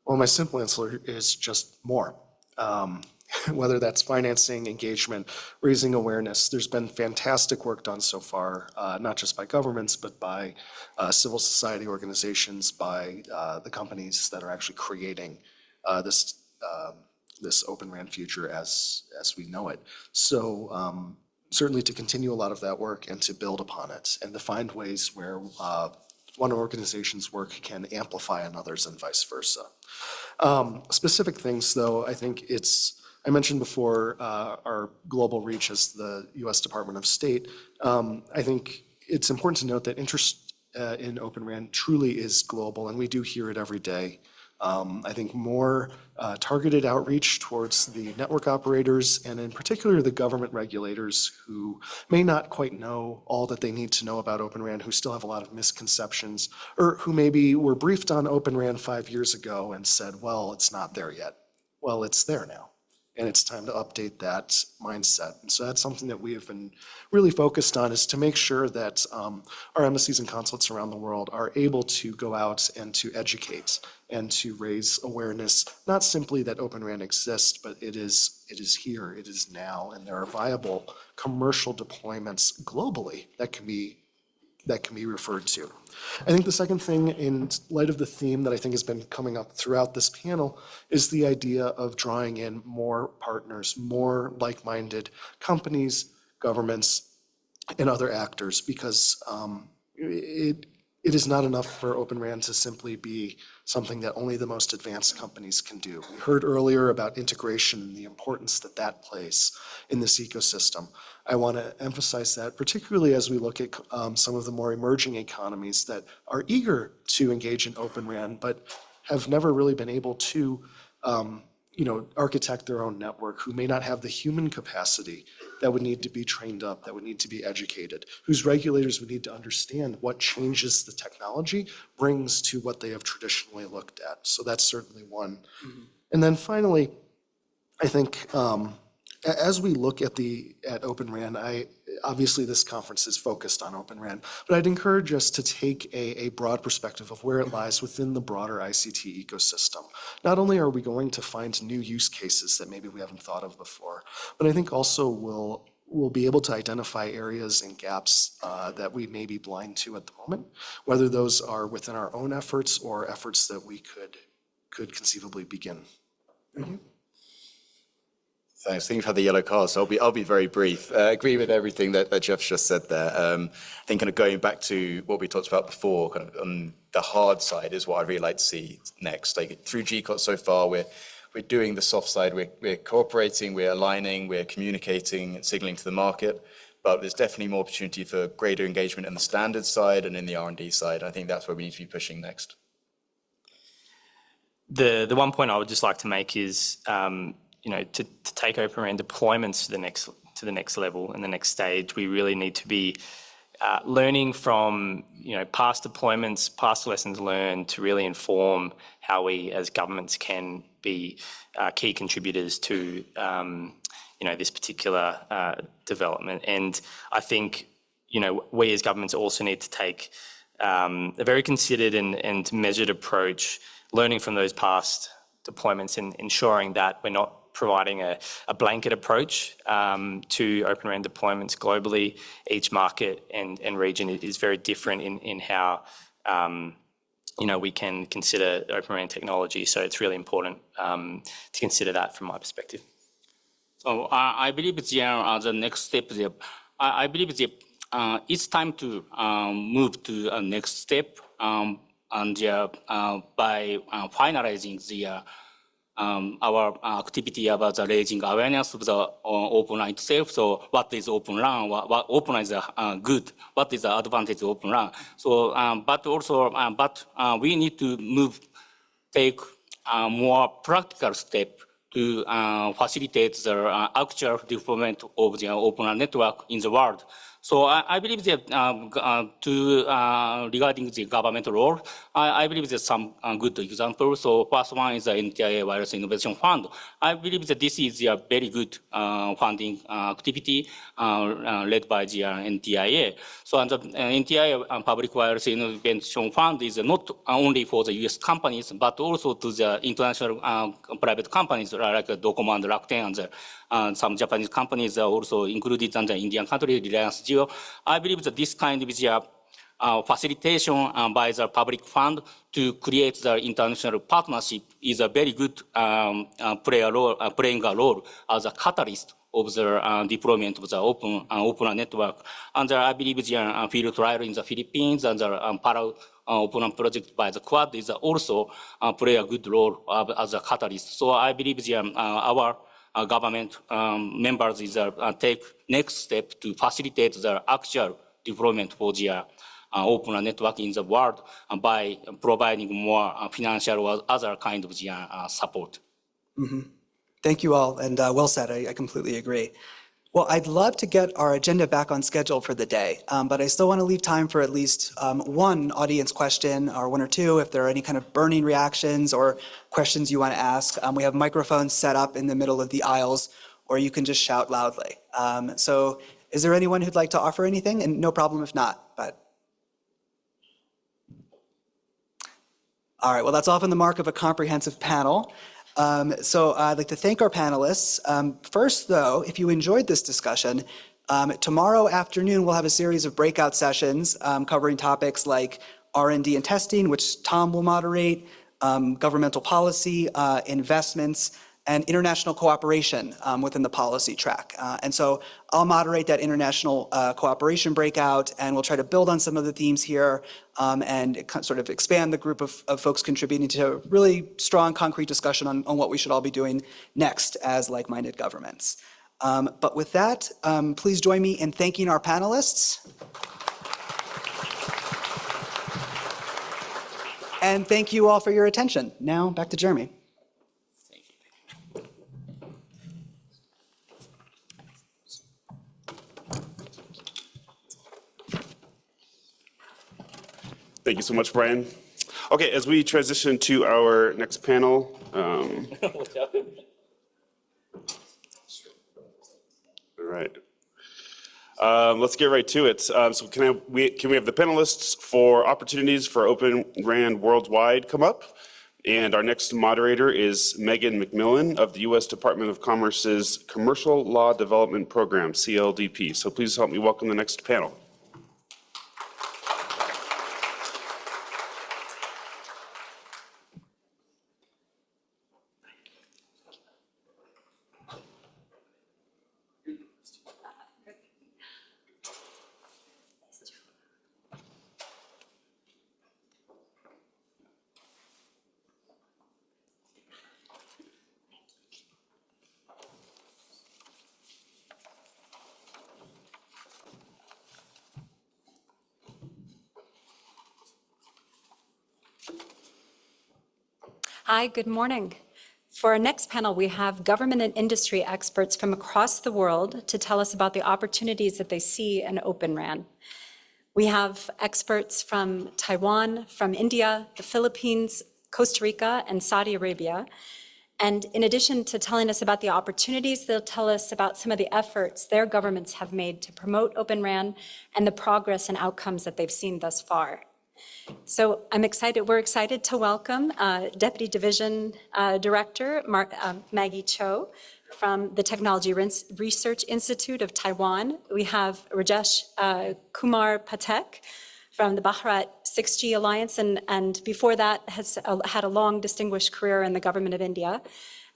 Well, my simple answer is just more. Whether that's financing, engagement, raising awareness. There's been fantastic work done so far, not just by governments, but by civil society organizations, by the companies that are actually creating this Open RAN future as we know it. So certainly to continue a lot of that work and to build upon it and to find ways where one organization's work can amplify another's and vice versa. Specific things, though, I think I mentioned before our global reach as the U.S. Department of State. I think it's important to note that interest in Open RAN truly is global, and we do hear it every day. I think more targeted outreach towards the network operators and in particular the government regulators who may not quite know all that they need to know about Open RAN, who still have a lot of misconceptions, or who maybe were briefed on Open RAN 5 years ago and said, well, it's not there yet. Well, it's there now. And it's time to update that mindset. And so that's something that we have been really focused on, is to make sure that our embassies and consulates around the world are able to go out and to educate and to raise awareness, not simply that Open RAN exists, but it is here, it is now, and there are viable commercial deployments globally that can be referred to. I think the second thing, in light of the theme that I think has been coming up throughout this panel, is the idea of drawing in more partners, more like-minded companies, governments, and other actors, because it is not enough for Open RAN to simply be something that only the most advanced companies can do. We heard earlier about integration and the importance that that plays in this ecosystem. I want to emphasize that, particularly as we look at some of the more emerging economies that are eager to engage in Open RAN, but have never really been able to architect their own network, who may not have the human capacity that would need to be trained up, that would need to be educated, whose regulators would need to understand what changes the technology brings to what they have traditionally looked at. So that's certainly one. Mm-hmm. And then finally, I think as we look at Open RAN, obviously this conference is focused on Open RAN, but I'd encourage us to take a broad perspective of where it lies within the broader ICT ecosystem. Not only are we going to find new use cases that maybe we haven't thought of before, but I think also we'll be able to identify areas and gaps that we may be blind to at the moment, whether those are within our own efforts or efforts that we could conceivably begin. Mm-hmm. Thanks. I think you've had the yellow card, so I'll be very brief. Agree with everything that Jeff just said there. I think kind of going back to what we talked about before, kind of on the hard side is what I'd really like to see next. Like through GCOT so far, we're doing the soft side. We're cooperating, we're aligning, we're communicating and signaling to the market. But there's definitely more opportunity for greater engagement in the standards side and in the R&D side. I think that's where we need to be pushing next. The one point I would just like to make is, to take Open RAN deployments to the next level and the next stage, we really need to be learning from past deployments, past lessons learned, to really inform how we as governments can be key contributors to this particular development. And I think we as governments also need to take a very considered and measured approach, learning from those past deployments and ensuring that we're not providing a blanket approach to Open RAN deployments globally. Each market and region is very different in how we can consider Open RAN technology. So it's really important to consider that from my perspective. So I believe the next step, I believe it's time to move to a next step and by finalizing our activity about the raising awareness of the Open RAN itself. So what is Open RAN? What Open RAN is good? What is the advantage of Open RAN? So, but we need to take a more practical step to facilitate the actual development of the open network in the world. So I believe that regarding the government role, I believe there's some good examples. So first one is the NTIA Wireless Innovation Fund. I believe that this is a very good funding activity led by the NTIA. So the NTIA Public Wireless Innovation Fund is not only for the US companies, but also to the international private companies like Docomo and Rakuten and some Japanese companies are also included in the Indian country, Reliance Jio. I believe that this kind of facilitation by the public fund to create the international partnership is a very good playing a role as a catalyst of the deployment of the open network. And I believe the field trial in the Philippines and the parallel open project by the Quad is also play a good role as a catalyst. So I believe our government members is take next step to facilitate the actual deployment for the open network in the world by providing more financial or other kind of support. Thank you all, and well said. I completely agree. Well, I'd love to get our agenda back on schedule for the day, but I still want to leave time for at least one audience question or one or two if there are any kind of burning reactions or questions you want to ask. We have microphones set up in the middle of the aisles, or you can just shout loudly. So is there anyone who'd like to offer anything? And no problem if not, but. All right, well, that's often the mark of a comprehensive panel. So I'd like to thank our panelists. First, though, if you enjoyed this discussion, tomorrow afternoon we'll have a series of breakout sessions covering topics like R&D and testing, which Tom will moderate, governmental policy, investments, and international cooperation within the policy track. And so I'll moderate that international cooperation breakout, and we'll try to build on some of the themes here and sort of expand the group of folks contributing to a really strong, concrete discussion on what we should all be doing next as like-minded governments. But with that, please join me in thanking our panelists. And thank you all for your attention. Now, back to Jeremy. Thank you so much, Brian. Okay, as we transition to our next panel. All right. Let's get right to it. So can we have the panelists for opportunities for Open RAN worldwide come up? And our next moderator is Megan McMillan of the U.S. Department of Commerce's Commercial Law Development Program, CLDP. So please help me welcome the next panel. Hi, good morning. For our next panel, we have government and industry experts from across the world to tell us about the opportunities that they see in Open RAN. We have experts from Taiwan, from India, the Philippines, Costa Rica, and Saudi Arabia. And in addition to telling us about the opportunities, they'll tell us about some of the efforts their governments have made to promote Open RAN and the progress and outcomes that they've seen thus far. So we're excited to welcome Deputy Division Director Maggie Cho from the Technology Research Institute of Taiwan. We have Rajesh Kumar Patek from the Bharat 6G Alliance, and before that has had a long distinguished career in the government of India.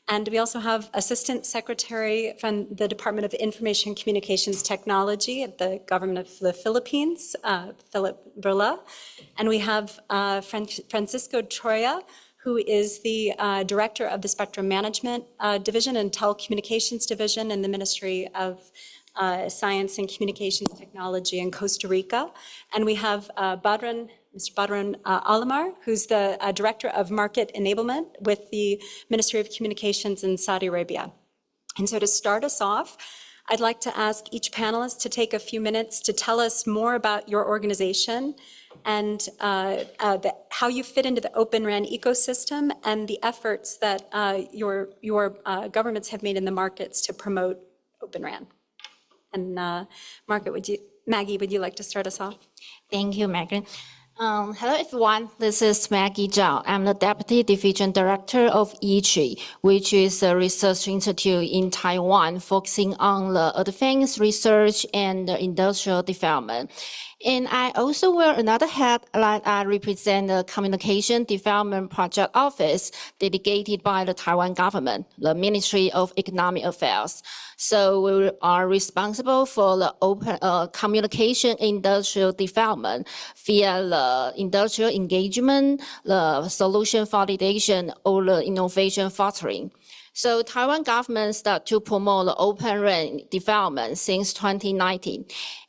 And we also have Assistant Secretary from the Department of Information Communications Technology at the Government of the Philippines, Philip Burla. And we have Francisco Troya, who is the Director of the Spectrum Management Division and Telecommunications Division in the Ministry of Science and Communications Technology in Costa Rica. And we have Badran Mr. Badran Alamar, who's the Director of Market Enablement with the Ministry of Communications in Saudi Arabia. And so to start us off, I'd like to ask each panelist to take a few minutes to tell us more about your organization and how you fit into the Open RAN ecosystem and the efforts that your governments have made in the markets to promote Open RAN. And Maggie, would you like to start us off? Thank you, Megan. Hello, everyone. This is Maggie Zhao. I'm the Deputy Division Director of IORS, which is a research institute in Taiwan focusing on the advanced research and industrial development. And I also wear another hat, like I represent the Communication Development Project Office delegated by the Taiwan government, the Ministry of Economic Affairs. So we are responsible for the open communication industrial development via the industrial engagement, the solution validation, or the innovation fostering. So Taiwan government started to promote the Open RAN development since 2019.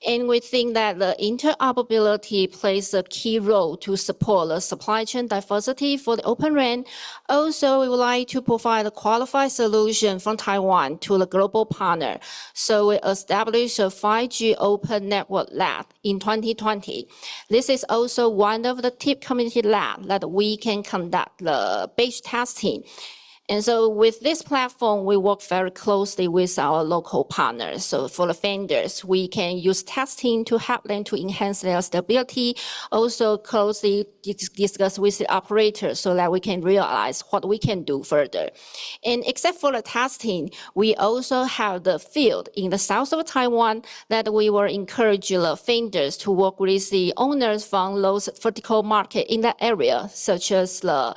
And we think that the interoperability plays a key role to support the supply chain diversity for the Open RAN. Also, we would like to provide a qualified solution from Taiwan to the global partner. So we established a 5G Open Network Lab in 2020. This is also one of the TIP community labs that we can conduct the base testing. And so with this platform, we work very closely with our local partners. So for the vendors, we can use testing to help them to enhance their stability, also closely discuss with the operators so that we can realize what we can do further. And except for the testing, we also have the field in the south of Taiwan that we will encourage the vendors to work with the owners from those vertical market in that area, such as the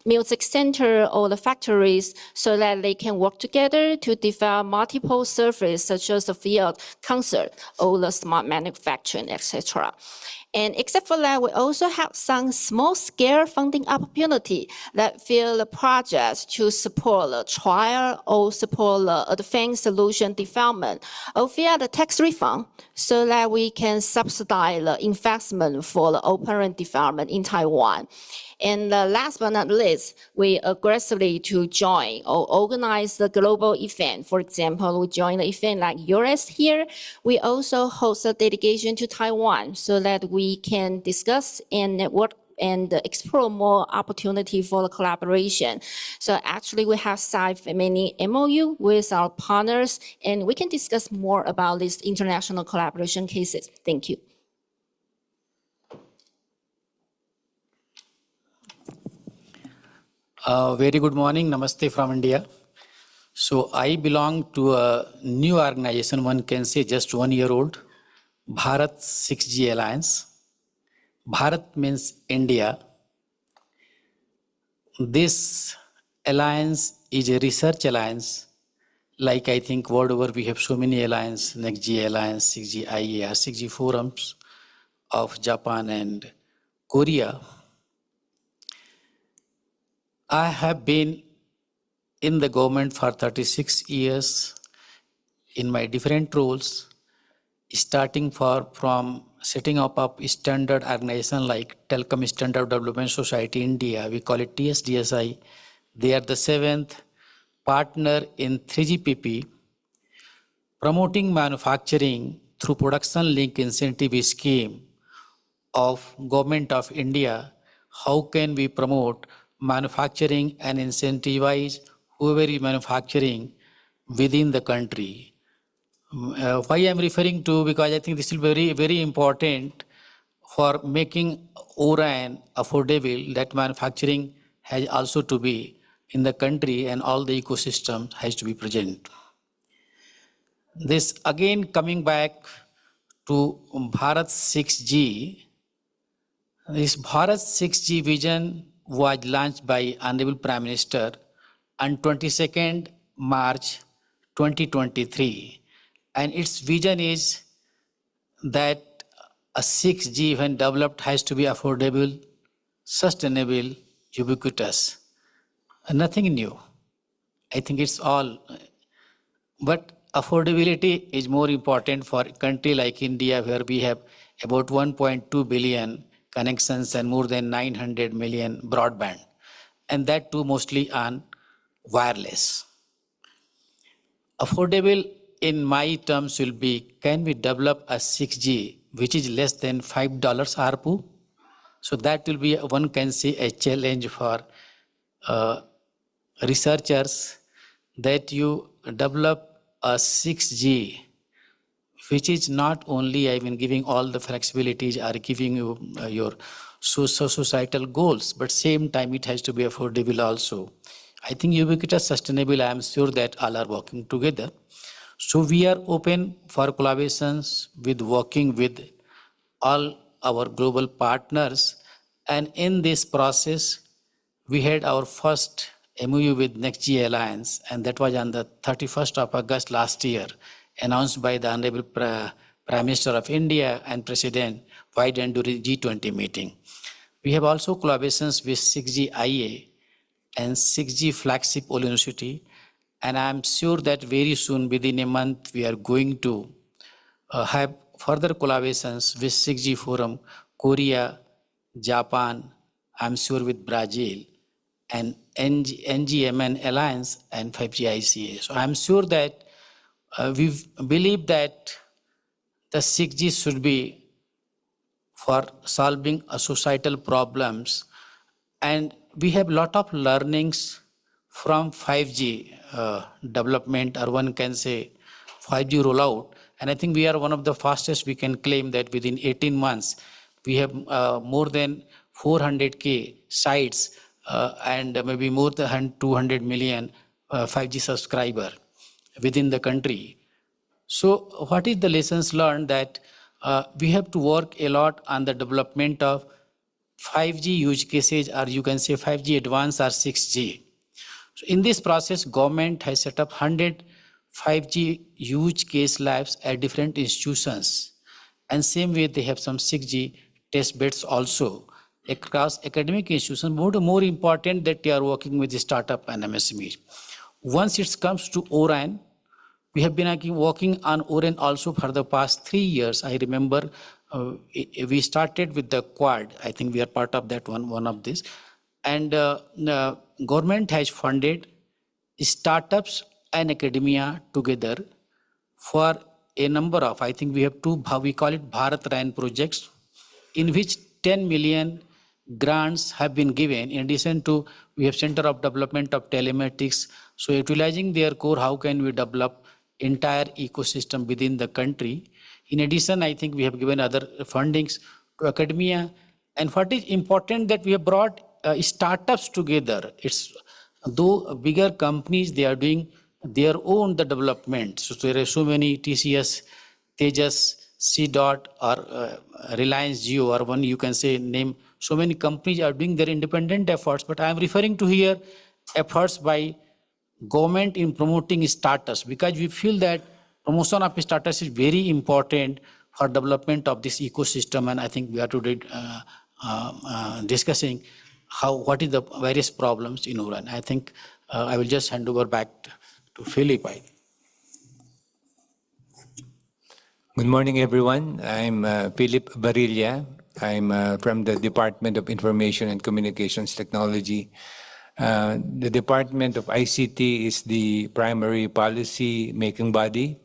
music center or the factories, so that they can work together to develop multiple services such as the field concert or the smart manufacturing, etc. And except for that, we also have some small-scale funding opportunity that fill the projects to support the trial or support the advanced solution development or via the tax refund so that we can subsidize the investment for the Open RAN development in Taiwan. And last but not least, we aggressively to join or organize the global event. For example, we join the event like IORS here. We also host a delegation to Taiwan so that we can discuss and network and explore more opportunity for the collaboration. So actually, we have signed many MOU with our partners, and we can discuss more about these international collaboration cases. Thank you. Very good morning. Namaste from India. So I belong to a new organization, one can say just 1 year old, Bharat 6G Alliance. Bharat means India. This alliance is a research alliance. Like I think world over we have so many alliances, NextG Alliance, 6G IER, 6G forums of Japan and Korea. I have been in the government for 36 years in my different roles, starting from setting up a standard organization like Telecom Standard Development Society India, we call it TSDSI. They are the 7th partner in 3GPP, promoting manufacturing through production link incentive scheme of Government of India. How can we promote manufacturing and incentivize whoever is manufacturing within the country? Why I'm referring to, because I think this is very, very important for making ORAN affordable, that manufacturing has also to be in the country and all the ecosystem has to be present. This again coming back to Bharat 6G, this Bharat 6G vision was launched by Honorable Prime Minister on 22nd March 2023. And its vision is that a 6G when developed has to be affordable, sustainable, ubiquitous. Nothing new. I think it's all. But affordability is more important for a country like India, where we have about 1.2 billion connections and more than 900 million broadband, and that too mostly on wireless. Affordable in my terms will be, can we develop a 6G which is less than $5 ARPU? So that will be, one can say, a challenge for researchers, that you develop a 6G which is not only, giving all the flexibilities or giving you your societal goals, but same time it has to be affordable also. I think ubiquitous sustainable, I am sure that all are working together. So we are open for collaborations with working with all our global partners. And in this process, we had our first MOU with NextG Alliance, and that was on the 31st of August last year, announced by the Honorable Prime Minister of India and President Biden during G20 meeting. We have also collaborations with 6G IA and 6G flagship All University, and I am sure that very soon, within a month, we are going to have further collaborations with 6G Forum, Korea, Japan, I'm sure with Brazil, and NGMN Alliance and 5G ICA. So I'm sure that we believe that the 6G should be for solving societal problems, and we have a lot of learnings from 5G development, or one can say 5G rollout. And I think we are one of the fastest. We can claim that within 18 months, we have more than 400K sites and maybe more than 200 million 5G subscriber within the country. So what is the lessons learned? That we have to work a lot on the development of 5G use cases, or you can say 5G advanced or 6G. So in this process, government has set up 100 5G use case labs at different institutions. And same way, they have some 6G test beds also across academic institutions. More important that they are working with the startup and MSMEs. Once it comes to ORAN, we have been working on ORAN also for the past 3 years. I remember we started with the Quad. I think we are part of that one of this. And government has funded startups and academia together for a number of, I think we have two, we call it Bharat RAN projects, in which 10 million grants have been given. In addition to, we have Center of Development of Telematics. So utilizing their core, how can we develop entire ecosystem within the country? In addition, I think we have given other fundings to academia. And what is important, that we have brought startups together. It's though bigger companies, they are doing their own development. So there are so many TCS, Tejas, C-Dot, or Reliance Jio, or one you can say name. So many companies are doing their independent efforts, but I am referring to here efforts by government in promoting startups, because we feel that promotion of startups is very important for development of this ecosystem. And I think we are today discussing what is the various problems in URAN. I think I will just hand over back to Philip. Good morning, everyone. I'm Philip Barilla. I'm from the Department of Information and Communications Technology. The Department of ICT is the primary policy making body,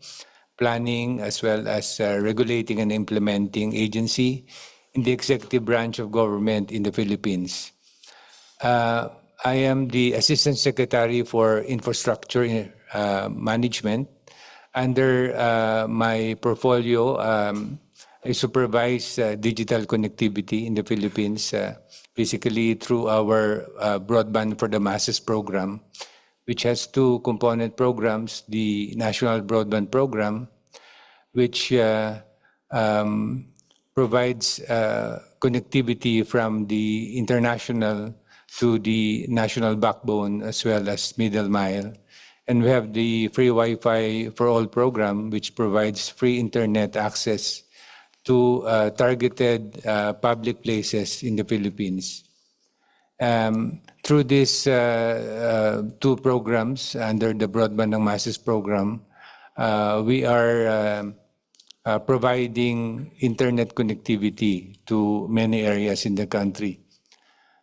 planning as well as regulating and implementing agency in the executive branch of government in the Philippines. I am the Assistant Secretary for Infrastructure Management. Under my portfolio, I supervise digital connectivity in the Philippines, basically through our Broadband for the Masses program, which has two component programs: the National Broadband Program, which provides connectivity from the international to the national backbone as well as middle mile. And we have the Free Wi-Fi for All program, which provides free internet access to targeted public places in the Philippines. Through these two programs under the Broadband ng Masses program, we are providing internet connectivity to many areas in the country.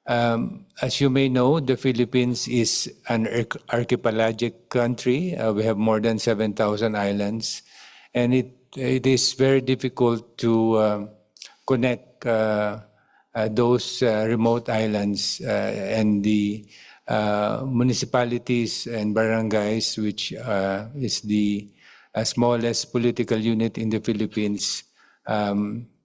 As you may know, the Philippines is an archipelagic country. We have more than 7,000 islands, and it is very difficult to connect those remote islands and the municipalities and barangays, which is the smallest political unit in the Philippines,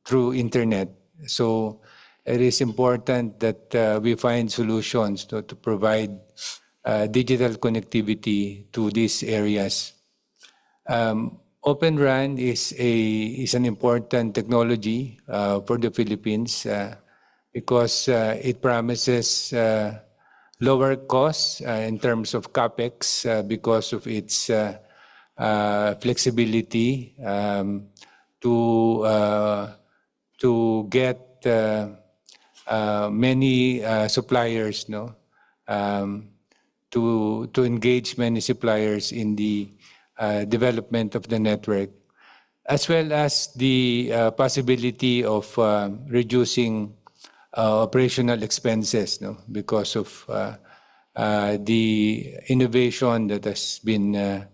through internet. So it is important that we find solutions to provide digital connectivity to these areas. Open RAN is an important technology for the Philippines because it promises lower costs in terms of capex because of its flexibility to get many suppliers, to engage many suppliers in the development of the network, as well as the possibility of reducing operational expenses, because of the innovation that has been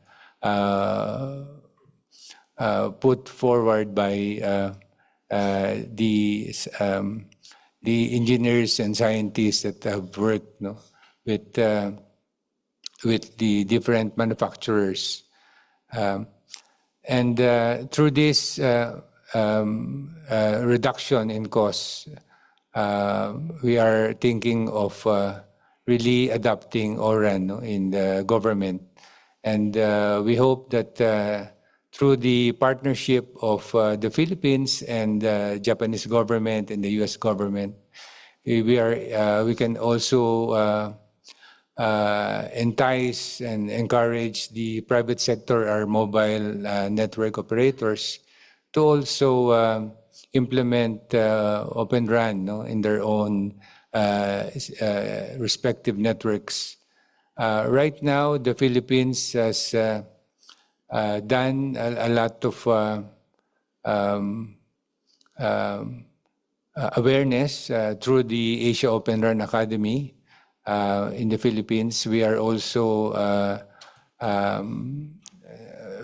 put forward by the engineers and scientists that have worked with the different manufacturers. And through this reduction in costs, we are thinking of really adopting ORAN in the government. And we hope that through the partnership of the Philippines and the Japanese government and the US government, we can also entice and encourage the private sector, our mobile network operators, to also implement Open RAN in their own respective networks. Right now, the Philippines has done a lot of awareness through the Asia Open RAN Academy in the Philippines. We are also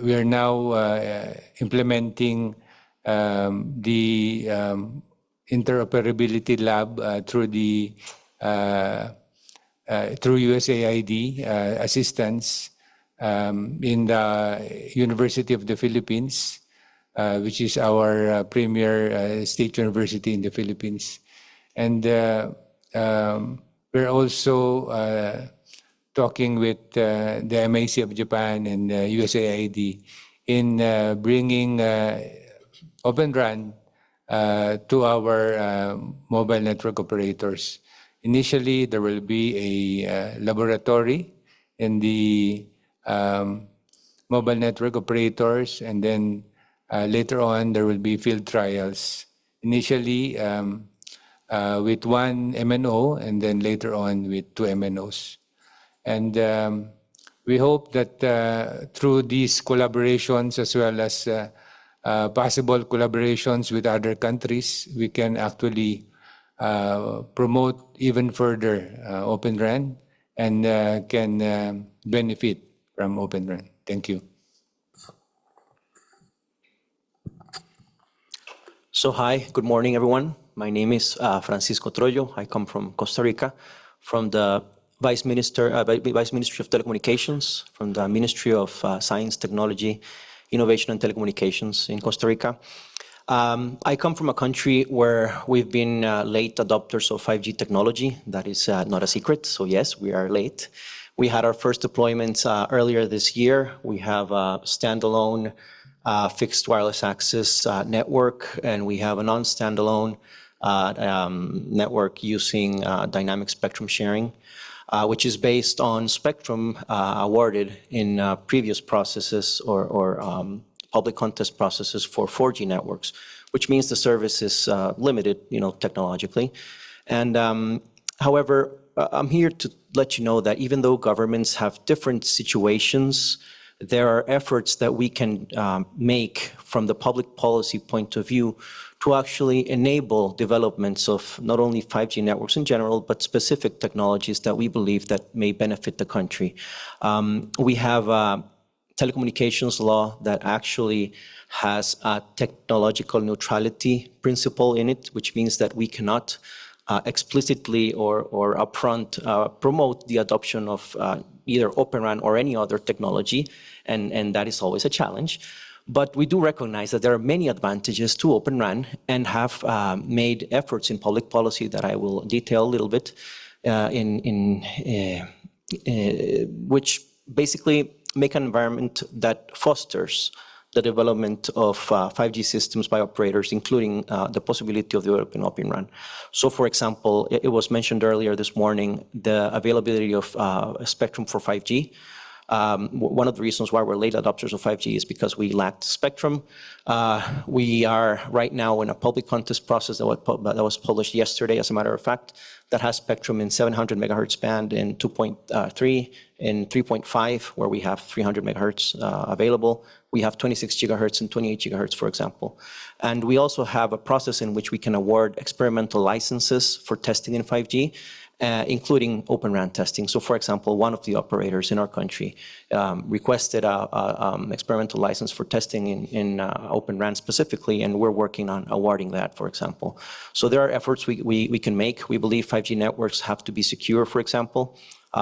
we are now implementing the interoperability lab through the through USAID assistance in the University of the Philippines, which is our premier state university in the Philippines. And we're also talking with the MAC of Japan and USAID in bringing Open RAN to our mobile network operators. Initially, there will be a laboratory in the mobile network operators, and then later on, there will be field trials. Initially, with one MNO, and then later on with two MNOs. And we hope that through these collaborations, as well as possible collaborations with other countries, we can actually promote even further Open RAN and can benefit from Open RAN. Thank you. So hi, good morning, everyone. My name is Francisco Troyo. I come from Costa Rica, from the Vice Ministry of Telecommunications, from the Ministry of Science, Technology, Innovation and Telecommunications in Costa Rica. I come from a country where we've been late adopters of 5G technology. That is not a secret, so yes, we are late. We had our first deployments earlier this year. We have a standalone fixed wireless access network, and we have a non-standalone network using dynamic spectrum sharing, which is based on spectrum awarded in previous processes or public contest processes for 4G networks, which means the service is limited, technologically. And however, I'm here to let you know that even though governments have different situations there are efforts that we can make from the public policy point of view to actually enable developments of not only 5G networks in general, but specific technologies that we believe that may benefit the country. We have a telecommunications law that actually has a technological neutrality principle in it, which means that we cannot explicitly or upfront promote the adoption of either Open RAN or any other technology, and that is always a challenge. But we do recognize that there are many advantages to Open RAN and have made efforts in public policy that I will detail a little bit, which basically make an environment that fosters the development of 5G systems by operators, including the possibility of developing Open RAN. So, for example, it was mentioned earlier this morning, the availability of spectrum for 5G. One of the reasons why we're late adopters of 5G is because we lacked spectrum. We are right now in a public contest process that was published yesterday, as a matter of fact, that has spectrum in 700 megahertz band, in 2.3, in 3.5, where we have 300 megahertz available. We have 26 gigahertz and 28 gigahertz, for example. And we also have a process in which we can award experimental licenses for testing in 5G, including Open RAN testing. So, for example, one of the operators in our country requested an experimental license for testing in Open RAN specifically, and we're working on awarding that, for example. So there are efforts we can make. We believe 5G networks have to be secure, for example.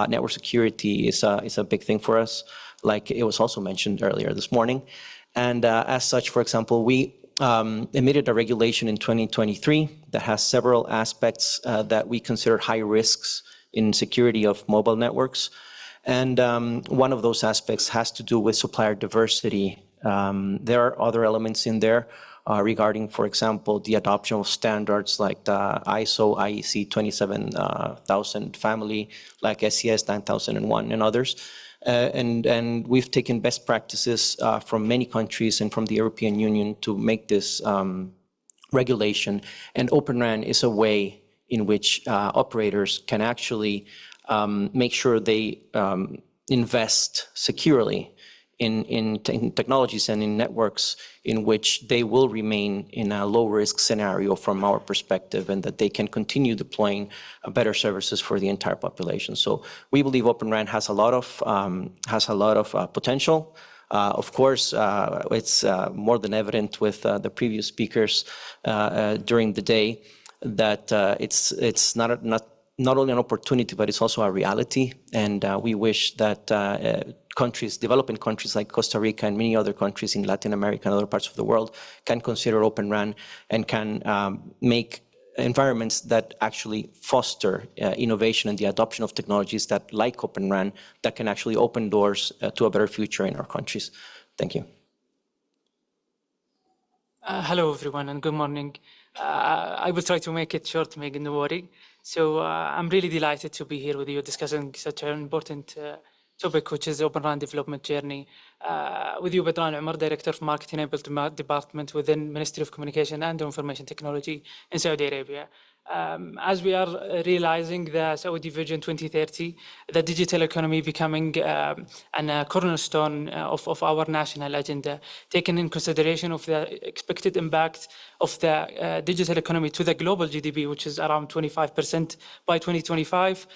Network security is a big thing for us, like it was also mentioned earlier this morning. And as such, for example, we emitted a regulation in 2023 that has several aspects that we consider high risks in security of mobile networks. And one of those aspects has to do with supplier diversity. There are other elements in there regarding, for example, the adoption of standards like the ISO IEC 27000 family, like SES 9001 and others. And we've taken best practices from many countries and from the European Union to make this regulation. And Open RAN is a way in which operators can actually make sure they invest securely in technologies and in networks in which they will remain in a low-risk scenario from our perspective, and that they can continue deploying better services for the entire population. So we believe Open RAN has a lot of potential. Of course, it's more than evident with the previous speakers during the day that it's not only an opportunity, but it's also a reality. And we wish that developing countries like Costa Rica and many other countries in Latin America and other parts of the world can consider Open RAN and can make environments that actually foster innovation and the adoption of technologies that, like Open RAN, that can actually open doors to a better future in our countries. Thank you. Hello, everyone, and good morning. I will try to make it short, Megan, no worry. So I'm really delighted to be here with you discussing such an important topic, which is Open RAN development journey. With you, Badran Umar, Director of Market Enablement Department within Ministry of Communication and Information Technology in Saudi Arabia. As we are realizing the Saudi Vision 2030, the digital economy becoming a cornerstone of our national agenda, taking in consideration of the expected impact of the digital economy to the global GDP, which is around 25% by 2025.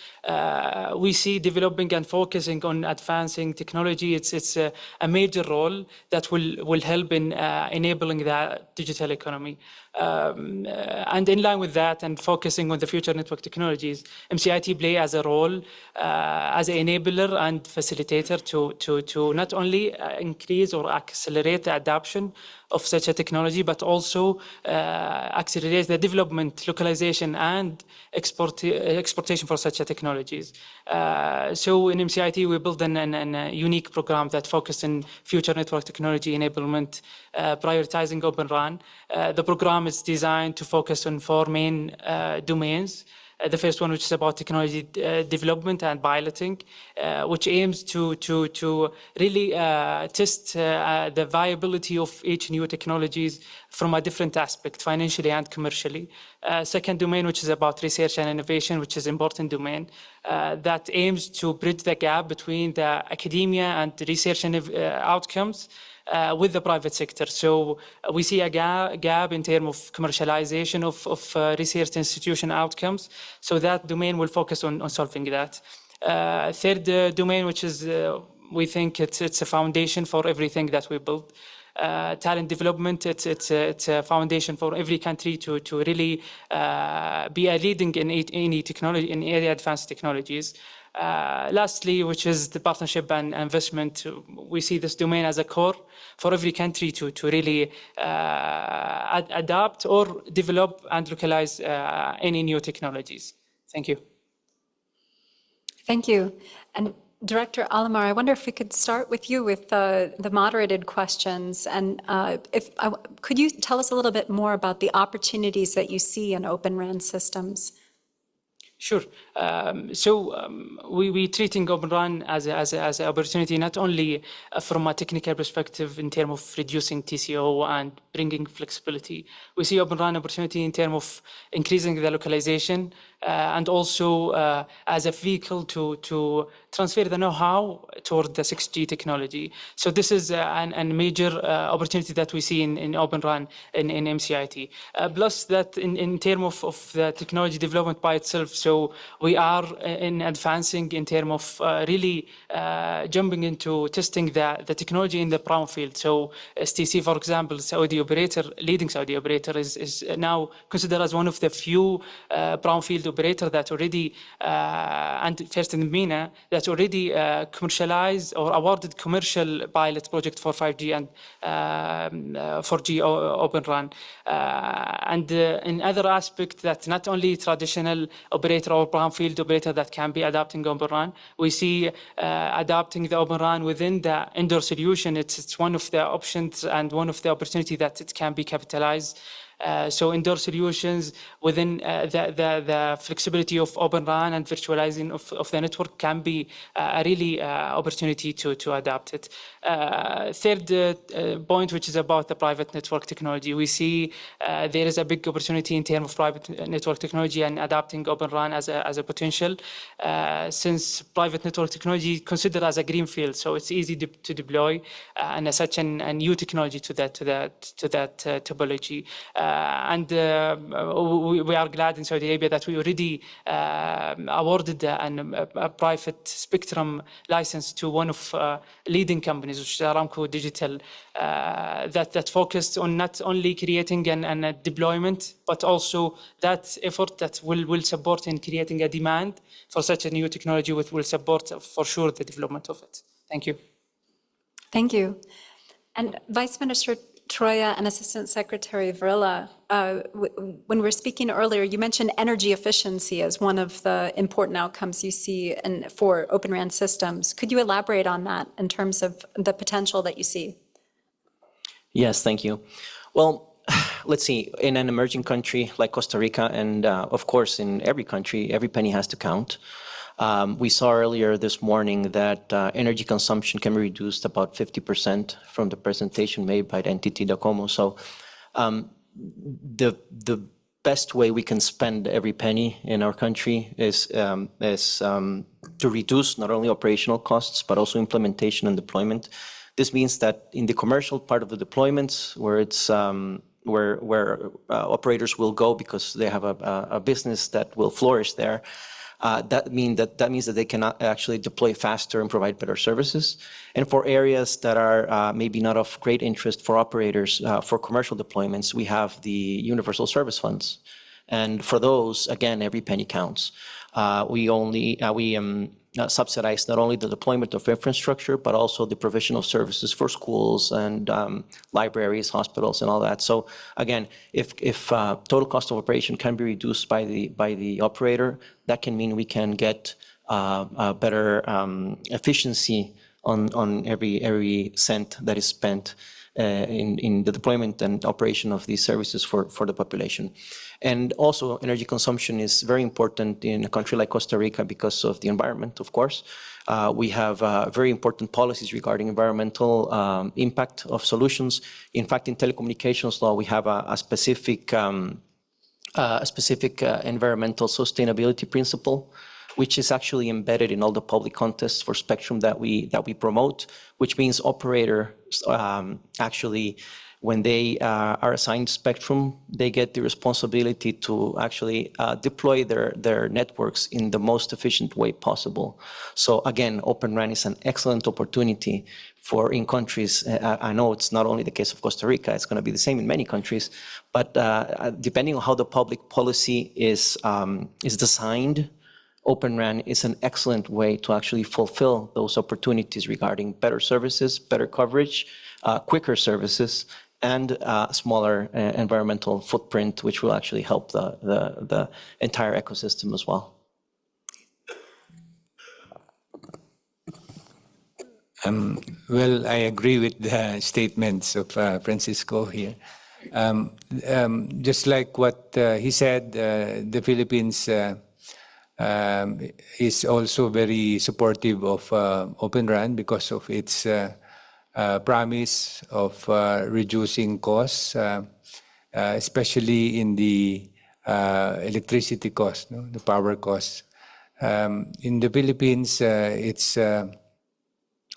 We see developing and focusing on advancing technology. It's a major role that will help in enabling the digital economy. And in line with that and focusing on the future network technologies, MCIT play as a role as an enabler and facilitator to not only increase or accelerate the adoption of such a technology, but also accelerate the development, localization, and exportation for such a technologies. So in MCIT, we built a unique program that focused on future network technology enablement, prioritizing Open RAN. The program is designed to focus on 4 main domains. The first one, which is about technology development and piloting, which aims to really test the viability of each new technologies from a different aspect, financially and commercially. Second domain, which is about research and innovation, which is important domain that aims to bridge the gap between the academia and the research and outcomes with the private sector. So we see a gap in terms of commercialization of research institution outcomes. So that domain will focus on solving that. Third domain, which is we think it's a foundation for everything that we build. Talent development, it's a foundation for every country to really be a leading in any technology, in any advanced technologies. Lastly, which is the partnership and investment, we see this domain as a core for every country to really adapt or develop and localize any new technologies. Thank you. Thank you. And Director Alamar, I wonder if we could start with you with the moderated questions. And could you tell us a little bit more about the opportunities that you see in Open RAN systems? Sure. We treating Open RAN as an opportunity, not only from a technical perspective in terms of reducing TCO and bringing flexibility. We see Open RAN opportunity in terms of increasing the localization and also as a vehicle to transfer the know-how toward the 6G technology. So this is a major opportunity that we see in Open RAN in MCIT. Plus that in terms of the technology development by itself, so we are in advancing in terms of really jumping into testing the technology in the brownfield. So STC, for example, Saudi operator, leading Saudi operator is now considered as one of the few brownfield operator that already, and first in MENA, that already commercialized or awarded commercial pilot project for 5G and 4G Open RAN. And in other aspects that not only traditional operator or brownfield operator that can be adapting Open RAN, we see adapting the Open RAN within the indoor solution. It's one of the options and one of the opportunity that it can be capitalized. So indoor solutions within the flexibility of Open RAN and virtualizing of the network can be a really opportunity to adapt it. Third point, which is about the private network technology. We see there is a big opportunity in terms of private network technology and adapting Open RAN as a potential, since private network technology considered as a greenfield, so it's easy to deploy and as such a new technology to that topology. And we are glad in Saudi Arabia that we already awarded a private spectrum license to one of leading companies, which is Aramco Digital, that focused on not only creating a deployment, but also that effort that will support in creating a demand for such a new technology, which will support for sure the development of it. Thank you. Thank you. And Vice Minister Troya and Assistant Secretary Varela, when we were speaking earlier, you mentioned energy efficiency as one of the important outcomes you see for Open RAN systems. Could you elaborate on that in terms of the potential that you see? Yes, thank you. Well, let's see, in an emerging country like Costa Rica, and of course in every country, every penny has to count. We saw earlier this morning that energy consumption can be reduced about 50% from the presentation made by the entity Docomo. So the best way we can spend every penny in our country is to reduce not only operational costs, but also implementation and deployment. This means that in the commercial part of the deployments, where it's where operators will go because they have a business that will flourish there, that means that they can actually deploy faster and provide better services. And for areas that are maybe not of great interest for operators, for commercial deployments, we have the universal service funds. And for those, again, every penny counts. We subsidize not only the deployment of infrastructure, but also the provision of services for schools and libraries, hospitals, and all that. So again, if total cost of operation can be reduced by the operator, that can mean we can get a better efficiency on every cent that is spent. in the deployment and operation of these services for the population. And also, energy consumption is very important in a country like Costa Rica because of the environment, of course. We have very important policies regarding environmental impact of solutions. In fact, in telecommunications law, we have a specific environmental sustainability principle, which is actually embedded in all the public contests for spectrum that we promote, which means operators actually, when they are assigned spectrum, they get the responsibility to actually deploy their networks in the most efficient way possible. So again, Open RAN is an excellent opportunity for in countries. I know it's not only the case of Costa Rica, it's going to be the same in many countries, but depending on how the public policy is designed, Open RAN is an excellent way to actually fulfill those opportunities regarding better services, better coverage, quicker services, and smaller environmental footprint, which will actually help the entire ecosystem as well. Well, I agree with the statements of Francisco here. Just like what he said, the Philippines is also very supportive of Open RAN because of its promise of reducing costs, especially in the electricity cost, the power cost. In the Philippines, it's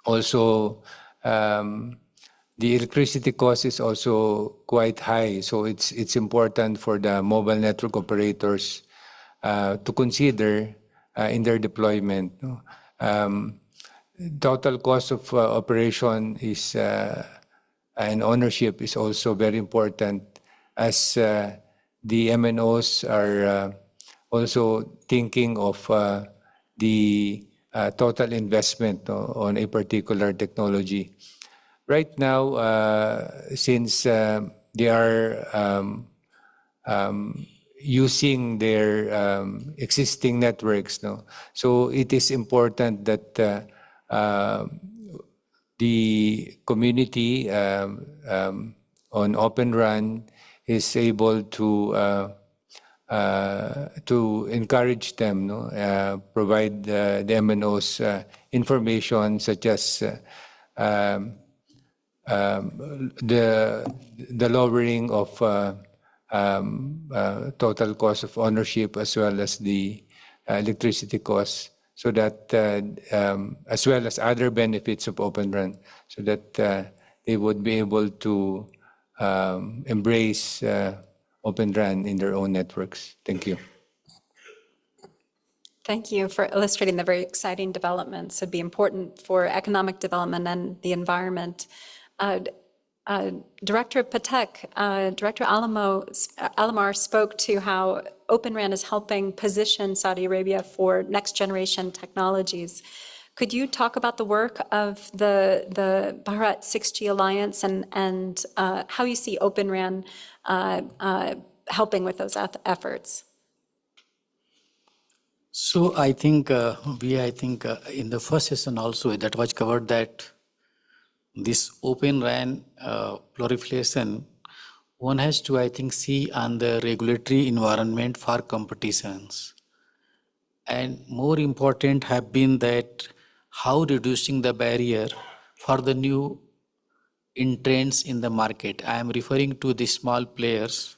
also the electricity cost is also quite high, so it's important for the mobile network operators to consider in their deployment. Total cost of operation is and ownership is also very important, as the MNOs are also thinking of the total investment on a particular technology. Right now, since they are using their existing networks, so it is important that the community on Open RAN is able to encourage them, provide the MNOs information such as the lowering of total cost of ownership as well as the electricity costs, so that as well as other benefits of Open RAN, so that they would be able to embrace Open RAN in their own networks. Thank you. Thank you for illustrating the very exciting developments. It'd be important for economic development and the environment. Director Patek, Director Alomar spoke to how Open RAN is helping position Saudi Arabia for next generation technologies. Could you talk about the work of the Bharat 6G Alliance and how you see Open RAN helping with those efforts? So I think in the first session also that was covered that this Open RAN proliferation, one has to, I think, see on the regulatory environment for competitions. And more important have been that how reducing the barrier for the new entrants in the market. I am referring to the small players.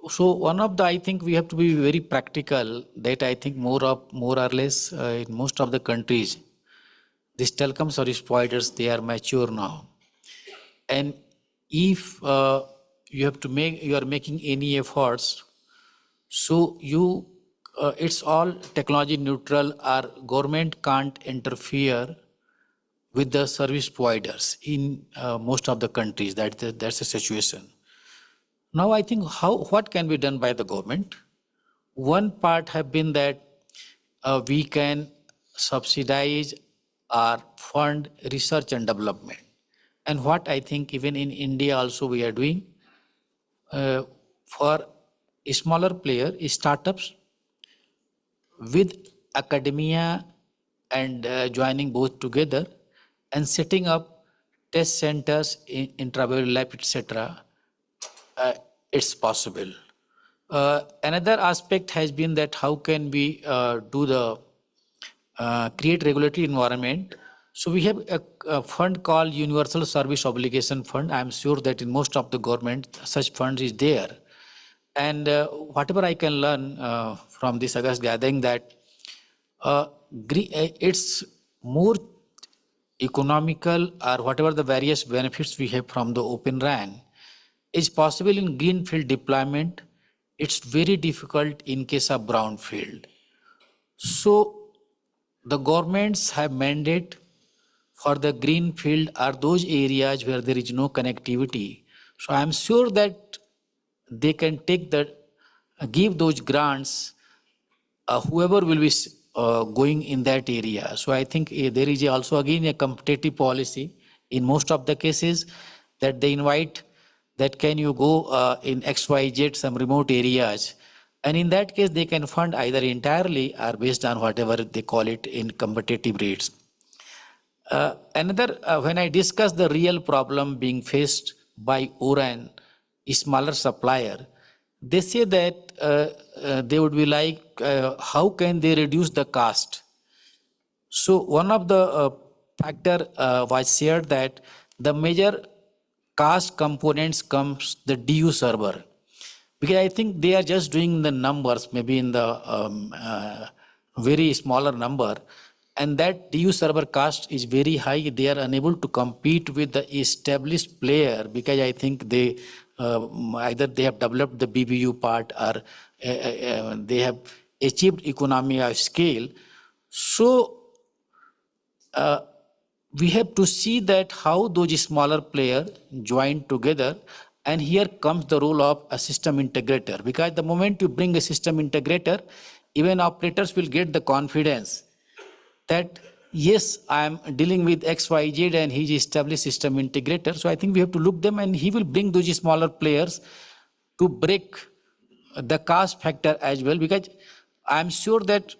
So one of the, I think we have to be very practical that I think more or less in most of the countries, these telecom service providers, they are mature now. And if you are making any efforts, so it's all technology neutral, or government can't interfere with the service providers in most of the countries. That's the situation. Now I think what can be done by the government? One part have been that we can subsidize or fund research and development. And what I think even in India also we are doing for a smaller player, startups with academia and joining both together and setting up test centers, intravenous lab, etc., it's possible. Another aspect has been that how can we create regulatory environment. So we have a fund called Universal Service Obligation Fund. I'm sure that in most of the government, such funds is there. And whatever I can learn from this August gathering, that it's more economical, or whatever the various benefits we have from the Open RAN is possible in greenfield deployment. It's very difficult in case of brownfield. So the governments have mandate for the greenfield are those areas where there is no connectivity. So I'm sure that they can take give those grants, whoever will be going in that area. So I think there is also again a competitive policy in most of the cases that they invite that can you go in XYZ some remote areas. And in that case, they can fund either entirely or based on whatever they call it in competitive rates. When I discuss the real problem being faced by ORAN, a smaller supplier, they say that they would be like, how can they reduce the cost? So one of the factor was shared that the major cost components comes the DU server. Because I think they are just doing the numbers, maybe in the very smaller number, and that DU server cost is very high. They are unable to compete with the established player because I think they either they have developed the BBU part or they have achieved economy of scale. So we have to see that how those smaller players join together. And here comes the role of a system integrator, because the moment you bring a system integrator, even operators will get the confidence that, yes, I am dealing with XYZ and he's established system integrator. So I think we have to look them, and he will bring those smaller players to break the cost factor as well, because I'm sure that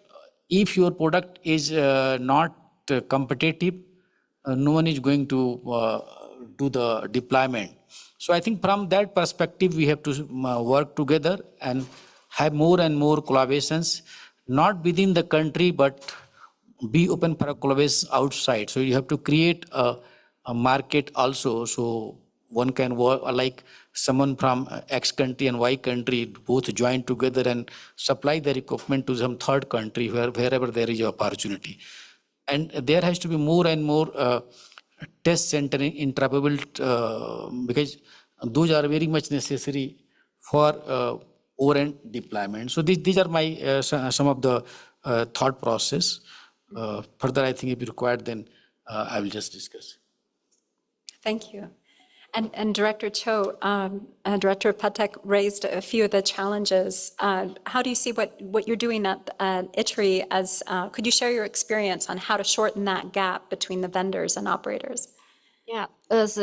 if your product is not competitive, no one is going to do the deployment. So I think from that perspective, we have to work together and have more and more collaborations, not within the country, but be open for collaboration outside. So you have to create a market also. So one can work like someone from X country and Y country, both join together and supply their equipment to some third country wherever there is an opportunity. And there has to be more and more test center interoperable because those are very much necessary for ORAN deployment. So these are my some of the thought process. Further, I think if required, then I will just discuss. Thank you. And Director Cho, Director Patek raised a few of the challenges. How do you see what you're doing at ITRI as, could you share your experience on how to shorten that gap between the vendors and operators? Yeah, as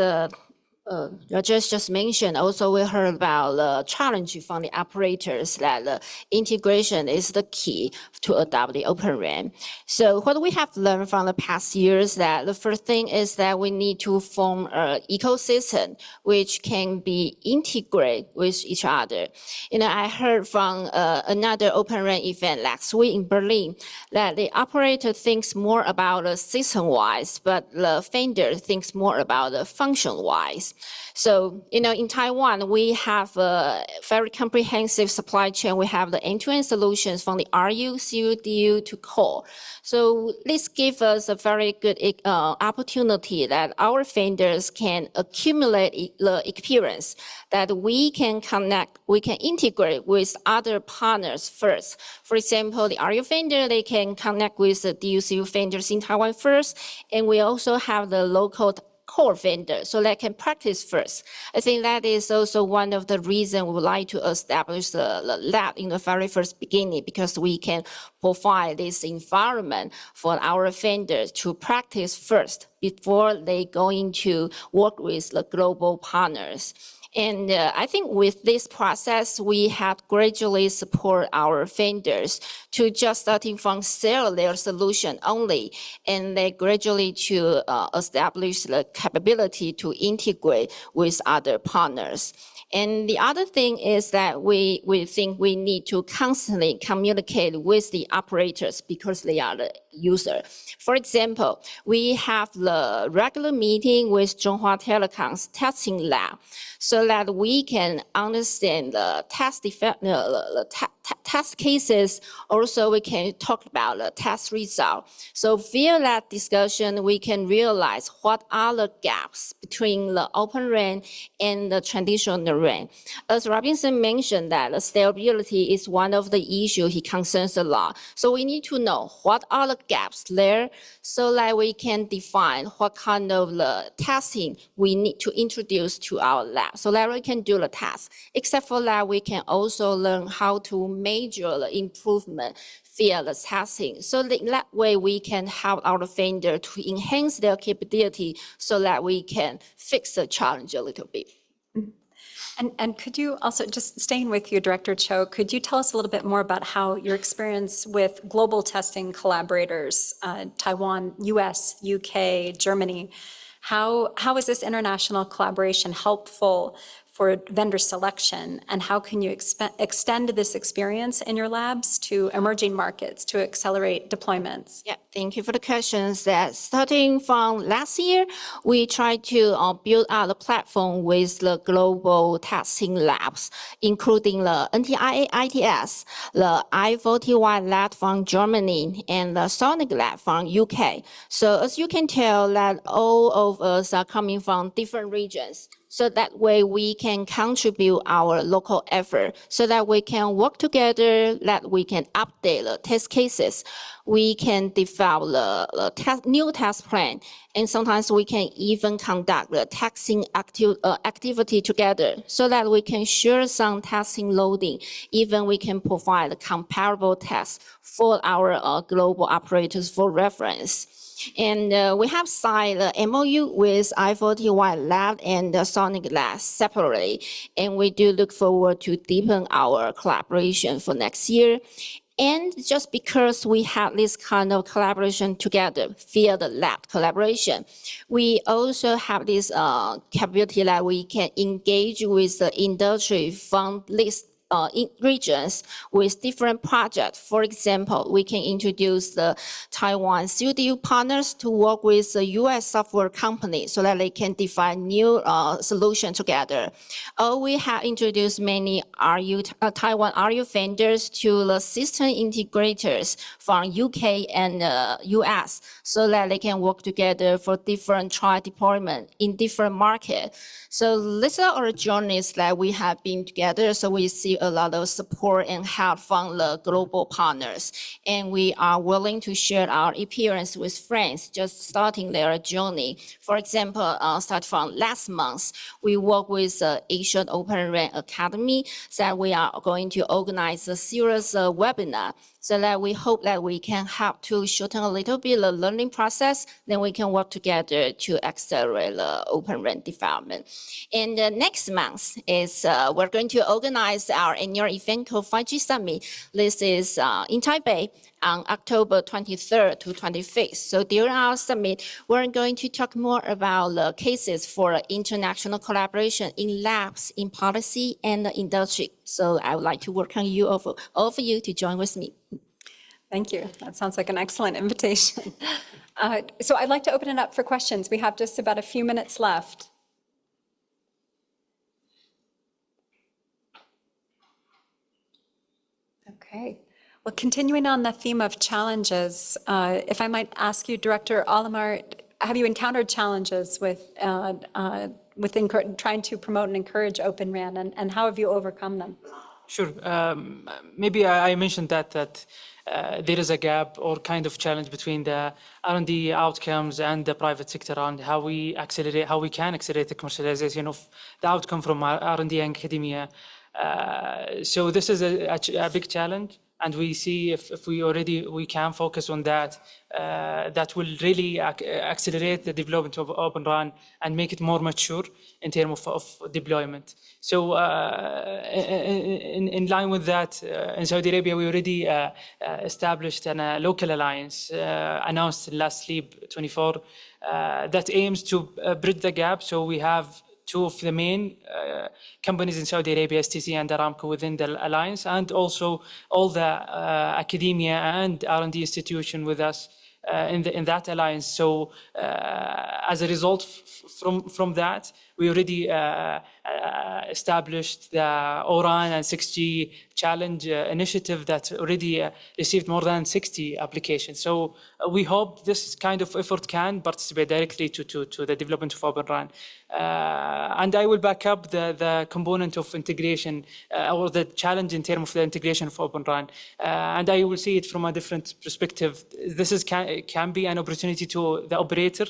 just mentioned, also we heard about the challenge from the operators that the integration is the key to adopt the Open RAN. So what we have learned from the past years that the first thing is that we need to form an ecosystem which can be integrated with each other. You know, I heard from another Open RAN event last week in Berlin that the operator thinks more about the system-wise, but the vendor thinks more about the function-wise. So, you know, in Taiwan, we have a very comprehensive supply chain. We have the end-to-end solutions from the RU, CU, DU to core. So this gives us a very good opportunity that our vendors can accumulate the experience that we can connect, we can integrate with other partners first. For example, the RU vendor, they can connect with the DU, CU vendors in Taiwan first, and we also have the local core vendor, so they can practice first. I think that is also one of the reasons we would like to establish the lab in the very first beginning, because we can provide this environment for our vendors to practice first before they going to work with the global partners. And I think with this process, we have gradually support our vendors to just starting from sell their solution only, and they gradually to establish the capability to integrate with other partners. And the other thing is that we think we need to constantly communicate with the operators because they are the user. For example, we have the regular meeting with Zhonghua Telecom's testing lab so that we can understand the test cases. Also, we can talk about the test result. So via that discussion, we can realize what are the gaps between the Open RAN and the traditional RAN. As Robinson mentioned, that the stability is one of the issues he concerns a lot. So we need to know what are the gaps there so that we can define what kind of the testing we need to introduce to our lab so that we can do the test. Except for that, we can also learn how to measure the improvement via the testing. So that way we can help our vendor to enhance their capability so that we can fix the challenge a little bit. And could you also, just staying with you, Director Cho, could you tell us a little bit more about how your experience with global testing collaborators, Taiwan, US, UK, Germany, how is this international collaboration helpful for vendor selection, and how can you extend this experience in your labs to emerging markets to accelerate deployments? Yeah, thank you for the questions. That starting from last year, we tried to build out a platform with the global testing labs, including the NTIA ITS, the I40Y lab from Germany, and the Sonic lab from UK. So as you can tell, that all of us are coming from different regions. So that way we can contribute our local effort so that we can work together, that we can update the test cases. We can develop the new test plan. And sometimes we can even conduct the testing activity together so that we can share some testing loading. Even we can provide a comparable test for our global operators for reference. And we have signed the MOU with I40Y Lab and the Sonic Lab separately. And we do look forward to deepen our collaboration for next year. And just because we have this kind of collaboration together via the lab collaboration, we also have this capability that we can engage with the industry from this in regions with different projects. For example, we can introduce the Taiwan studio partners to work with the US software company so that they can define new solutions together. We have introduced many Taiwan RU vendors to the system integrators from UK and US so that they can work together for different trial deployment in different markets. So these are our journeys that we have been together. So we see a lot of support and help from the global partners. And we are willing to share our experience with friends just starting their journey. For example, start from last month, we work with the Asian Open RAN Academy that we are going to organize a series of webinars so that we hope that we can help to shorten a little bit the learning process, then we can work together to accelerate the Open RAN development. And next month is we're going to organize our annual event called 5G Summit. This is in Taipei on October 23rd to 25th. So during our summit, we're going to talk more about the cases for international collaboration in labs, in policy, and the industry. So I would like to work on you, all of you, to join with me. Thank you. That sounds like an excellent invitation. So I'd like to open it up for questions. We have just about a few minutes left. Okay. Well, continuing on the theme of challenges, if I might ask you, Director Olimar, have you encountered challenges with trying to promote and encourage Open RAN, and how have you overcome them? Sure. Maybe I mentioned that there is a gap or kind of challenge between the R&D outcomes and the private sector on how we can accelerate the commercialization of the outcome from R&D and academia. So this is a big challenge. and we see if we can focus on that, that will really accelerate the development of Open RAN and make it more mature in terms of deployment. So in line with that, in Saudi Arabia, we already established a local alliance announced last SLEEP 24 that aims to bridge the gap. So we have two of the main companies in Saudi Arabia, STC and Aramco, within the alliance, and also all the academia and R&D institution with us in that alliance. So as a result from that, we already established the ORAN and 6G challenge initiative that already received more than 60 applications. So we hope this kind of effort can participate directly to the development of Open RAN. And I will back up the component of integration or the challenge in terms of the integration of Open RAN. And I will see it from a different perspective. This can be an opportunity to the operator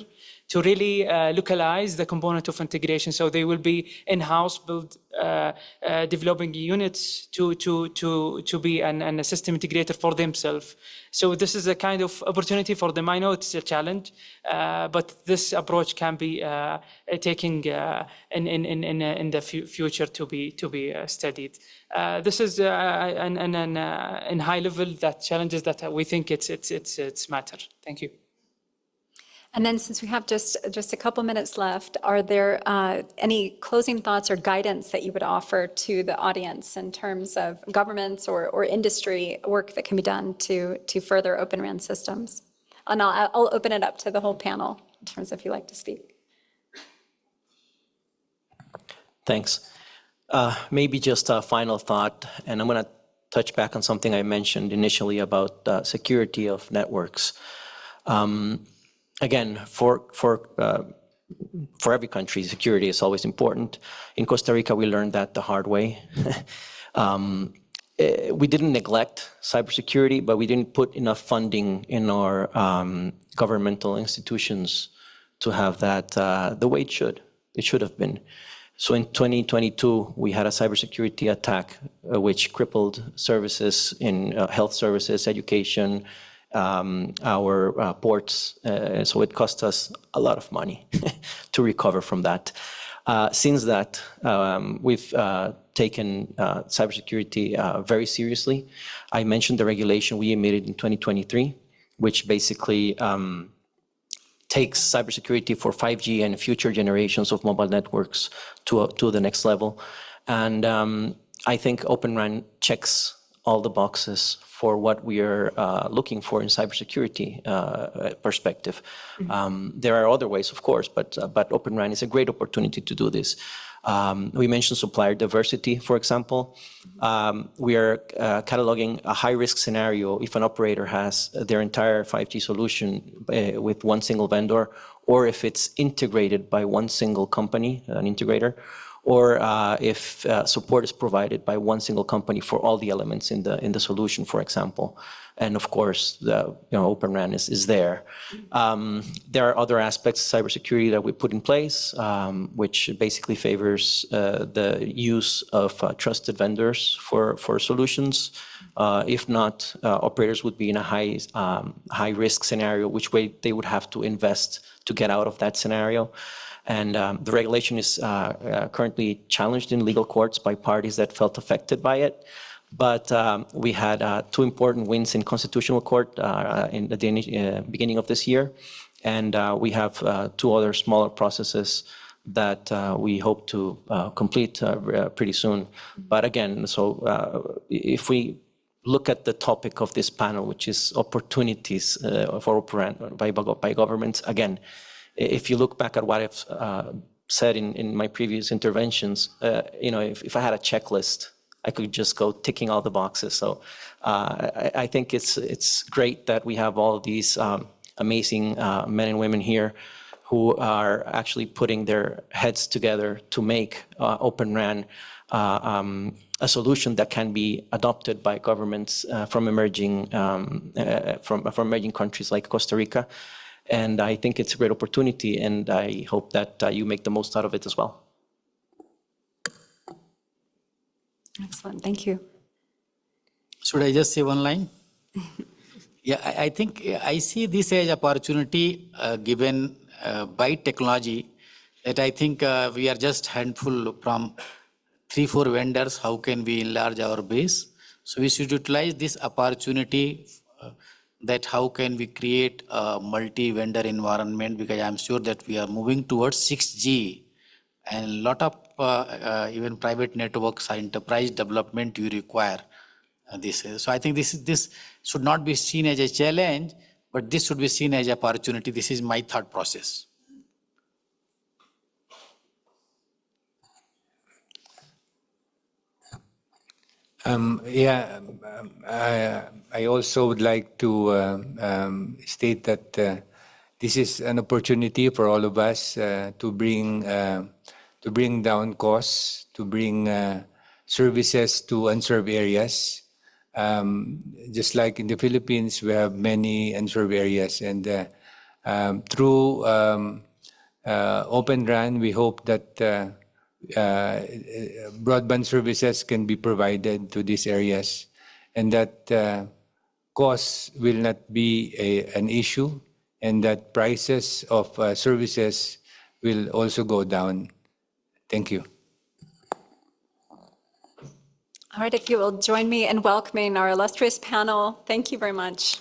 to really localize the component of integration. So they will be in-house build developing units to be a system integrator for themselves. So this is a kind of opportunity for them. I know it's a challenge, but this approach can be taken in the future to be studied. This is in high level that challenges that we think it's matter. Thank you. And then since we have just a couple minutes left, are there any closing thoughts or guidance that you would offer to the audience in terms of governments or industry work that can be done to further Open RAN systems? And I'll open it up to the whole panel in terms of if you'd like to speak. Thanks. Maybe just a final thought, and I'm going to touch back on something I mentioned initially about security of networks. Again, for every country, security is always important. In Costa Rica, we learned that the hard way. We didn't neglect cybersecurity, but we didn't put enough funding in our governmental institutions to have that the way it should have been. So in 2022, we had a cybersecurity attack which crippled services in health services, education, our ports. So it cost us a lot of money to recover from that. Since that, we've taken cybersecurity very seriously. I mentioned the regulation we emitted in 2023, which basically takes cybersecurity for 5G and future generations of mobile networks to the next level. And I think Open RAN checks all the boxes for what we are looking for in cybersecurity perspective. There are other ways, of course, but Open RAN is a great opportunity to do this. We mentioned supplier diversity, for example. We are cataloging a high-risk scenario if an operator has their entire 5G solution with one single vendor, or if it's integrated by one single company, an integrator, or if support is provided by one single company for all the elements in the solution, for example. And of course, Open RAN is there. There are other aspects of cybersecurity that we put in place, which basically favors the use of trusted vendors for solutions. If not, operators would be in a high risk scenario, which way they would have to invest to get out of that scenario. And the regulation is currently challenged in legal courts by parties that felt affected by it. But we had two important wins in constitutional court in the beginning of this year. And we have two other smaller processes that we hope to complete pretty soon. But again, so if we look at the topic of this panel, which is opportunities for Open RAN by governments, again, if you look back at what I've said in my previous interventions, if I had a checklist, I could just go ticking all the boxes. So I think it's great that we have all these amazing men and women here who are actually putting their heads together to make Open RAN a solution that can be adopted by governments from emerging countries like Costa Rica. And I think it's a great opportunity, and I hope that you make the most out of it as well. Excellent, thank you. Should I just say one line? Yeah, I think I see this as opportunity given by technology that I think we are just handful from 3-4 vendors. How can we enlarge our base? So we should utilize this opportunity that how can we create a multi-vendor environment, because I'm sure that we are moving towards 6G and a lot of even private networks or enterprise development you require this. So I think this should not be seen as a challenge, but this should be seen as an opportunity. This is my thought process. I also would like to state that this is an opportunity for all of us to bring down costs, to bring services to unserved areas. Just like in the Philippines, we have many unserved areas, and through Open RAN, we hope that broadband services can be provided to these areas, and that costs will not be an issue, and that prices of services will also go down. Thank you. All right, if you will join me in welcoming our illustrious panel. Thank you very much.